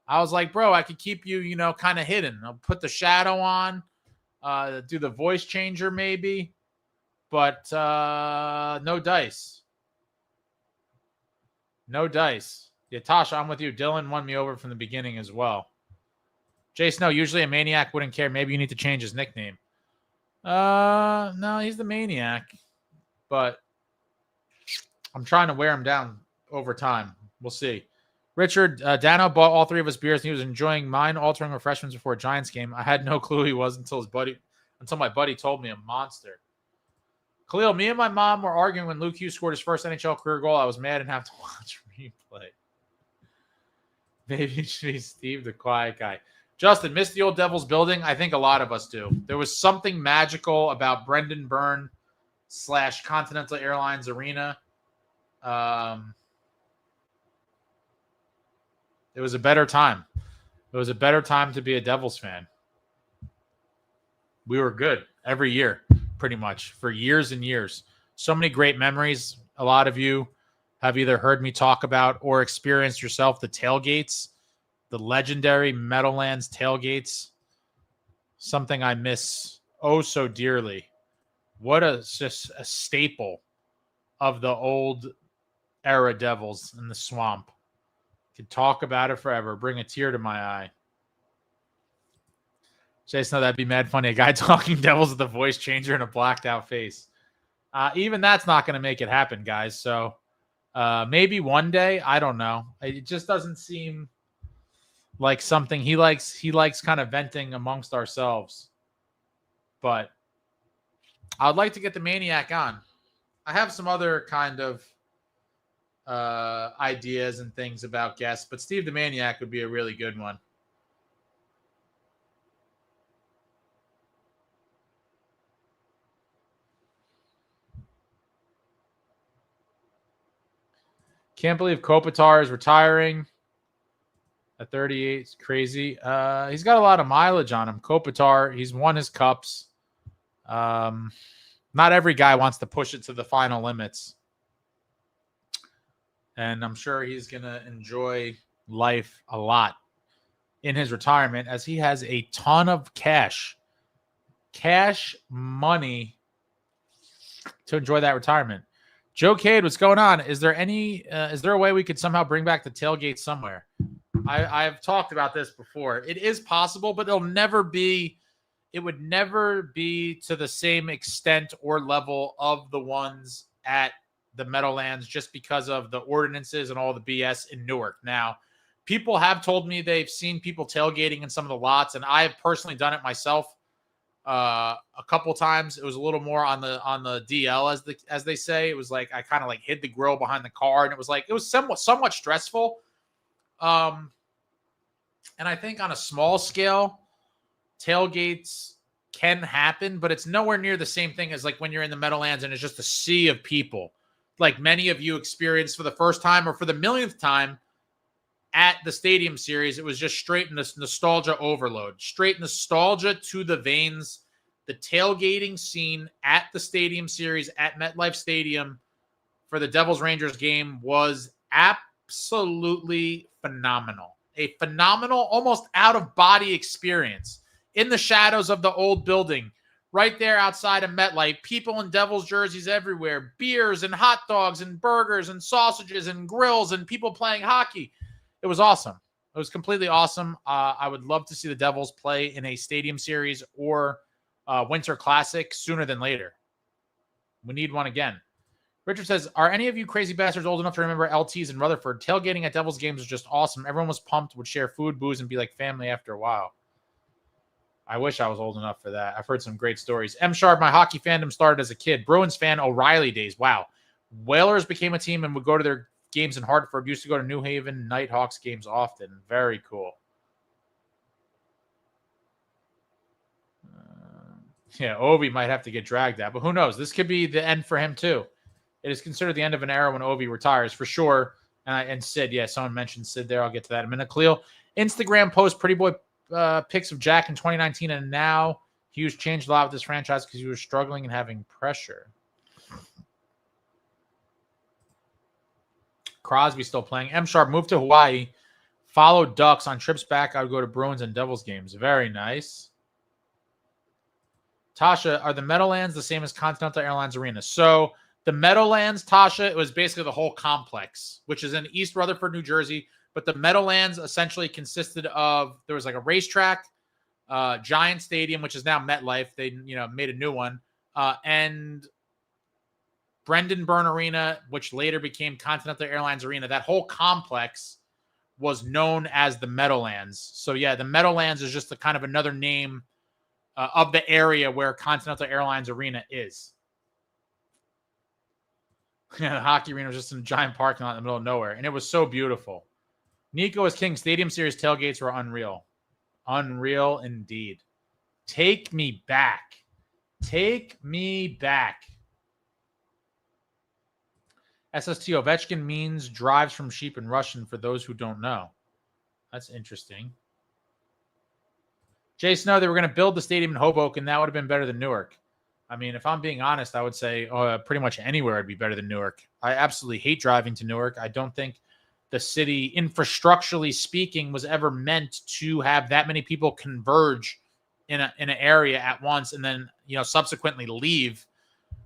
I was like, bro, I could keep you, kind of hidden. I'll put the shadow on, do the voice changer maybe, but no dice. No dice. Yeah, Tasha, I'm with you. Dylan won me over from the beginning as well. Jason, no, usually a maniac wouldn't care. Maybe you need to change his nickname. No, he's the maniac, but I'm trying to wear him down over time. We'll see. Richard, Dano bought all three of us beers and he was enjoying mine altering refreshments before a Giants game. I had no clue who he was until my buddy told me. A monster. Khalil, me and my mom were arguing when Luke Hughes scored his first NHL career goal. I was mad and have to watch replay. Maybe it should be Steve, the quiet guy. Justin, miss the old Devils building? I think a lot of us do. There was something magical about Brendan Byrne / Continental Airlines Arena. It was a better time. It was a better time to be a Devils fan. We were good every year, pretty much, for years and years. So many great memories. A lot of you have either heard me talk about or experienced yourself the tailgates, the legendary Meadowlands tailgates. Something I miss oh so dearly. What just a staple of the old era Devils in the swamp. Could talk about it forever. Bring a tear to my eye. Jason, no, that'd be mad funny. A guy talking Devils with a voice changer and a blacked out face. Even that's not going to make it happen, guys. So maybe one day. I don't know. It just doesn't seem like something he likes. He likes kind of venting amongst ourselves. But I'd like to get the Maniac on. I have some other kind of ideas and things about guests, but Steve the Maniac would be a really good one. Can't believe Kopitar is retiring at 38. It's crazy. He's got a lot of mileage on him. Kopitar, he's won his cups. Not every guy wants to push it to the final limits. And I'm sure he's going to enjoy life a lot in his retirement as he has a ton of cash money to enjoy that retirement. Joe Cade, what's going on? Is there a way we could somehow bring back the tailgate somewhere? I've talked about this before. It is possible, but it would never be to the same extent or level of the ones at the Meadowlands just because of the ordinances and all the BS in Newark. Now, people have told me they've seen people tailgating in some of the lots, and I have personally done it myself a couple times. It was a little more on the DL as they say. It was like I kind of like hid the grill behind the car, and it was somewhat stressful. And I think on a small scale, tailgates can happen, but it's nowhere near the same thing as like when you're in the Meadowlands and it's just a sea of people. Like many of you experienced for the first time or for the millionth time at the Stadium Series, it was just straight in this nostalgia overload, straight nostalgia to the veins. The tailgating scene at the Stadium Series at MetLife Stadium for the Devils-Rangers game was absolutely phenomenal. A phenomenal, almost out-of-body experience in the shadows of the old building, right there outside of MetLife. People in Devils jerseys everywhere, beers and hot dogs and burgers and sausages and grills and people playing hockey. It was awesome. It was completely awesome. I would love to see the Devils play in a Stadium Series or Winter Classic sooner than later. We need one again. Richard says, are any of you crazy bastards old enough to remember LTs in Rutherford? Tailgating at Devils games was just awesome. Everyone was pumped, would share food, booze, and be like family after a while. I wish I was old enough for that. I've heard some great stories. M. Sharp, my hockey fandom started as a kid. Bruins fan, O'Reilly days. Wow. Whalers became a team and would go to their games in Hartford. Used to go to New Haven Nighthawks games often. Very cool. Yeah, Ovi might have to get dragged out, but who knows? This could be the end for him too. It is considered the end of an era when Ovi retires for sure. And Sid, yeah, someone mentioned Sid there. I'll get to that in a minute. Khalil, Instagram post pretty boy pics of Jack in 2019, and now Hughes changed a lot with this franchise because he was struggling and having pressure. Crosby still playing. M. Sharp moved to Hawaii, followed Ducks on trips back. I would go to Bruins and Devils games. Very nice. Tasha, are the Meadowlands the same as Continental Airlines Arena? So the Meadowlands, Tasha, it was basically the whole complex, which is in East Rutherford, New Jersey. But the Meadowlands essentially consisted of, there was like a racetrack, Giant Stadium, which is now MetLife. They, made a new one. And Brendan Byrne Arena, which later became Continental Airlines Arena. That whole complex was known as the Meadowlands. So yeah, the Meadowlands is just a kind of another name of the area where Continental Airlines Arena is. Yeah, the hockey arena was just in a giant parking lot in the middle of nowhere, and it was so beautiful. Nico is king. Stadium Series tailgates were unreal. Unreal indeed. Take me back. Take me back. SST Ovechkin means drives from sheep in Russian for those who don't know. That's interesting. Jay Snow, they were going to build the stadium in Hoboken. That would have been better than Newark. I mean, if I'm being honest, I would say pretty much anywhere would be better than Newark. I absolutely hate driving to Newark. I don't think the city, infrastructurally speaking, was ever meant to have that many people converge in an area at once and then, subsequently leave.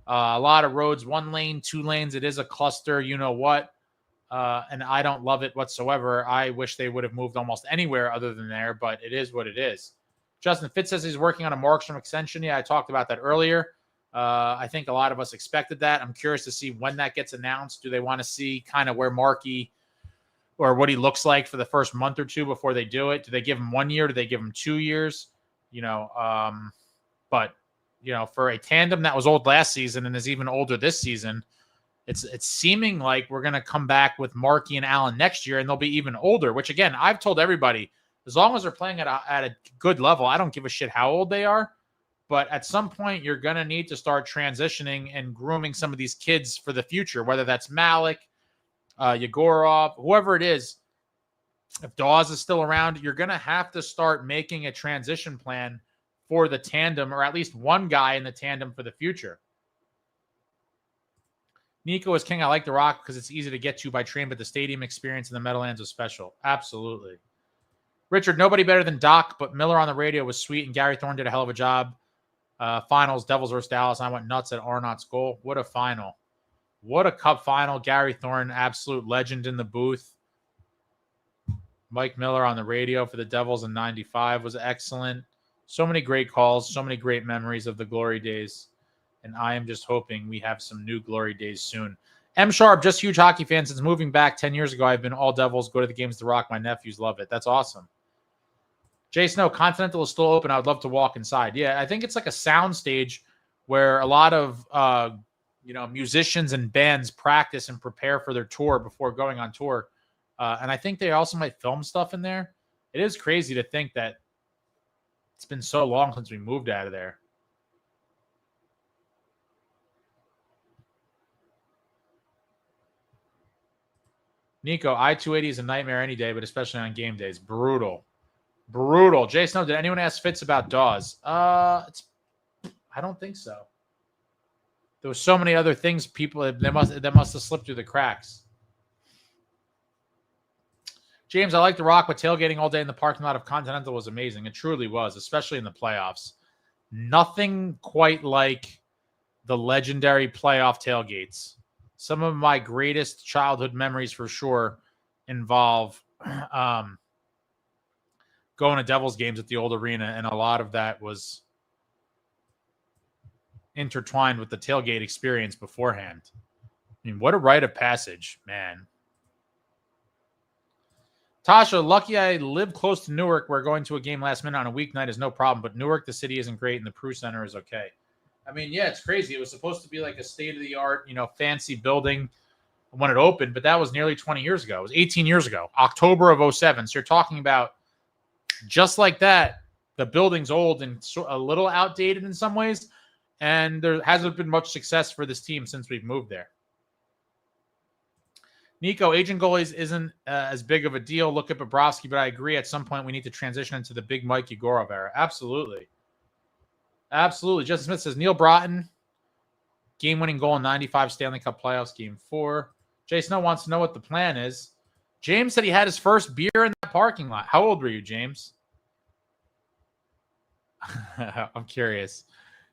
A lot of roads, 1 lane, 2 lanes. It is a cluster, and I don't love it whatsoever. I wish they would have moved almost anywhere other than there, but it is what it is. Justin Fitz says he's working on a Markstrom extension. Yeah, I talked about that earlier. I think a lot of us expected that. I'm curious to see when that gets announced. Do they want to see kind of where Markey or what he looks like for the first month or two before they do it? Do they give him 1 year? Do they give him 2 years? But for a tandem that was old last season and is even older this season, it's seeming like we're going to come back with Markey and Allen next year, and they'll be even older, which, again, I've told everybody, as long as they're playing at a good level, I don't give a shit how old they are. But at some point, you're going to need to start transitioning and grooming some of these kids for the future, whether that's Malik, Yegorov, whoever it is. If Dawes is still around, you're going to have to start making a transition plan for the tandem, or at least one guy in the tandem for the future. Nico is king. I like the Rock because it's easy to get to by train, but the stadium experience in the Meadowlands was special. Absolutely. Richard, nobody better than Doc, but Miller on the radio was sweet, and Gary Thorne did a hell of a job. Finals, Devils versus Dallas. I went nuts at Arnott's goal. What a final. What a cup final. Gary Thorne, absolute legend in the booth. Mike Miller on the radio for the Devils in 95 was excellent. So many great calls, so many great memories of the glory days. And I am just hoping we have some new glory days soon. M. Sharp, just huge hockey fan. Since moving back 10 years ago, I've been all Devils, go to the games to Rock. My nephews love it. That's awesome. Jay Snow, Continental is still open. I would love to walk inside. Yeah, I think it's like a sound stage where a lot of musicians and bands practice and prepare for their tour before going on tour. And I think they also might film stuff in there. It is crazy to think that it's been so long since we moved out of there. Nico, I-280 is a nightmare any day, but especially on game days. Brutal. Brutal. Jay Snow, did anyone ask Fitz about Dawes? I don't think so. There was so many other things that must have slipped through the cracks. James, I like the Rock, but tailgating all day in the parking lot of Continental was amazing. It truly was, especially in the playoffs. Nothing quite like the legendary playoff tailgates. Some of my greatest childhood memories for sure involve going to Devils games at the old arena, and a lot of that was intertwined with the tailgate experience beforehand. I mean, what a rite of passage, man. Tasha, lucky I live close to Newark where going to a game last minute on a weeknight is no problem, but Newark, the city isn't great, and the Prue Center is okay. I mean, yeah, it's crazy. It was supposed to be like a state-of-the-art, fancy building when it opened, but that was nearly 20 years ago. It was 18 years ago, October of 2007. So you're talking about just like that, the building's old and a little outdated in some ways, and there hasn't been much success for this team since we've moved there. Nico, agent goalies isn't as big of a deal. Look at Bobrovsky, but I agree at some point we need to transition into the big Mike Yegorov era. Absolutely. Absolutely. Justin Smith says, Neil Broughton, game-winning goal in 95 Stanley Cup playoffs, game 4. Jay Snow wants to know what the plan is. James said he had his first beer in that parking lot. How old were you, James? I'm curious.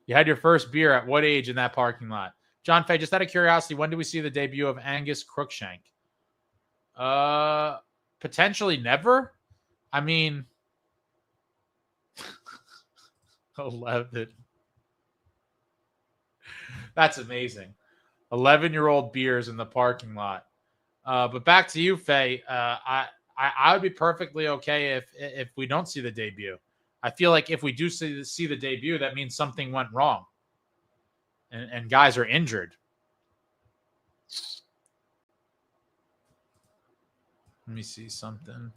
You had your first beer at what age in that parking lot? John Fay, just out of curiosity, when do we see the debut of Angus Crookshank? Potentially never. I mean, 11. That's amazing. 11-year-old beers in the parking lot. But back to you, Faye. I would be perfectly okay if we don't see the debut. I feel like if we do see the debut, that means something went wrong. And guys are injured. Let me see something.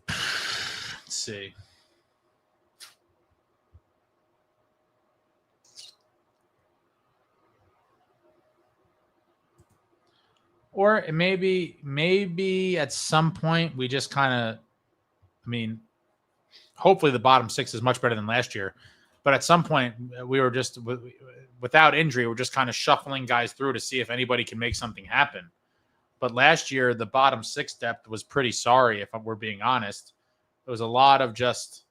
Let's see. Or maybe at some point we just kind of, hopefully the bottom 6 is much better than last year. But at some point we were just, without injury, we're just kind of shuffling guys through to see if anybody can make something happen. But last year, the bottom 6 depth was pretty sorry, if we're being honest. It was a lot of just,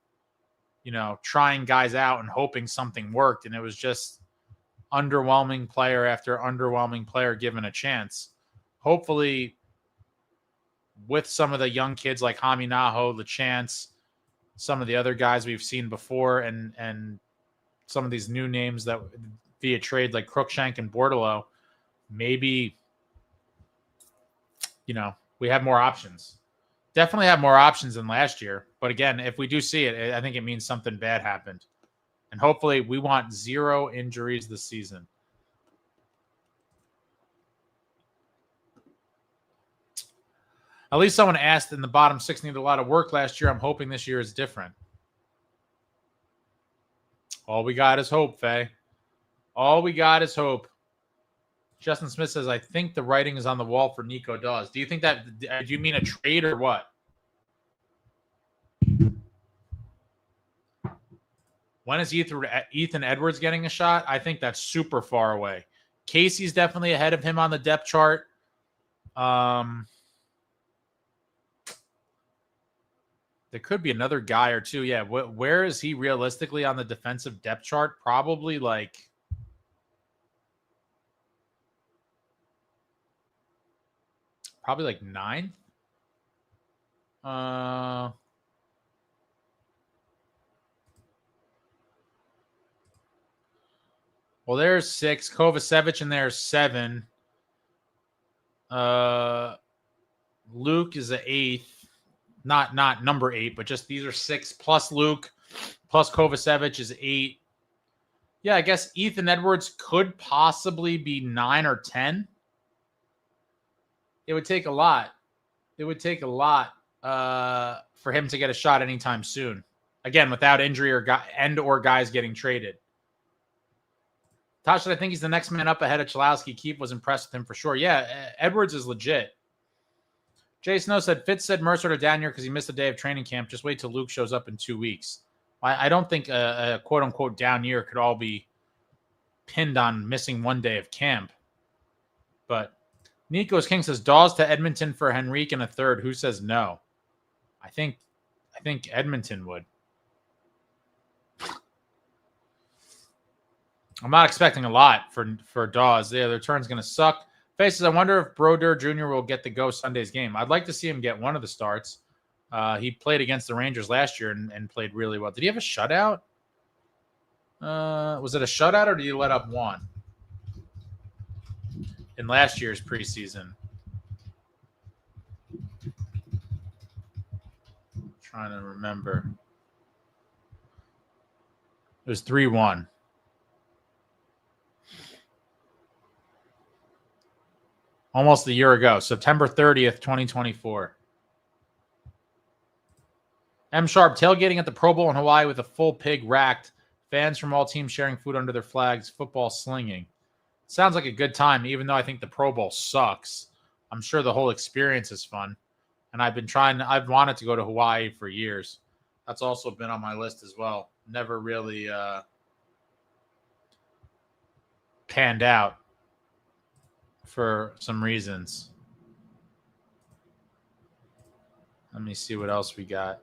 trying guys out and hoping something worked. And it was just underwhelming player after underwhelming player given a chance. Hopefully, with some of the young kids like Hami Naho, LeChance, some of the other guys we've seen before, and some of these new names that via trade like Crookshank and Bordelot, maybe, we have more options. Definitely have more options than last year. But again, if we do see it, I think it means something bad happened. And hopefully we want 0 injuries this season. At least someone asked in the bottom 6 needed a lot of work last year. I'm hoping this year is different. All we got is hope, Faye. All we got is hope. Justin Smith says, I think the writing is on the wall for Nico Dawes. Do you think that, do you mean a trade or what? When is Ethan Edwards getting a shot? I think that's super far away. Casey's definitely ahead of him on the depth chart. There could be another guy or two. Yeah, where is he realistically on the defensive depth chart? Probably like ninth. Well, there's 6. Kovacevic in there is 7. Luke is an 8th. Not number 8, but just these are 6 plus Luke plus Kovacevic is 8. Yeah, I guess Ethan Edwards could possibly be 9 or 10. It would take a lot. It would take a lot for him to get a shot anytime soon. Again, without injury or guys getting traded. Tasha, I think he's the next man up ahead of Chalowski. Keefe was impressed with him for sure. Yeah, Edwards is legit. Jay Snow said, Fitz said Mercer to down here because he missed a day of training camp. Just wait till Luke shows up in 2 weeks. I don't think a quote-unquote down year could all be pinned on missing 1 day of camp. But Nico's King says, Dawes to Edmonton for Henrique and a third. Who says no? I think Edmonton would. I'm not expecting a lot for Dawes. Yeah, their turn's going to suck. Faces, I wonder if Brodeur Jr. will get the go Sunday's game. I'd like to see him get one of the starts. He played against the Rangers last year and played really well. Did he have a shutout? Was it a shutout or did he let up one in last year's preseason? I'm trying to remember. It was 3-1. Almost a year ago, September 30th, 2024. M. Sharp, tailgating at the Pro Bowl in Hawaii with a full pig racked. Fans from all teams sharing food under their flags. Football slinging. Sounds like a good time, even though I think the Pro Bowl sucks. I'm sure the whole experience is fun. And I've wanted to go to Hawaii for years. That's also been on my list as well. Never really panned out for some reasons. Let me see what else we got.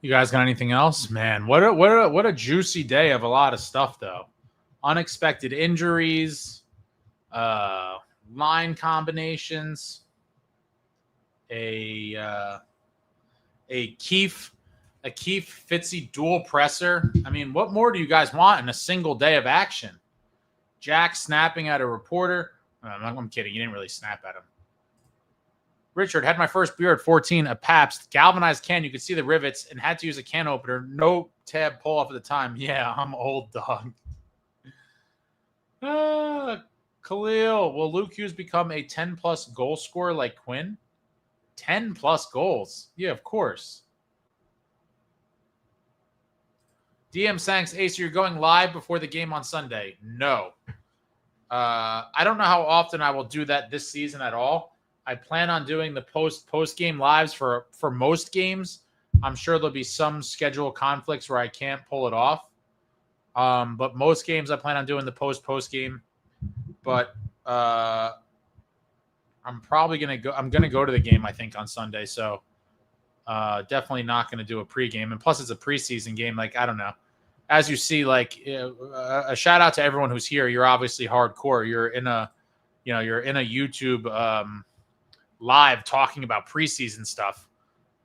You guys got anything else? Man, what a juicy day of a lot of stuff though. Unexpected injuries, line combinations, a Keefe Fitzy dual presser. I mean, what more do you guys want in a single day of action? Jack snapping at a reporter. I'm kidding. You didn't really snap at him. Richard, had my first beer at 14, a Pabst galvanized can. You could see the rivets and had to use a can opener. No tab pull off at the time. Yeah, I'm old, dog. Khalil, will Luke Hughes become a 10-plus goal scorer like Quinn? 10-plus goals. Yeah, of course. DM Sanks, Ace, you're going live before the game on Sunday? No. I don't know how often I will do that this season at all. I plan on doing the post-game lives for most games. I'm sure there'll be some schedule conflicts where I can't pull it off. But most games I plan on doing the post game. But I'm probably going to go. I'm going to go to the game, I think, on Sunday. So definitely not going to do a pregame. And plus, it's a preseason game. Like, I don't know. As you see, like a shout out to everyone who's here. You're obviously hardcore. You're in a YouTube live talking about preseason stuff.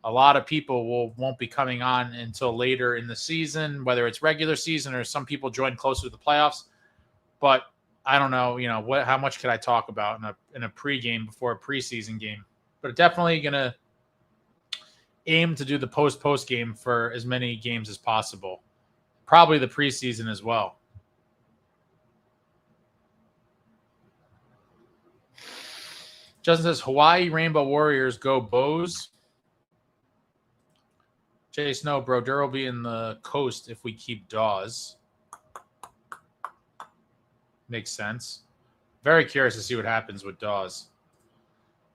A lot of people won't be coming on until later in the season, whether it's regular season or some people join closer to the playoffs. But I don't know, how much could I talk about in a pregame before a preseason game? But definitely gonna aim to do the post game for as many games as possible. Probably the preseason as well. Justin says, Hawaii Rainbow Warriors go Bows. Jay Snow, Brodeur will be in the coast if we keep Dawes. Makes sense. Very curious to see what happens with Dawes.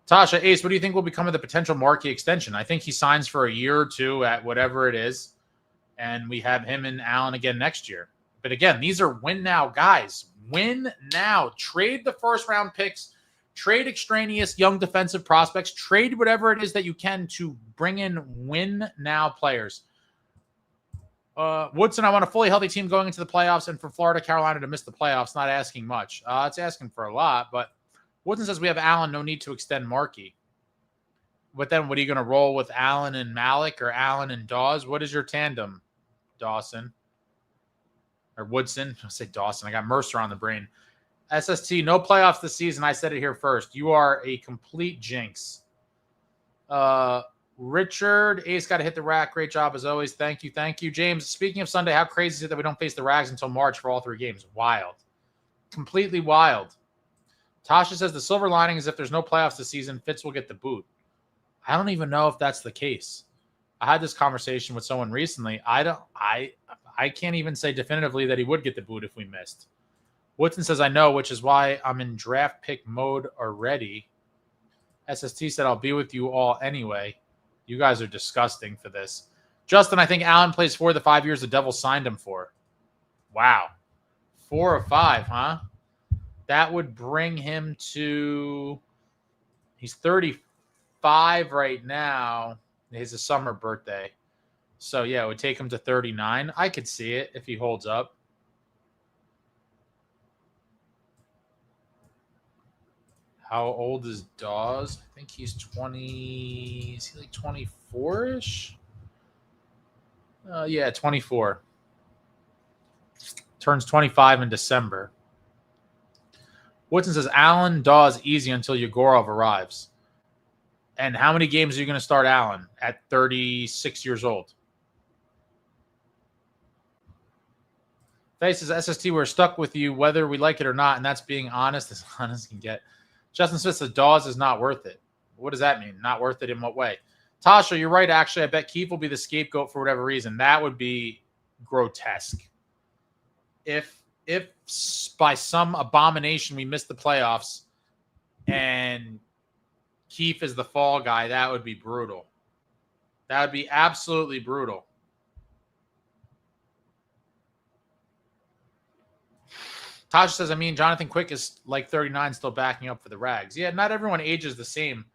Tasha, Ace, what do you think will become of the potential Markey extension? I think he signs for a year or two at whatever it is, and we have him and Allen again next year. But again, these are win now guys. Win now. Trade the first round picks. Trade extraneous young defensive prospects. Trade whatever it is that you can to bring in win now players. Woodson, I want a fully healthy team going into the playoffs, and for Florida, Carolina to miss the playoffs. Not asking much. It's asking for a lot, but Woodson says we have Allen. No need to extend Markey. But then what are you going to roll with Allen and Malik or Allen and Dawes? What is your tandem, Dawson? Or Woodson? I'll say Dawson. I got Mercer on the brain. SST, no playoffs this season. I said it here first. You are a complete jinx. Richard, Ace got to hit the rack. Great job as always. Thank you. Thank you. James, speaking of Sunday, how crazy is it that we don't face the Rags until March for all 3 games? Wild. Completely wild. Tasha says the silver lining is if there's no playoffs this season, Fitz will get the boot. I don't even know if that's the case. I had this conversation with someone recently. I can't even say definitively that he would get the boot if we missed. Woodson says I know, which is why I'm in draft pick mode already. SST said I'll be with you all anyway. You guys are disgusting for this. Justin, I think Allen plays 4 of the 5 years the Devils signed him for. Wow. 4 or 5, huh? That would bring him to... He's 35 right now. He's a summer birthday. So, yeah, it would take him to 39. I could see it if he holds up. How old is Dawes? I think he's 20. Is he like 24-ish? Yeah, 24. Turns 25 in December. Woodson says, Allen, Dawes, easy until Yegorov arrives. And how many games are you going to start Allen at 36 years old? Faye says, SST, we're stuck with you whether we like it or not, and that's being honest as honest can get. Justin Smith says Dawes is not worth it. What does that mean? Not worth it in what way? Tasha, you're right, actually. I bet Keefe will be the scapegoat for whatever reason. That would be grotesque. If by some abomination we miss the playoffs and Keefe is the fall guy, that would be brutal. That would be absolutely brutal. Tasha says, I mean, Jonathan Quick is like 39 still backing up for the Rags. Yeah, not everyone ages the same,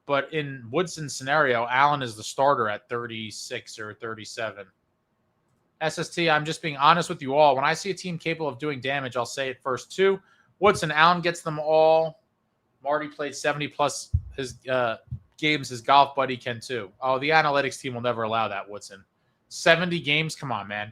but in Woodson's scenario, Allen is the starter at 36 or 37. SST, I'm just being honest with you all. When I see a team capable of doing damage, I'll say it first too. Woodson, Allen gets them all. Marty played 70-plus his games. His golf buddy can too. Oh, the analytics team will never allow that, Woodson. 70 games? Come on, man.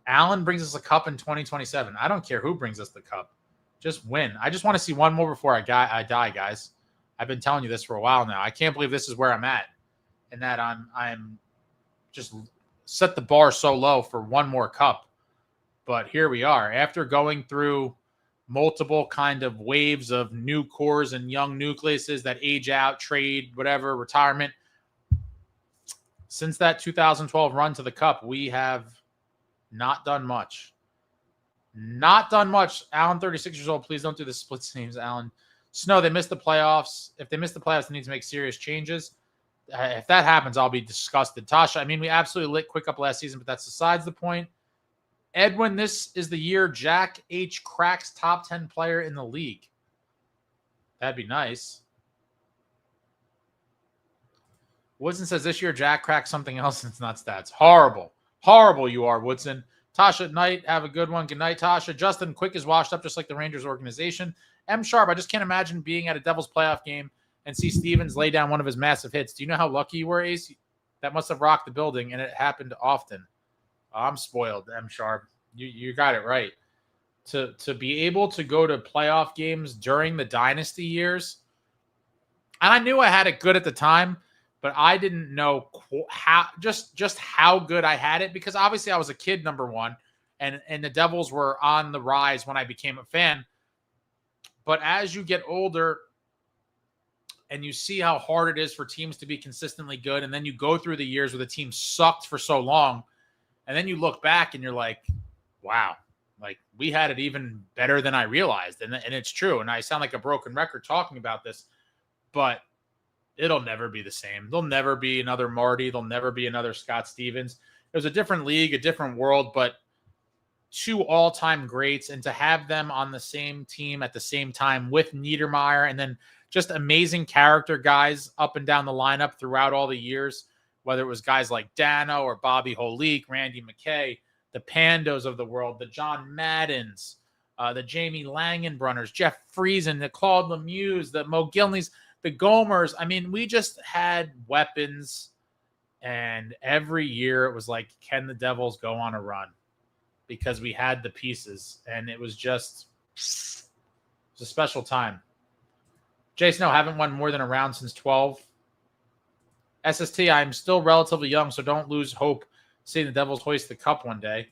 Allen brings us a cup in 2027. I don't care who brings us the cup. Just win. I just want to see one more before I die, guys. I've been telling you this for a while now. I can't believe this is where I'm at, and that I'm just set the bar so low for one more cup. But here we are. After going through multiple kind of waves of new cores and young nucleuses that age out, trade, whatever, retirement. Since that 2012 run to the cup, we have not done much. Not done much. Allen, 36 years old. Please don't do the split teams, Allen. Snow, they missed the playoffs. If they miss the playoffs, they need to make serious changes. If that happens, I'll be disgusted. Tasha, I mean, we absolutely lit Quick up last season, but that's besides the point. Edwin, this is the year Jack H. cracks top 10 player in the league. That'd be nice. Woodson says this year Jack cracks something else and it's not stats. Horrible. Horrible you are, Woodson. Tasha at night. Have a good one. Good night, Tasha. Justin, Quick is washed up just like the Rangers organization. M. Sharp, I just can't imagine being at a Devils playoff game and see Stevens lay down one of his massive hits. Do you know how lucky you were, Ace? That must have rocked the building, and it happened often. I'm spoiled, M. Sharp. You got it right. To be able to go to playoff games during the dynasty years, and I knew I had it good at the time, but I didn't know how how good I had it, because obviously I was a kid, number one, and the Devils were on the rise when I became a fan. But as you get older and you see how hard it is for teams to be consistently good, and then you go through the years where the team sucked for so long, and then you look back and you're like, wow, like we had it even better than I realized. And it's true. And I sound like a broken record talking about this, but it'll never be the same. There'll never be another Marty. There'll never be another Scott Stevens. It was a different league, a different world, but two all-time greats, and to have them on the same team at the same time with Niedermeyer, and then just amazing character guys up and down the lineup throughout all the years, whether it was guys like Dano or Bobby Holik, Randy McKay, the Pandos of the world, the John Maddens, the Jamie Langenbrunners, Jeff Friesen, the Claude Lemieux, the Mo Gilneys, the Gomers. I mean, we just had weapons, and every year it was like, can the Devils go on a run? Because we had the pieces, and it was a special time. Jay Snow, haven't won more than a round since 12. SST, I'm still relatively young, so don't lose hope seeing the Devils hoist the cup one day.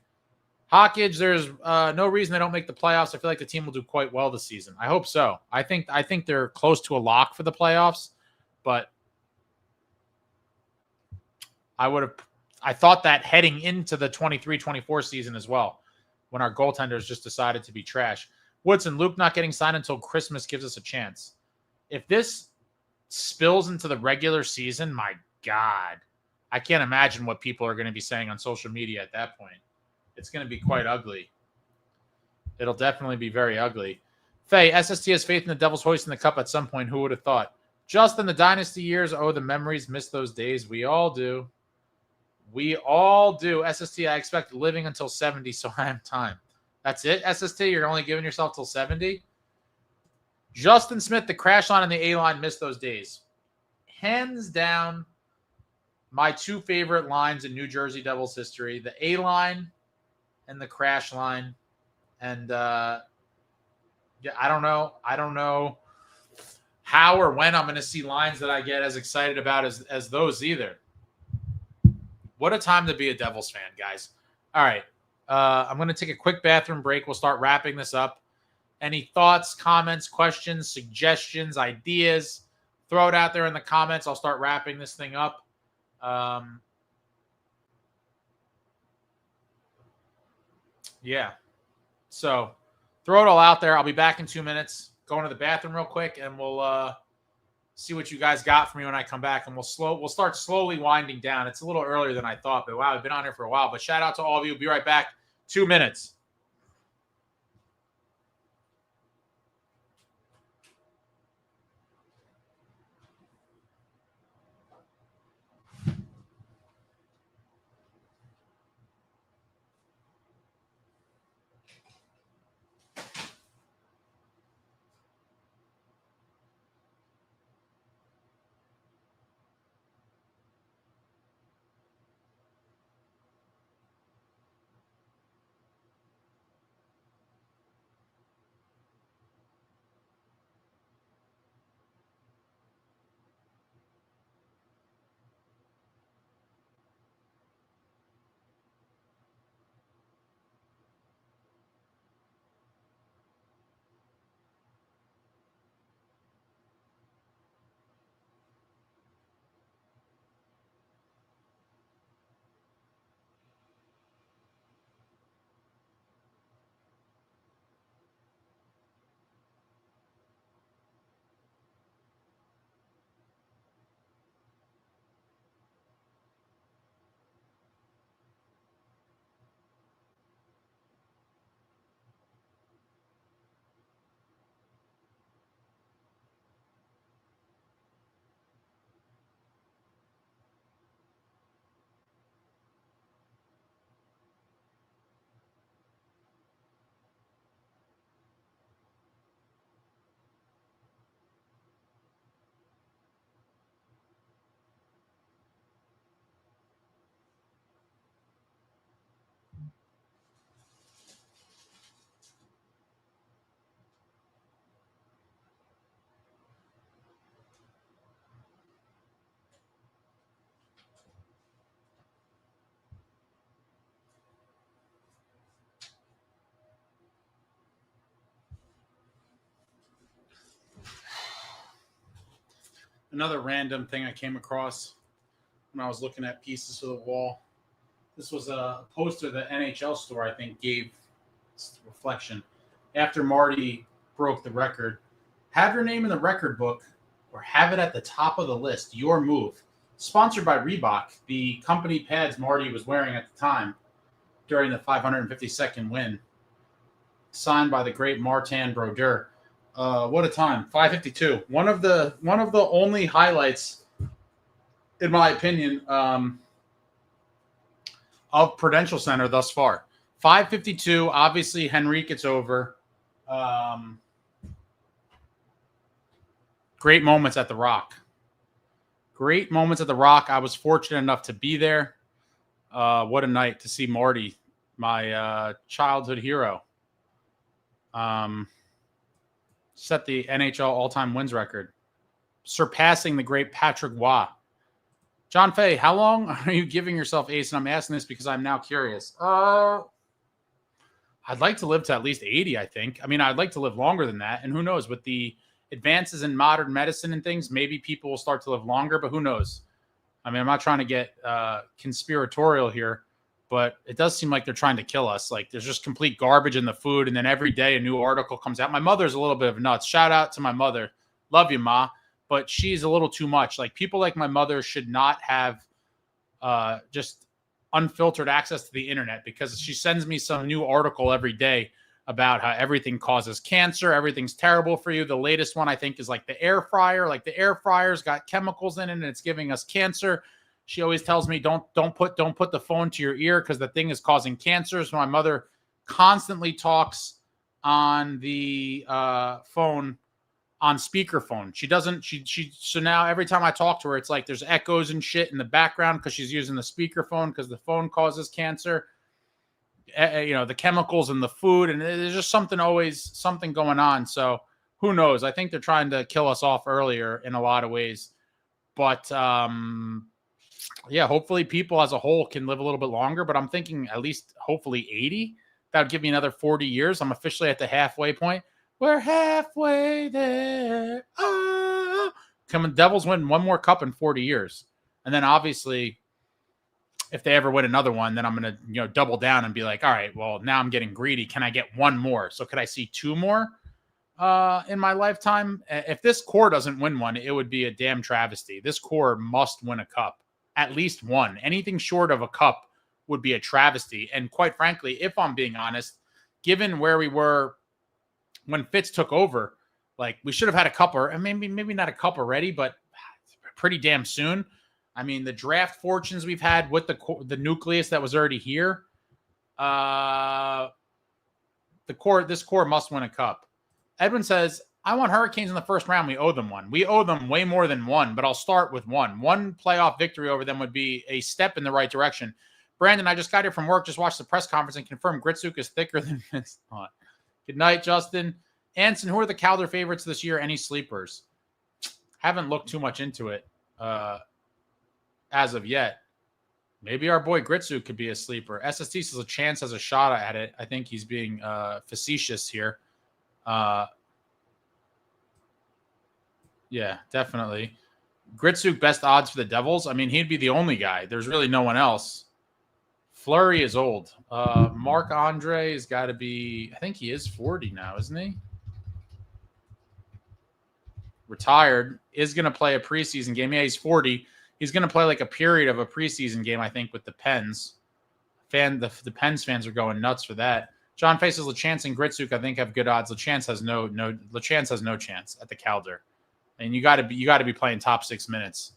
Hawkage, there's no reason they don't make the playoffs. I feel like the team will do quite well this season. I hope so. I think they're close to a lock for the playoffs, but I thought that heading into the 23-24 season as well, when our goaltenders just decided to be trash. Woodson, Luke not getting signed until Christmas gives us a chance. If this spills into the regular season, my God, I can't imagine what people are going to be saying on social media at that point. It's going to be quite ugly. It'll definitely be very ugly. Faye, SST has faith in the Devils hoisting the cup at some point. Who would have thought? Just in the dynasty years, the memories, miss those days. We all do. We all do. SST, I expect living until 70, so I have time. That's it, SST? You're only giving yourself till 70? Justin Smith, the crash line and the A-line, missed those days. Hands down, my two favorite lines in New Jersey Devils history, the A-line and the crash line. And I don't know how or when I'm going to see lines that I get as excited about as those either. What a time to be a Devils fan, guys. All right. I'm going to take a quick bathroom break. We'll start wrapping this up. Any thoughts, comments, questions, suggestions, ideas, throw it out there in the comments. I'll start wrapping this thing up. Yeah. So throw it all out there. I'll be back in 2 minutes. Going to the bathroom real quick, and we'll see what you guys got for me when I come back, and we'll start slowly winding down. It's a little earlier than I thought, but wow, I've been on here for a while. But shout out to all of you. Be right back. 2 minutes. Another random thing I came across when I was looking at pieces of the wall. This was a poster the NHL store, I think, gave reflection. After Marty broke the record, have your name in the record book or have it at the top of the list. Your move. Sponsored by Reebok, the company pads Marty was wearing at the time during the 552nd win. Signed by the great Martin Brodeur. What a time. 552. One of the only highlights, in my opinion, of Prudential Center thus far. 552. Obviously, Henrique gets over. Great moments at the Rock. Great moments at the Rock. I was fortunate enough to be there. What a night to see Marty, my childhood hero. Set the NHL all-time wins record, surpassing the great Patrick Waugh. John Fay, how long are you giving yourself, Ace? And I'm asking this because I'm now curious. I'd like to live to at least 80, I think. I mean, I'd like to live longer than that. And who knows, with the advances in modern medicine and things, maybe people will start to live longer, but who knows? I mean, I'm not trying to get conspiratorial here, but it does seem like they're trying to kill us. Like, there's just complete garbage in the food, and then every day a new article comes out. My mother's a little bit of nuts. Shout out to my mother. Love you, Ma. But she's a little too much. Like, people like my mother should not have just unfiltered access to the internet, because she sends me some new article every day about how everything causes cancer. Everything's terrible for you. The latest one, I think, is like the air fryer. Like, the air fryer's got chemicals in it and it's giving us cancer. She always tells me, don't put the phone to your ear because the thing is causing cancer. So my mother constantly talks on the phone on speakerphone. So now every time I talk to her, it's like there's echoes and shit in the background because she's using the speakerphone because the phone causes cancer. The chemicals in the food, and there's just something going on. So who knows? I think they're trying to kill us off earlier in a lot of ways. But hopefully people as a whole can live a little bit longer, but I'm thinking at least hopefully 80. That would give me another 40 years. I'm officially at the halfway point. We're halfway there. Oh. Come on, Devils win one more cup in 40 years. And then obviously, if they ever win another one, then I'm going to, double down and be like, all right, well, now I'm getting greedy. Can I get one more? So could I see two more in my lifetime? If this core doesn't win one, it would be a damn travesty. This core must win a cup, at least one. Anything short of a cup would be a travesty. And quite frankly, if I'm being honest, given where we were when Fitz took over, like, we should have had a cup, or maybe not a cup already, but pretty damn soon. I mean, the draft fortunes we've had with the nucleus that was already here, this core must win a cup. Edwin says, I want Hurricanes in the first round. We owe them one. We owe them way more than one, but I'll start with one. One playoff victory over them would be a step in the right direction. Brandon, I just got here from work, just watched the press conference and confirmed Gritsuk is thicker than Vince. Good night, Justin. Anson, who are the Calder favorites this year? Any sleepers? Haven't looked too much into it as of yet. Maybe our boy Gritsuk could be a sleeper. SST says a chance has a shot at it. I think he's being facetious here. Yeah, definitely. Gritsuk, best odds for the Devils. I mean, he'd be the only guy. There's really no one else. Fleury is old. Marc Andre has got to be, I think he is 40 now, isn't he? Retired. Is going to play a preseason game. Yeah, he's 40. He's going to play like a period of a preseason game, I think, with the Pens. The Pens fans are going nuts for that. John faces LeChance and Gritsuk, I think, have good odds. LeChance has no chance at the Calder. And you got to be playing top 6 minutes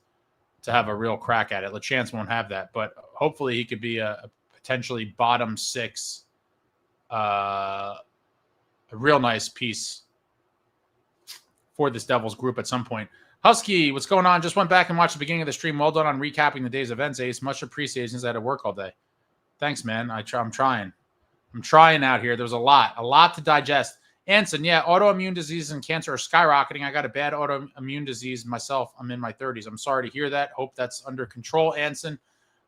to have a real crack at it. LeChance won't have that, but hopefully he could be a potentially bottom 6, a real nice piece for this Devils group at some point. Husky, what's going on? Just went back and watched the beginning of the stream. Well done on recapping the day's events, Ace. Much appreciated since I had to work all day. Thanks, man. I'm trying. I'm trying out here. There's a lot to digest. Anson, yeah, autoimmune diseases and cancer are skyrocketing. I got a bad autoimmune disease myself. I'm in my 30s. I'm sorry to hear that. Hope that's under control, Anson.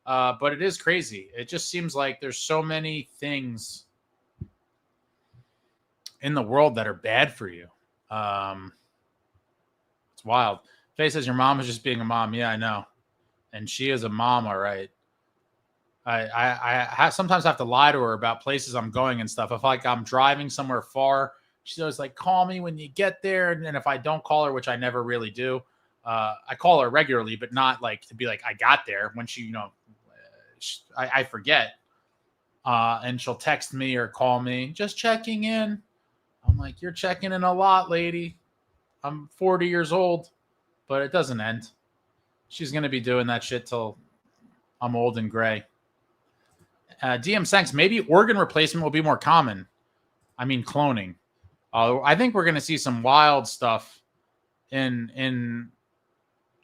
But it is crazy. It just seems like there's so many things in the world that are bad for you. It's wild. Faye says your mom is just being a mom. Yeah, I know. And she is a mom, all right. I sometimes have to lie to her about places I'm going and stuff. If like I'm driving somewhere far, she's always like, call me when you get there. And if I don't call her, which I never really do, I call her regularly, but not like to be like, I got there when she, I forget. And she'll text me or call me, just checking in. I'm like, you're checking in a lot, lady. I'm 40 years old, but it doesn't end. She's going to be doing that shit till I'm old and gray. DM Sanks, maybe organ replacement will be more common. I mean, cloning. I think we're going to see some wild stuff in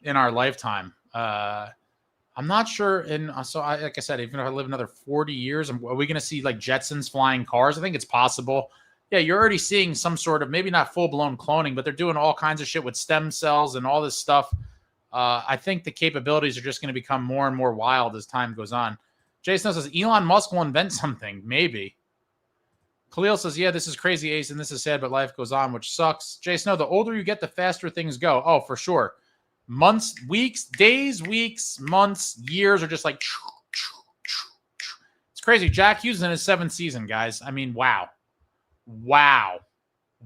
our lifetime. I'm not sure. Like I said, even if I live another 40 years, are we going to see like Jetsons flying cars? I think it's possible. Yeah, you're already seeing some sort of, maybe not full-blown cloning, but they're doing all kinds of shit with stem cells and all this stuff I think the capabilities are just going to become more and more wild as time goes on. Jason says, Elon Musk will invent something. Maybe. Khalil says, yeah, this is crazy, Ace, and this is sad, but life goes on, which sucks. Jason, no, the older you get, the faster things go. Oh, for sure. Months, weeks, days, weeks, months, years are just like... It's crazy. Jack Hughes in his 7th season, guys. I mean, wow. Wow.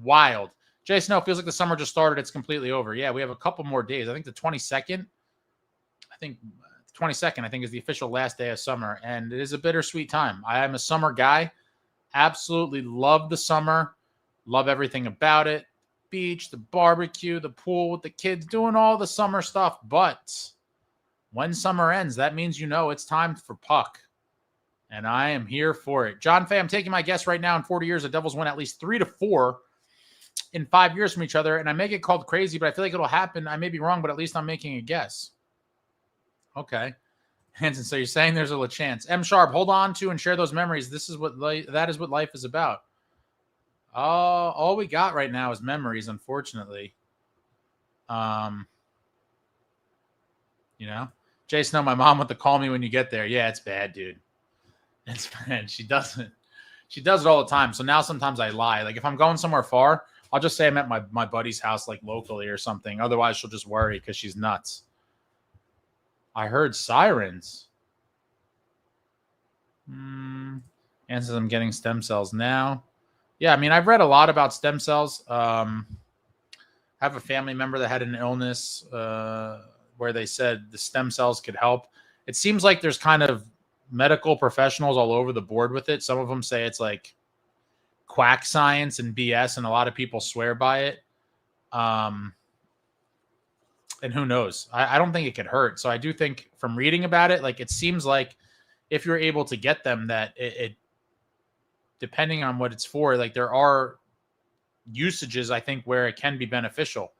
Wild. Jay Snow, feels like the summer just started. It's completely over. Yeah, we have a couple more days. I think the 22nd. I think the 22nd, I think, is the official last day of summer. And it is a bittersweet time. I am a summer guy. Absolutely love the summer. Love everything about it. Beach, the barbecue, the pool with the kids, doing all the summer stuff. But when summer ends, that means it's time for puck. And I am here for it. John Fay, I'm taking my guess right now. In 40 years, the Devils win at least 3 to 4 in 5 years from each other. And I may get called crazy, but I feel like it'll happen. I may be wrong, but at least I'm making a guess. Okay. Hanson, so you're saying there's a chance. M. Sharp, hold on to and share those memories. That is what life is about. All we got right now is memories, unfortunately. Jay Snow, my mom went to call me when you get there. Yeah, it's bad, dude. It's bad. She does it all the time. So now sometimes I lie. Like if I'm going somewhere far, I'll just say I'm at my buddy's house, like locally or something. Otherwise, she'll just worry because she's nuts. I heard sirens. Answers, I'm getting stem cells now. Yeah, I mean, I've read a lot about stem cells. I have a family member that had an illness where they said the stem cells could help. It seems like there's kind of medical professionals all over the board with it. Some of them say it's like quack science and BS, and a lot of people swear by it. And who knows? I don't think it could hurt. So I do think from reading about it, like it seems like if you're able to get them, that it depending on what it's for, like there are usages, I think, where it can be beneficial.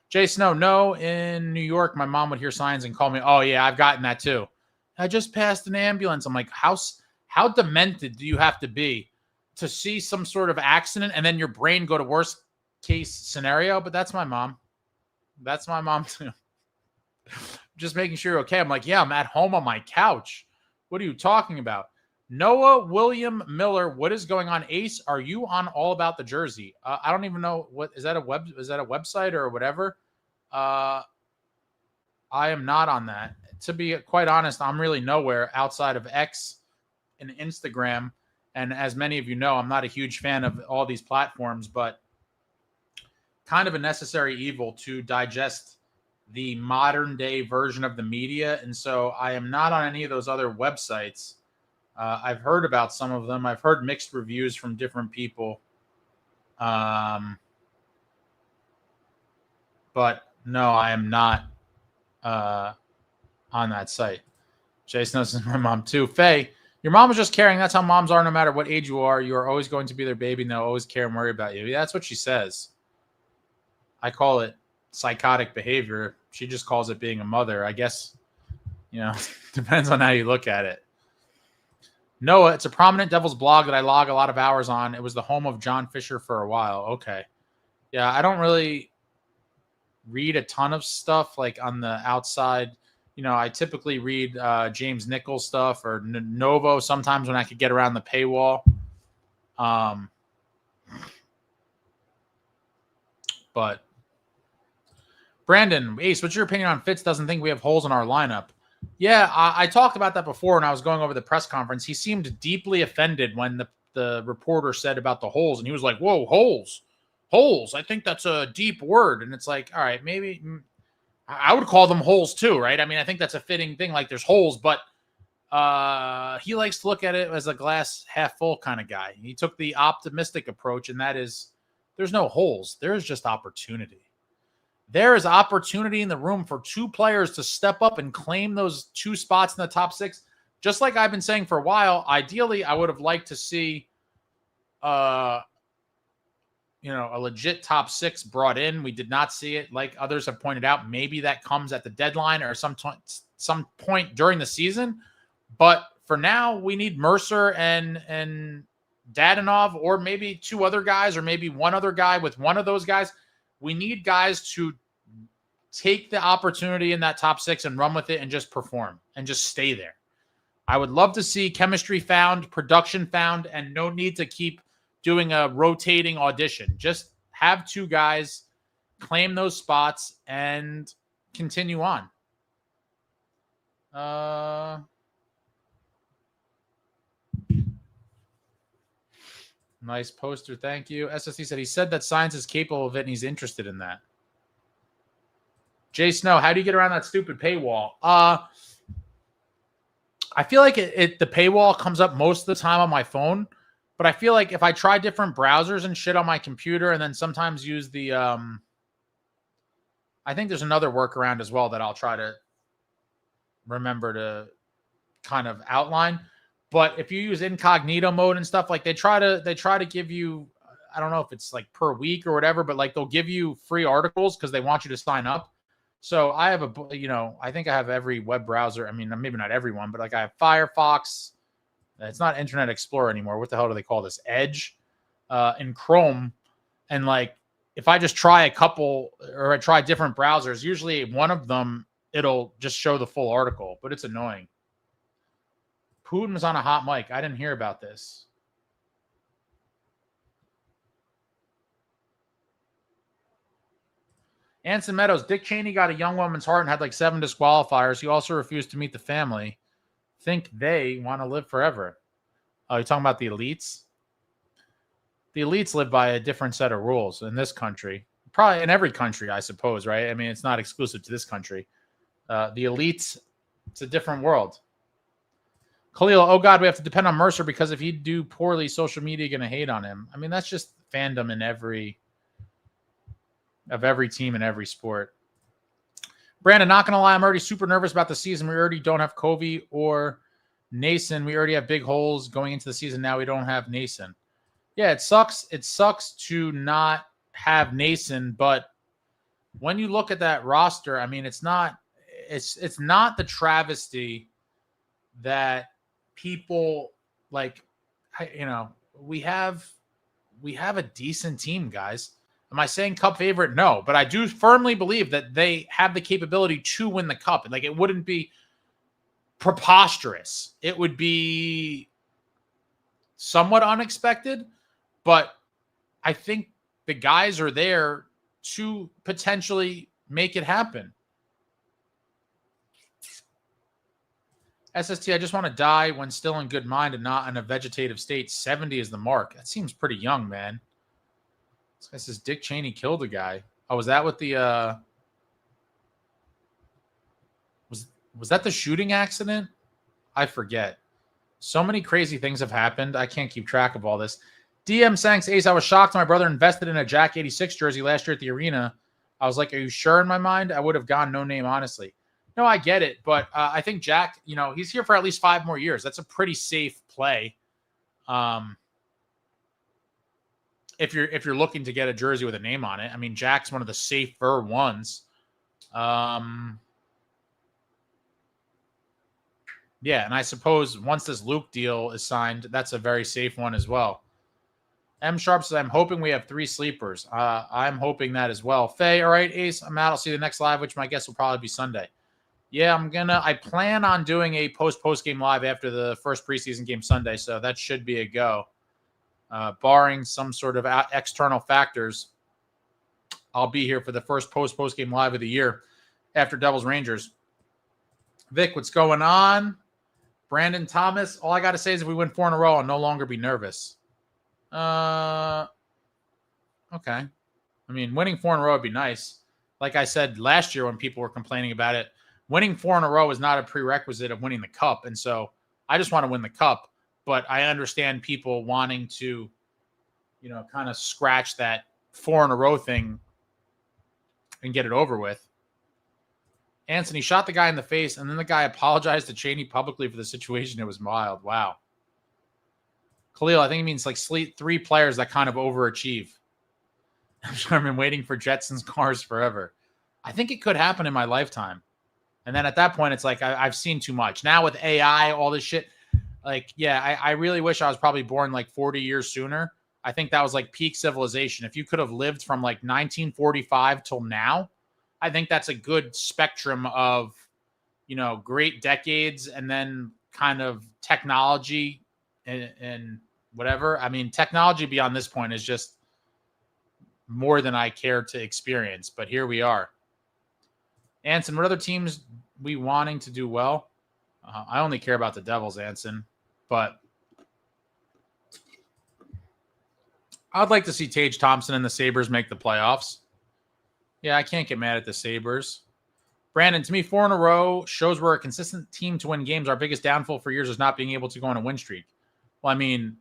Jay Snow, no, in New York, my mom would hear signs and call me. Oh yeah, I've gotten that too. I just passed an ambulance. I'm like, how demented do you have to be to see some sort of accident and then your brain go to worst case scenario? But that's my mom. That's my mom too. Just making sure you're okay. I'm like, yeah, I'm at home on my couch. What are you talking about? Noah William Miller, what is going on? Ace, are you on All About the Jersey? I don't even know is that a website or whatever? I am not on that. To be quite honest, I'm really nowhere outside of X and Instagram. And as many of you know, I'm not a huge fan of all these platforms, but kind of a necessary evil to digest the modern day version of the media. And so I am not on any of those other websites. I've heard about some of them. I've heard mixed reviews from different people. But no, I am not on that site. Jason knows my mom too. Faye, your mom was just caring. That's how moms are no matter what age you are. You are always going to be their baby and they'll always care and worry about you. Yeah, that's what she says. I call it psychotic behavior. She just calls it being a mother. I guess, depends on how you look at it. Noah, it's a prominent Devils blog that I log a lot of hours on. It was the home of John Fisher for a while. Okay. Yeah, I don't really read a ton of stuff like on the outside. I typically read James Nichols stuff or Novo sometimes when I could get around the paywall. But Brandon, Ace, what's your opinion on Fitz doesn't think we have holes in our lineup? Yeah, I talked about that before when I was going over the press conference. He seemed deeply offended when the reporter said about the holes, and he was like, whoa, holes. I think that's a deep word. And it's like, all right, maybe I would call them holes too, right? I mean, I think that's a fitting thing. Like there's holes, but he likes to look at it as a glass half full kind of guy. He took the optimistic approach, and that is there's no holes. There's just opportunity. There is opportunity in the room for 2 players to step up and claim those 2 spots in the top 6. Just like I've been saying for a while, ideally, I would have liked to see, a legit top 6 brought in. We did not see it. Like others have pointed out, maybe that comes at the deadline or some point during the season. But for now, we need Mercer and Dadonov, or maybe 2 other guys, or maybe one other guy with one of those guys. We need guys to take the opportunity in that top 6 and run with it and just perform and just stay there. I would love to see chemistry found, production found, and no need to keep doing a rotating audition. Just have 2 guys claim those spots and continue on. Nice poster. Thank you. SSC said he said that science is capable of it and he's interested in that. Jay Snow, how do you get around that stupid paywall? I feel like the paywall comes up most of the time on my phone, but I feel like if I try different browsers and shit on my computer and then sometimes use the I think there's another workaround as well that I'll try to remember to kind of outline. But if you use incognito mode and stuff, like they try to give you, I don't know if it's like per week or whatever, but like they'll give you free articles because they want you to sign up. So I have I think I have every web browser. I mean, maybe not everyone, but like I have Firefox. It's not Internet Explorer anymore. What the hell do they call this? Edge, in Chrome. And like, if I just try a couple or I try different browsers, usually one of them, it'll just show the full article, but it's annoying. Putin was on a hot mic. I didn't hear about this. Anson Meadows. Dick Cheney got a young woman's heart and had like 7 disqualifiers. He also refused to meet the family. Think they want to live forever. Oh, you're talking about the elites? The elites live by a different set of rules in this country. Probably in every country, I suppose, right? I mean, it's not exclusive to this country. The elites, it's a different world. Khalil, oh God, we have to depend on Mercer because if he do poorly, social media going to hate on him. I mean, that's just fandom in every team in every sport. Brandon, not going to lie, I'm already super nervous about the season. We already don't have Covey or Nason. We already have big holes going into the season. Now we don't have Nason. Yeah, it sucks. It sucks to not have Nason, but when you look at that roster, I mean, it's not the travesty that people like, we have a decent team, guys. Am I saying cup favorite? No, but I do firmly believe that they have the capability to win the cup. Like, it wouldn't be preposterous. It would be somewhat unexpected, but I think the guys are there to potentially make it happen. SST, I just want to die when still in good mind and not in a vegetative state. 70 is the mark. That seems pretty young, man. This guy says Dick Cheney killed a guy. Oh, was that what the was that the shooting accident? I forget. So many crazy things have happened. I can't keep track of all this. DM Sanks Ace, I was shocked my brother invested in a Jack 86 jersey last year at the arena. I was like, are you sure? In my mind, I would have gone no name, honestly. No, I get it, but I think Jack, he's here for at least 5 more years. That's a pretty safe play. If you're looking to get a jersey with a name on it, I mean, Jack's one of the safer ones. Yeah, and I suppose once this Luke deal is signed, that's a very safe one as well. M Sharp says, I'm hoping we have 3 sleepers. I'm hoping that as well. Faye, all right, Ace, I'm out. I'll see you the next live, which my guess will probably be Sunday. Yeah, I plan on doing a post game live after the first preseason game Sunday, so that should be a go. Barring some sort of external factors, I'll be here for the first post game live of the year after Devils Rangers. Vic, what's going on? Brandon Thomas, all I got to say is if we win 4 in a row, I'll no longer be nervous. Okay. I mean, winning 4 in a row would be nice. Like I said last year when people were complaining about it, winning 4 in a row is not a prerequisite of winning the cup. And so I just want to win the cup, but I understand people wanting to, kind of scratch that 4 in a row thing and get it over with. Anthony shot the guy in the face, and then the guy apologized to Cheney publicly for the situation. It was mild. Wow. Khalil, I think it means like 3 players that kind of overachieve. I'm sure I've been waiting for Jetsons cars forever. I think it could happen in my lifetime. And then at that point, it's like I've seen too much. Now with AI, all this shit, like, yeah, I really wish I was probably born like 40 years sooner. I think that was like peak civilization. If you could have lived from like 1945 till now, I think that's a good spectrum of, great decades and then kind of technology and whatever. I mean, technology beyond this point is just more than I care to experience, but here we are. Anson, what other teams we wanting to do well? I only care about the Devils, Anson, but I'd like to see Tage Thompson and the Sabres make the playoffs. Yeah, I can't get mad at the Sabres. Brandon, to me, 4 in a row shows we're a consistent team to win games. Our biggest downfall for years is not being able to go on a win streak. Well, I mean,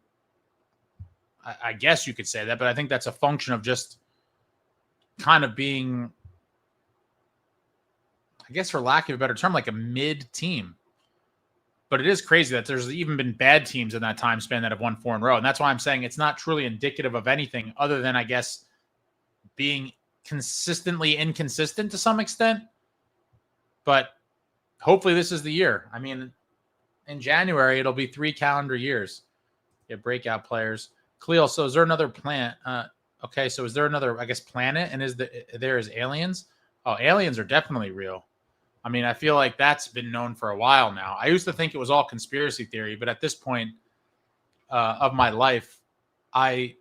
I guess you could say that, but I think that's a function of just kind of being, I guess for lack of a better term, like a mid team. But it is crazy that there's even been bad teams in that time span that have won 4 in a row. And that's why I'm saying it's not truly indicative of anything other than, I guess, being consistently inconsistent to some extent. But hopefully this is the year. I mean, in January, it'll be 3 calendar years. Get breakout players. Khalil, so is there another planet? Okay, so is there another, I guess, planet? And there is aliens? Oh, aliens are definitely real. I mean, I feel like that's been known for a while now. I used to think it was all conspiracy theory, but at this point of my life, I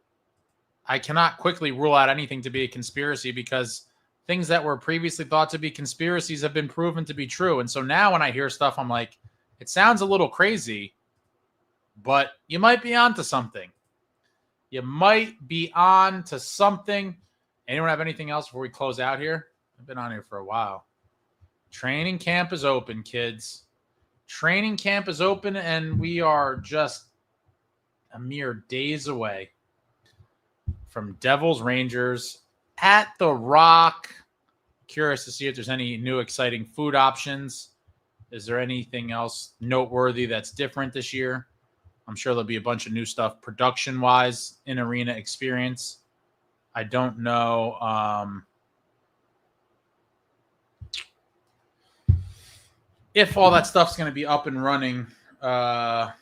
cannot quickly rule out anything to be a conspiracy because things that were previously thought to be conspiracies have been proven to be true. And so now when I hear stuff, I'm like, it sounds a little crazy, but you might be onto something. You might be on to something. Anyone have anything else before we close out here? I've been on here for a while. Training camp is open, kids. Training camp is open, and we are just a mere days away from Devils Rangers at the Rock. Curious to see if there's any new exciting food options. Is there anything else noteworthy that's different this year? I'm sure there'll be a bunch of new stuff production-wise in arena experience. I don't know if all that stuff's going to be up and running. I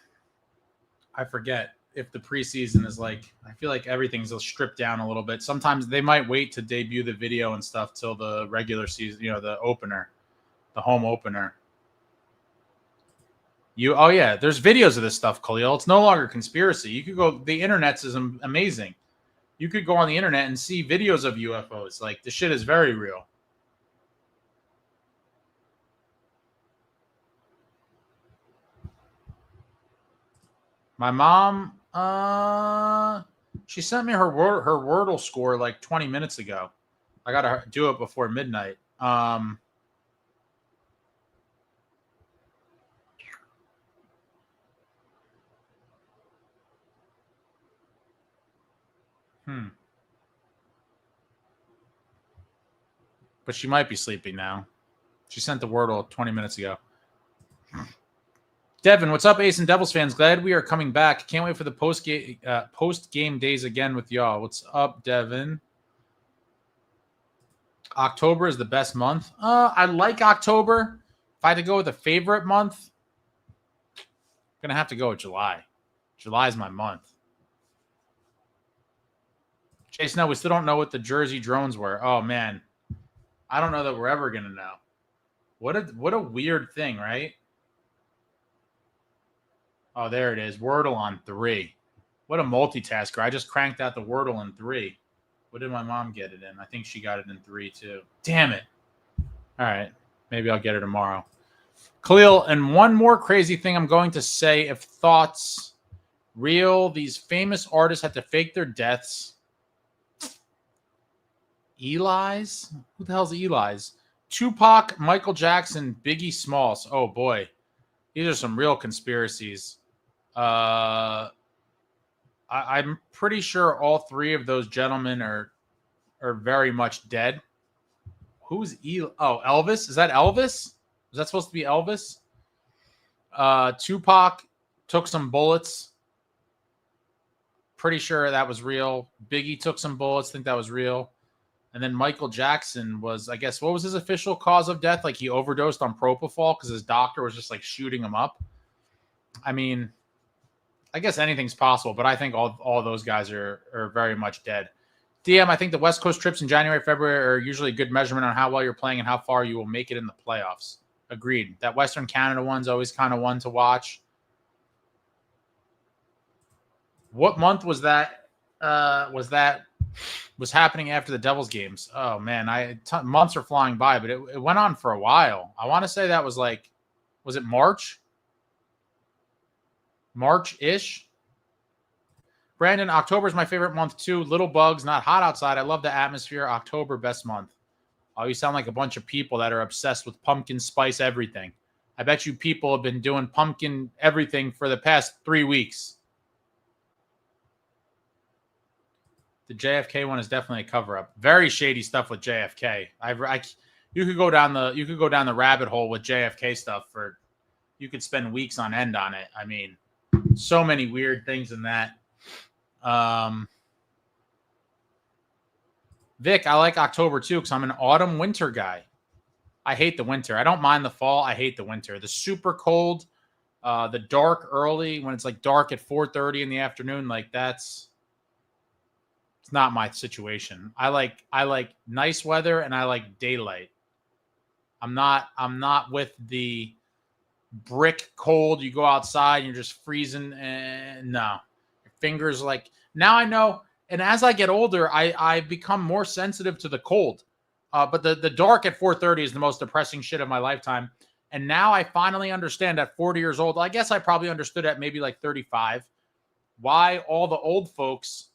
forget if the preseason is like, I feel like everything's stripped down a little bit. Sometimes they might wait to debut the video and stuff till the regular season, the opener, the home opener. Oh yeah, there's videos of this stuff, Khalil. It's no longer conspiracy. You could go, the internet's is amazing. You could go on the internet and see videos of UFOs. Like, the shit is very real. My mom, she sent me her Wordle score like 20 minutes ago. I got to do it before midnight. But she might be sleeping now. She sent the Wordle 20 minutes ago. Devin, what's up, Ace and Devils fans? Glad we are coming back. Can't wait for the post-game days again with y'all. What's up, Devin? October is the best month. I like October. If I had to go with a favorite month, I'm going to have to go with July. July is my month. Jason, no, we still don't know what the Jersey drones were. Oh, man. I don't know that we're ever going to know. What a weird thing, right? Oh, there it is. Wordle on 3. What a multitasker. I just cranked out the Wordle in 3. What did my mom get it in? I think she got it in 3, too. Damn it. All right. Maybe I'll get it tomorrow. Khalil, and one more crazy thing I'm going to say. If thoughts real, these famous artists had to fake their deaths. Eli's? Who the hell's Eli's? Tupac, Michael Jackson, Biggie Smalls. Oh, boy. These are some real conspiracies. I'm pretty sure all 3 of those gentlemen are very much dead. Who's Eli? Oh, Elvis? Is that Elvis? Is that supposed to be Elvis? Tupac took some bullets. Pretty sure that was real. Biggie took some bullets. Think that was real. And then Michael Jackson was, I guess, what was his official cause of death? Like, he overdosed on propofol because his doctor was just like shooting him up. I mean, I guess anything's possible, but I think all those guys are very much dead. DM, I think the West Coast trips in January, February are usually a good measurement on how well you're playing and how far you will make it in the playoffs. Agreed. That Western Canada one's always kind of one to watch. What month was that? Was happening after the Devils games? Oh man, months are flying by, but it went on for a while. I want to say that was like, was it March? March-ish? Brandon, October is my favorite month too. Little bugs, not hot outside. I love the atmosphere. October, best month. Oh, you sound like a bunch of people that are obsessed with pumpkin spice everything. I bet you people have been doing pumpkin everything for the past 3 weeks. The JFK one is definitely a cover-up. Very shady stuff with JFK. You could go down the rabbit hole with JFK stuff for. You could spend weeks on end on it. I mean, so many weird things in that. Vic, I like October too because I'm an autumn winter guy. I hate the winter. I don't mind the fall. I hate the winter. The super cold, the dark early when it's like dark at 4:30 in the afternoon, like it's not my situation. I like nice weather and I like daylight. I'm not with the brick cold. You go outside and you're just freezing. And no, your fingers like now I know. And as I get older, I become more sensitive to the cold. But the dark at 4:30 is the most depressing shit of my lifetime. And now I finally understand at 40 years old. I guess I probably understood at maybe like 35 why all the old folks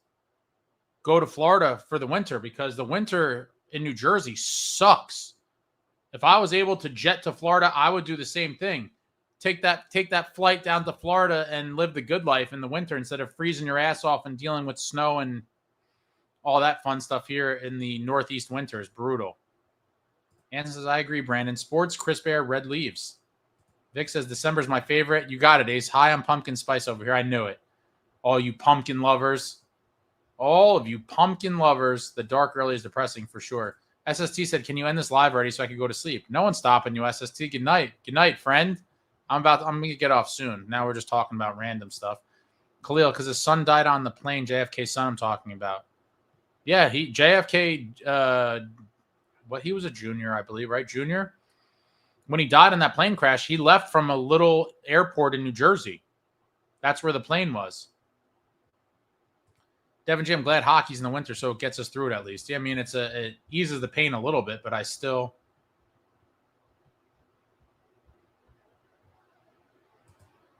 go to Florida for the winter, because the winter in New Jersey sucks. If I was able to jet to Florida, I would do the same thing. Take that flight down to Florida and live the good life in the winter instead of freezing your ass off and dealing with snow and all that fun stuff here in the Northeast winter is brutal. Anson says, I agree, Brandon. Sports, crisp air, red leaves. Vic says, December's my favorite. You got it, Ace. High on pumpkin spice over here. I knew it. All you pumpkin lovers. All of you pumpkin lovers. The dark early is depressing for sure. SST said, can you end this live already so I can go to sleep? No one's stopping you, SST. Good night. Good night, friend. I'm going to get off soon. Now we're just talking about random stuff. Khalil, because his son died on the plane, JFK's son I'm talking about. Yeah, JFK, he was a junior, I believe, right? Junior? When he died in that plane crash, he left from a little airport in New Jersey. That's where the plane was. Devin G, I'm glad hockey's in the winter, so it gets us through it at least. Yeah, I mean, it eases the pain a little bit, but I still...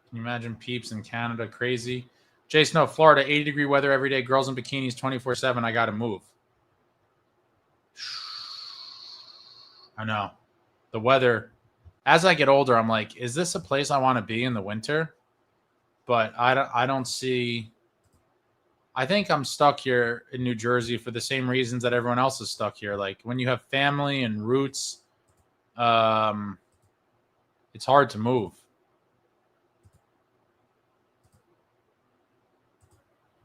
Can you imagine peeps in Canada? Crazy. Jason, no, Florida, 80-degree weather every day. Girls in bikinis 24/7. I got to move. I know. The weather. As I get older, I'm like, is this a place I want to be in the winter? But I don't see... I think I'm stuck here in New Jersey for the same reasons that everyone else is stuck here. Like, when you have family and roots, it's hard to move.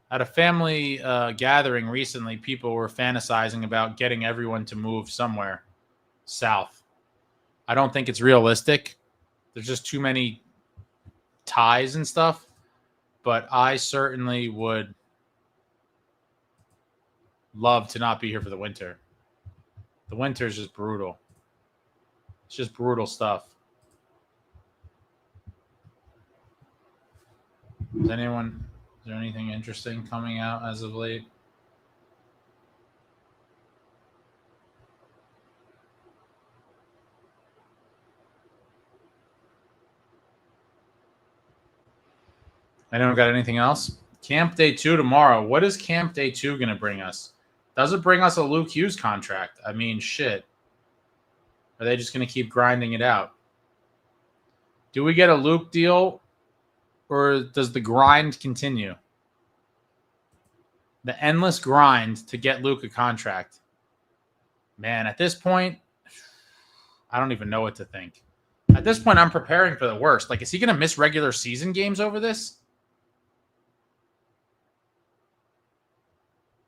At a family gathering recently, people were fantasizing about getting everyone to move somewhere south. I don't think it's realistic. There's just too many ties and stuff. But I certainly would love to not be here for the winter. The winter is just brutal. It's just brutal stuff. Is there anything interesting coming out as of late? Anyone got anything else? Camp Day 2 tomorrow. What is Camp Day 2 going to bring us? Does it bring us a Luke Hughes contract? I mean, shit. Are they just going to keep grinding it out? Do we get a Luke deal, or does the grind continue? The endless grind to get Luke a contract. Man, at this point, I don't even know what to think. At this point, I'm preparing for the worst. Like, is he going to miss regular season games over this?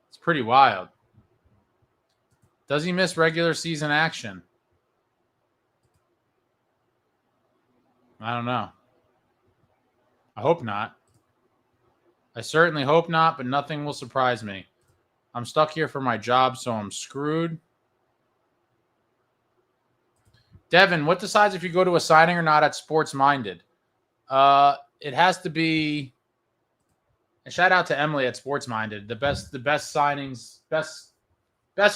It's pretty wild. Does he miss regular season action? I don't know. I hope not. I certainly hope not, but nothing will surprise me. I'm stuck here for my job, so I'm screwed. Devin, what decides if you go to a signing or not at Sports Minded? It has to be. And shout out to Emily at Sports Minded. The best signings, best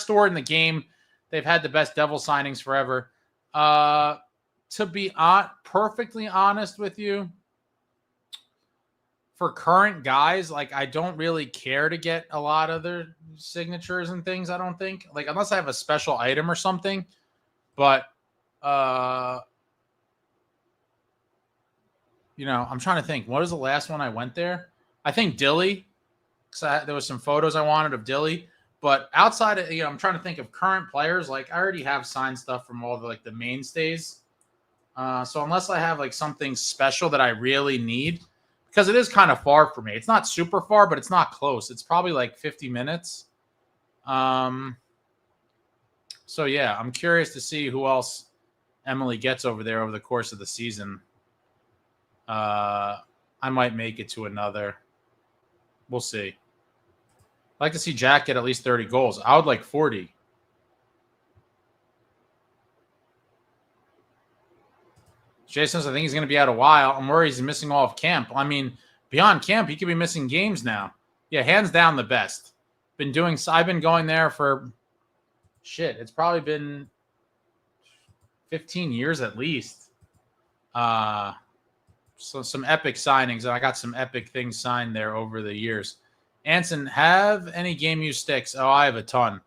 store in the game. They've had the best Devil signings forever. To be perfectly honest with you, for current guys, like I don't really care to get a lot of their signatures and things. I don't think, like, unless I have a special item or something. But you know, I'm trying to think. What was the last one I went there? I think Dilly. Because there was some photos I wanted of Dilly. But outside of, I'm trying to think of current players. Like, I already have signed stuff from all the mainstays. So unless I have like something special that I really need, because it is kind of far for me. It's not super far, but it's not close. It's probably like 50 minutes. So yeah, I'm curious to see who else Emily gets over there over the course of the season. I might make it to another. We'll see. I'd like to see Jack get at least 30 goals. I would like 40. Jason says, I think he's going to be out a while. I'm worried he's missing all of camp. I mean, beyond camp, he could be missing games now. Yeah, hands down the best. I've been going there for it's probably been 15 years at least. So some epic signings, and I got some epic things signed there over the years. Anson, have any game use sticks? Oh, I have a ton.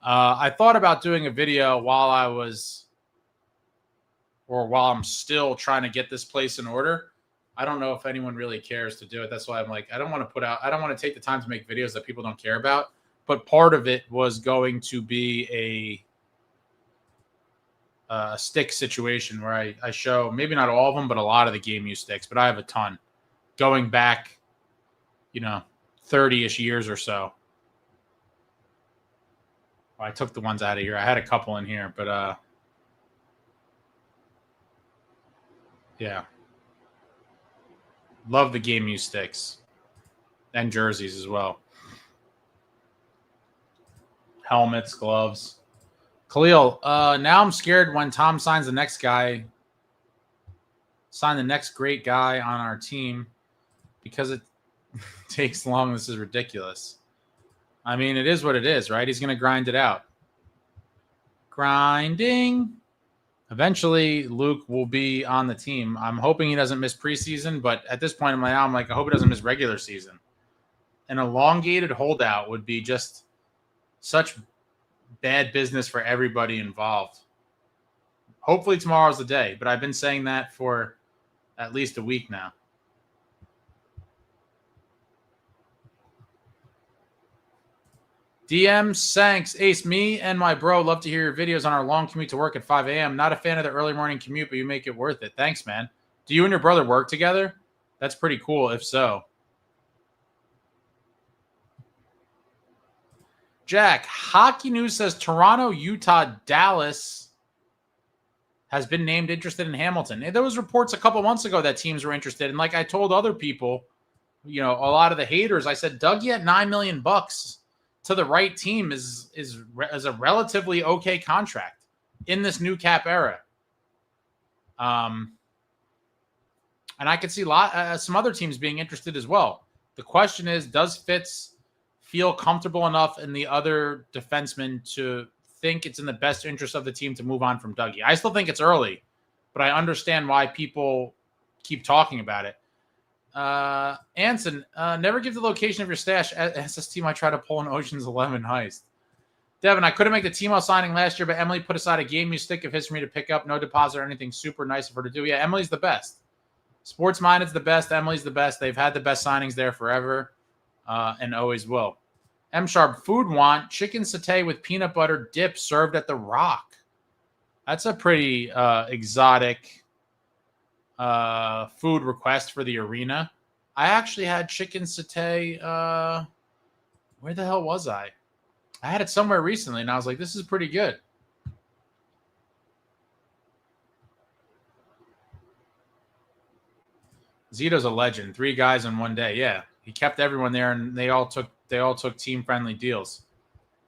I thought about doing a video while I'm still trying to get this place in order. I don't know if anyone really cares to do it. That's why I'm like, I don't want to take the time to make videos that people don't care about. But part of it was going to be a stick situation where I show maybe not all of them, but a lot of the game use sticks. But I have a ton going back, 30-ish years or so. Well, I took the ones out of here. I had a couple in here, but yeah. Love the game use sticks and jerseys as well. Helmets, gloves. Khalil, now I'm scared when Tom signs the next great guy on our team because it takes long. This is ridiculous. I mean, it is what it is, right? He's going to grind it out. Grinding. Eventually, Luke will be on the team. I'm hoping he doesn't miss preseason, but at this point, I'm like, I hope he doesn't miss regular season. An elongated holdout would be just such bad business for everybody involved. Hopefully tomorrow's the day, but I've been saying that for at least a week now. DM Sanks, Ace, me and my bro love to hear your videos on our long commute to work at 5 a.m. Not a fan of the early morning commute, but you make it worth it. Thanks, man. Do you and your brother work together? That's pretty cool, if so. Jack, Hockey News says Toronto, Utah, Dallas has been named interested in Hamilton. And there was reports a couple months ago that teams were interested. And like I told other people, a lot of the haters, I said, Dougie at $9 million to the right team is a relatively okay contract in this new cap era. And I could see some other teams being interested as well. The question is, does Fitz feel comfortable enough in the other defensemen to think it's in the best interest of the team to move on from Dougie? I still think it's early, but I understand why people keep talking about it. Anson, never give the location of your stash. SST might try to pull an Ocean's 11 heist. Devin, I couldn't make the Timo signing last year, but Emily put aside a game use stick of his for me to pick up. No deposit or anything super nice of her to do. Yeah, Emily's the best. Sports Minded's the best. Emily's the best. They've had the best signings there forever and always will. M Sharp, food want chicken satay with peanut butter dip served at the Rock. That's a pretty exotic food request for the arena. I actually had chicken satay. Where the hell was I? I had it somewhere recently, and I was like, this is pretty good. Zito's a legend. 3 guys in one day. Yeah, he kept everyone there, and they all took team-friendly deals.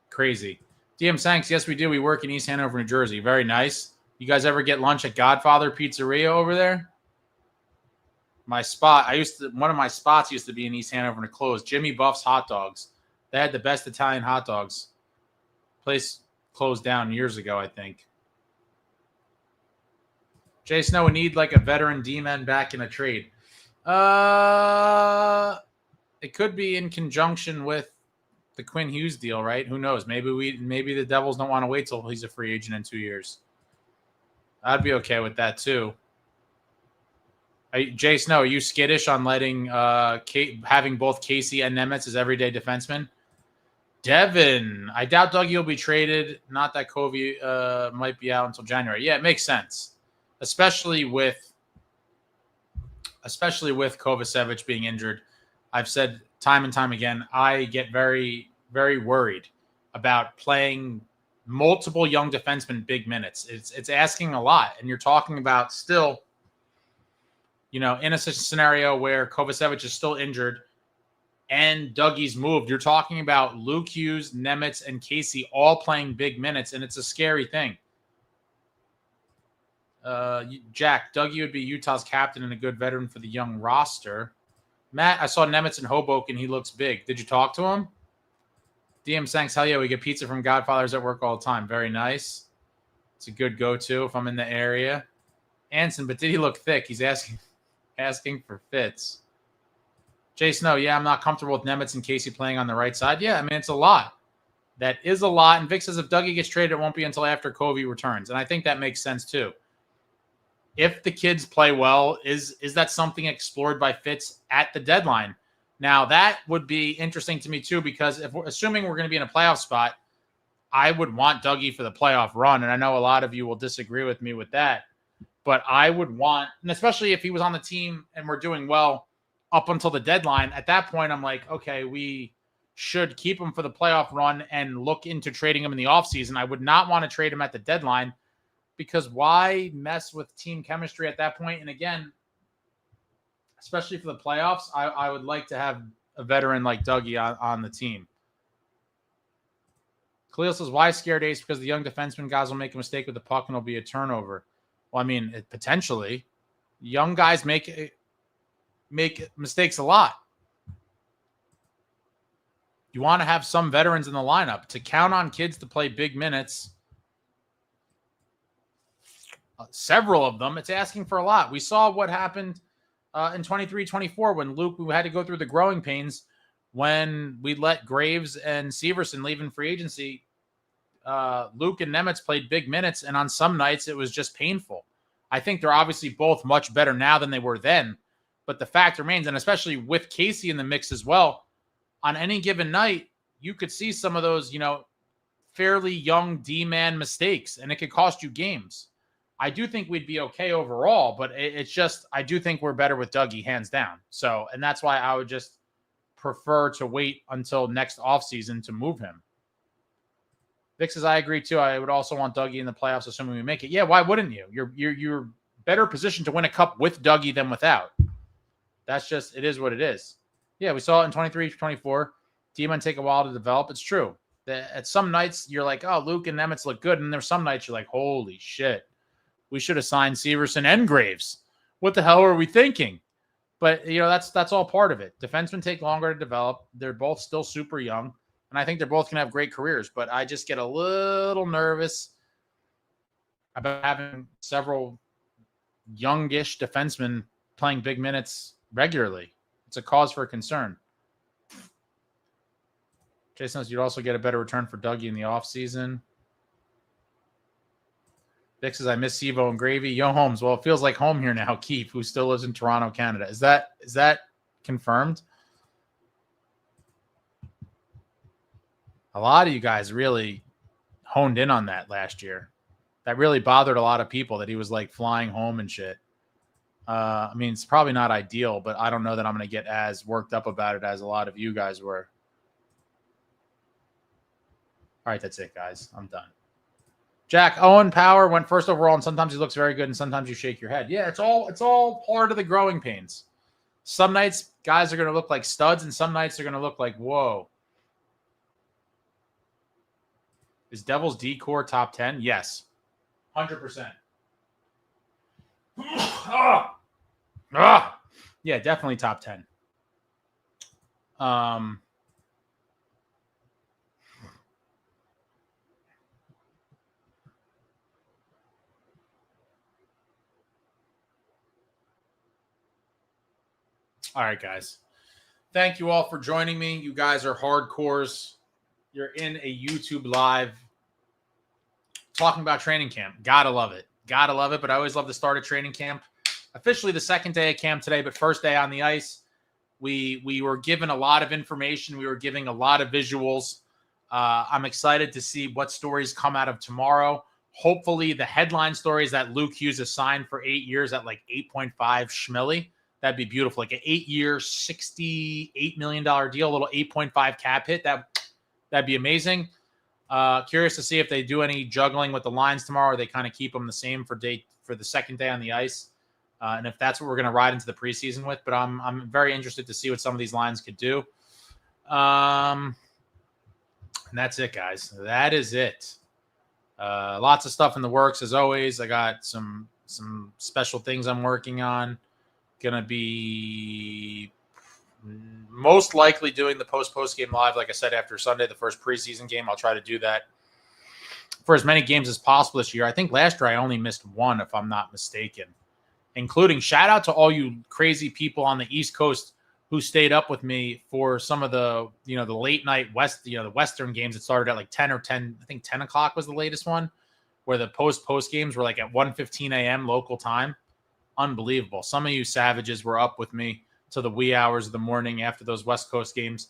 Crazy. DM Sanks, yes, we do. We work in East Hanover, New Jersey. Very nice. You guys ever get lunch at Godfather Pizzeria over there? My spot, one of my spots used to be in East Hanover and it closed. Jimmy Buff's Hot Dogs. They had the best Italian hot dogs. Place closed down years ago, I think. Jay Snow, we need like a veteran D-man back in a trade. It could be in conjunction with the Quinn Hughes deal, right? Who knows? Maybe the Devils don't want to wait till he's a free agent in 2 years. I'd be okay with that too. Jay Snow, are you skittish on letting having both Casey and Nemitz as everyday defensemen? Devin, I doubt Dougie will be traded. Not that Covey might be out until January. Yeah, it makes sense, especially with Kovacevic being injured. I've said time and time again, I get very, very worried about playing multiple young defensemen big minutes. It's asking a lot, and you're talking about still, in a scenario where Kovacevic is still injured and Dougie's moved, you're talking about Luke Hughes, Nemitz, and Casey all playing big minutes, and it's a scary thing. Jack, Dougie would be Utah's captain and a good veteran for the young roster. Matt, I saw Nemitz in Hoboken. He looks big. Did you talk to him? DM Sanks, hell yeah, we get pizza from Godfathers at work all the time. Very nice. It's a good go-to if I'm in the area. Anson, but did he look thick? He's asking for Fitz. Jay Snow, yeah, I'm not comfortable with Nemitz and Casey playing on the right side. Yeah, I mean, it's a lot. That is a lot. And Vic says if Dougie gets traded, it won't be until after Covey returns. And I think that makes sense too. If the kids play well, is that something explored by Fitz at the deadline? Now, that would be interesting to me too, because assuming we're going to be in a playoff spot, I would want Dougie for the playoff run. And I know a lot of you will disagree with me with that. But I would want, and especially if he was on the team and we're doing well up until the deadline, at that point, I'm like, okay, we should keep him for the playoff run and look into trading him in the offseason. I would not want to trade him at the deadline because why mess with team chemistry at that point? And again, especially for the playoffs, I would like to have a veteran like Dougie on the team. Khalil says, why scared Ace? Because the young defenseman guys will make a mistake with the puck and it'll be a turnover. Well, I mean, potentially. Young guys make mistakes a lot. You want to have some veterans in the lineup. To count on kids to play big minutes, several of them, it's asking for a lot. We saw what happened in 23-24 when we had to go through the growing pains when we let Graves and Severson leave in free agency. Luke and Nemitz played big minutes, and on some nights it was just painful. I think they're obviously both much better now than they were then, but the fact remains, and especially with Casey in the mix as well, on any given night, you could see some of those, fairly young D-man mistakes, and it could cost you games. I do think we'd be okay overall, but it's just, I do think we're better with Dougie, hands down. So, and that's why I would just prefer to wait until next offseason to move him. Vic says, I agree too. I would also want Dougie in the playoffs, assuming we make it. Yeah, why wouldn't you? You're better positioned to win a cup with Dougie than without. That's just, it is what it is. Yeah, we saw it in 23-24. D-men take a while to develop. It's true. At some nights, you're like, oh, Luke and Nemitz look good. And there's some nights you're like, holy shit. We should have signed Severson and Graves. What the hell are we thinking? But, that's all part of it. Defensemen take longer to develop. They're both still super young. And I think they're both going to have great careers. But I just get a little nervous about having several youngish defensemen playing big minutes regularly. It's a cause for concern. Jason says you'd also get a better return for Dougie in the offseason. Vic says, I miss Sivo and Gravy. Yo, Holmes. Well, it feels like home here now. Keefe, who still lives in Toronto, Canada. Is that confirmed? A lot of you guys really honed in on that last year. That really bothered a lot of people that he was like flying home and shit. I mean, it's probably not ideal, but I don't know that I'm going to get as worked up about it as a lot of you guys were. All right, that's it, guys. I'm done. Jack, Owen Power went first overall, and sometimes he looks very good, and sometimes you shake your head. Yeah, it's all part of the growing pains. Some nights, guys are going to look like studs, and some nights they're going to look like, whoa. Is Devils D-Core top 10? Yes. 100%. Yeah, definitely top 10. All right, guys. Thank you all for joining me. You guys are hardcores. You're in a YouTube live talking about training camp. Gotta love it. Gotta love it. But I always love the start of training camp. Officially the second day of camp today, but first day on the ice. We were given a lot of information. We were giving a lot of visuals. I'm excited to see what stories come out of tomorrow. Hopefully the headline story is that Luke Hughes is signed for 8 years at like 8.5 schmilly. That'd be beautiful. Like an 8-year, $68 million deal, a little 8.5 cap hit. That'd be amazing. Curious to see if they do any juggling with the lines tomorrow, or they kind of keep them the same for the second day on the ice. And if that's what we're going to ride into the preseason with, but I'm very interested to see what some of these lines could do. And that's it, guys. That is it. Lots of stuff in the works as always. I got some special things I'm working on. Gonna be most likely doing the post game live, like I said, after Sunday, the first preseason game. I'll try to do that for as many games as possible this year. I think last year I only missed one, if I'm not mistaken. Including shout out to all you crazy people on the East Coast who stayed up with me for some of the, the late night the Western games that started at like 10 or 10. I think 10 o'clock was the latest one, where the post games were like at 1:15 a.m. local time. Unbelievable. Some of you savages were up with me till the wee hours of the morning after those West Coast games.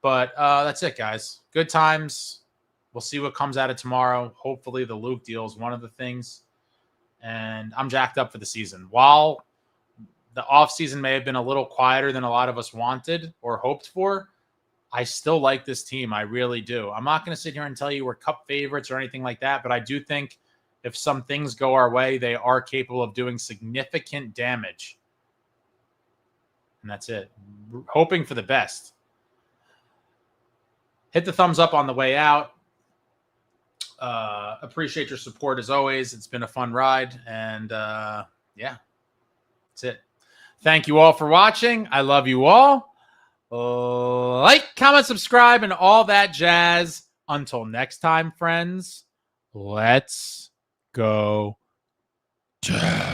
But that's it, guys. Good times. We'll see what comes out of tomorrow. Hopefully the Luke deal is one of the things. And I'm jacked up for the season. While the offseason may have been a little quieter than a lot of us wanted or hoped for, I still like this team. I really do. I'm not going to sit here and tell you we're cup favorites or anything like that, but I do think if some things go our way, they are capable of doing significant damage. And that's it. Hoping for the best. Hit the thumbs up on the way out. Appreciate your support as always. It's been a fun ride. And yeah, that's it. Thank you all for watching. I love you all. Like, comment, subscribe, and all that jazz. Until next time, friends, let's go. Jazz.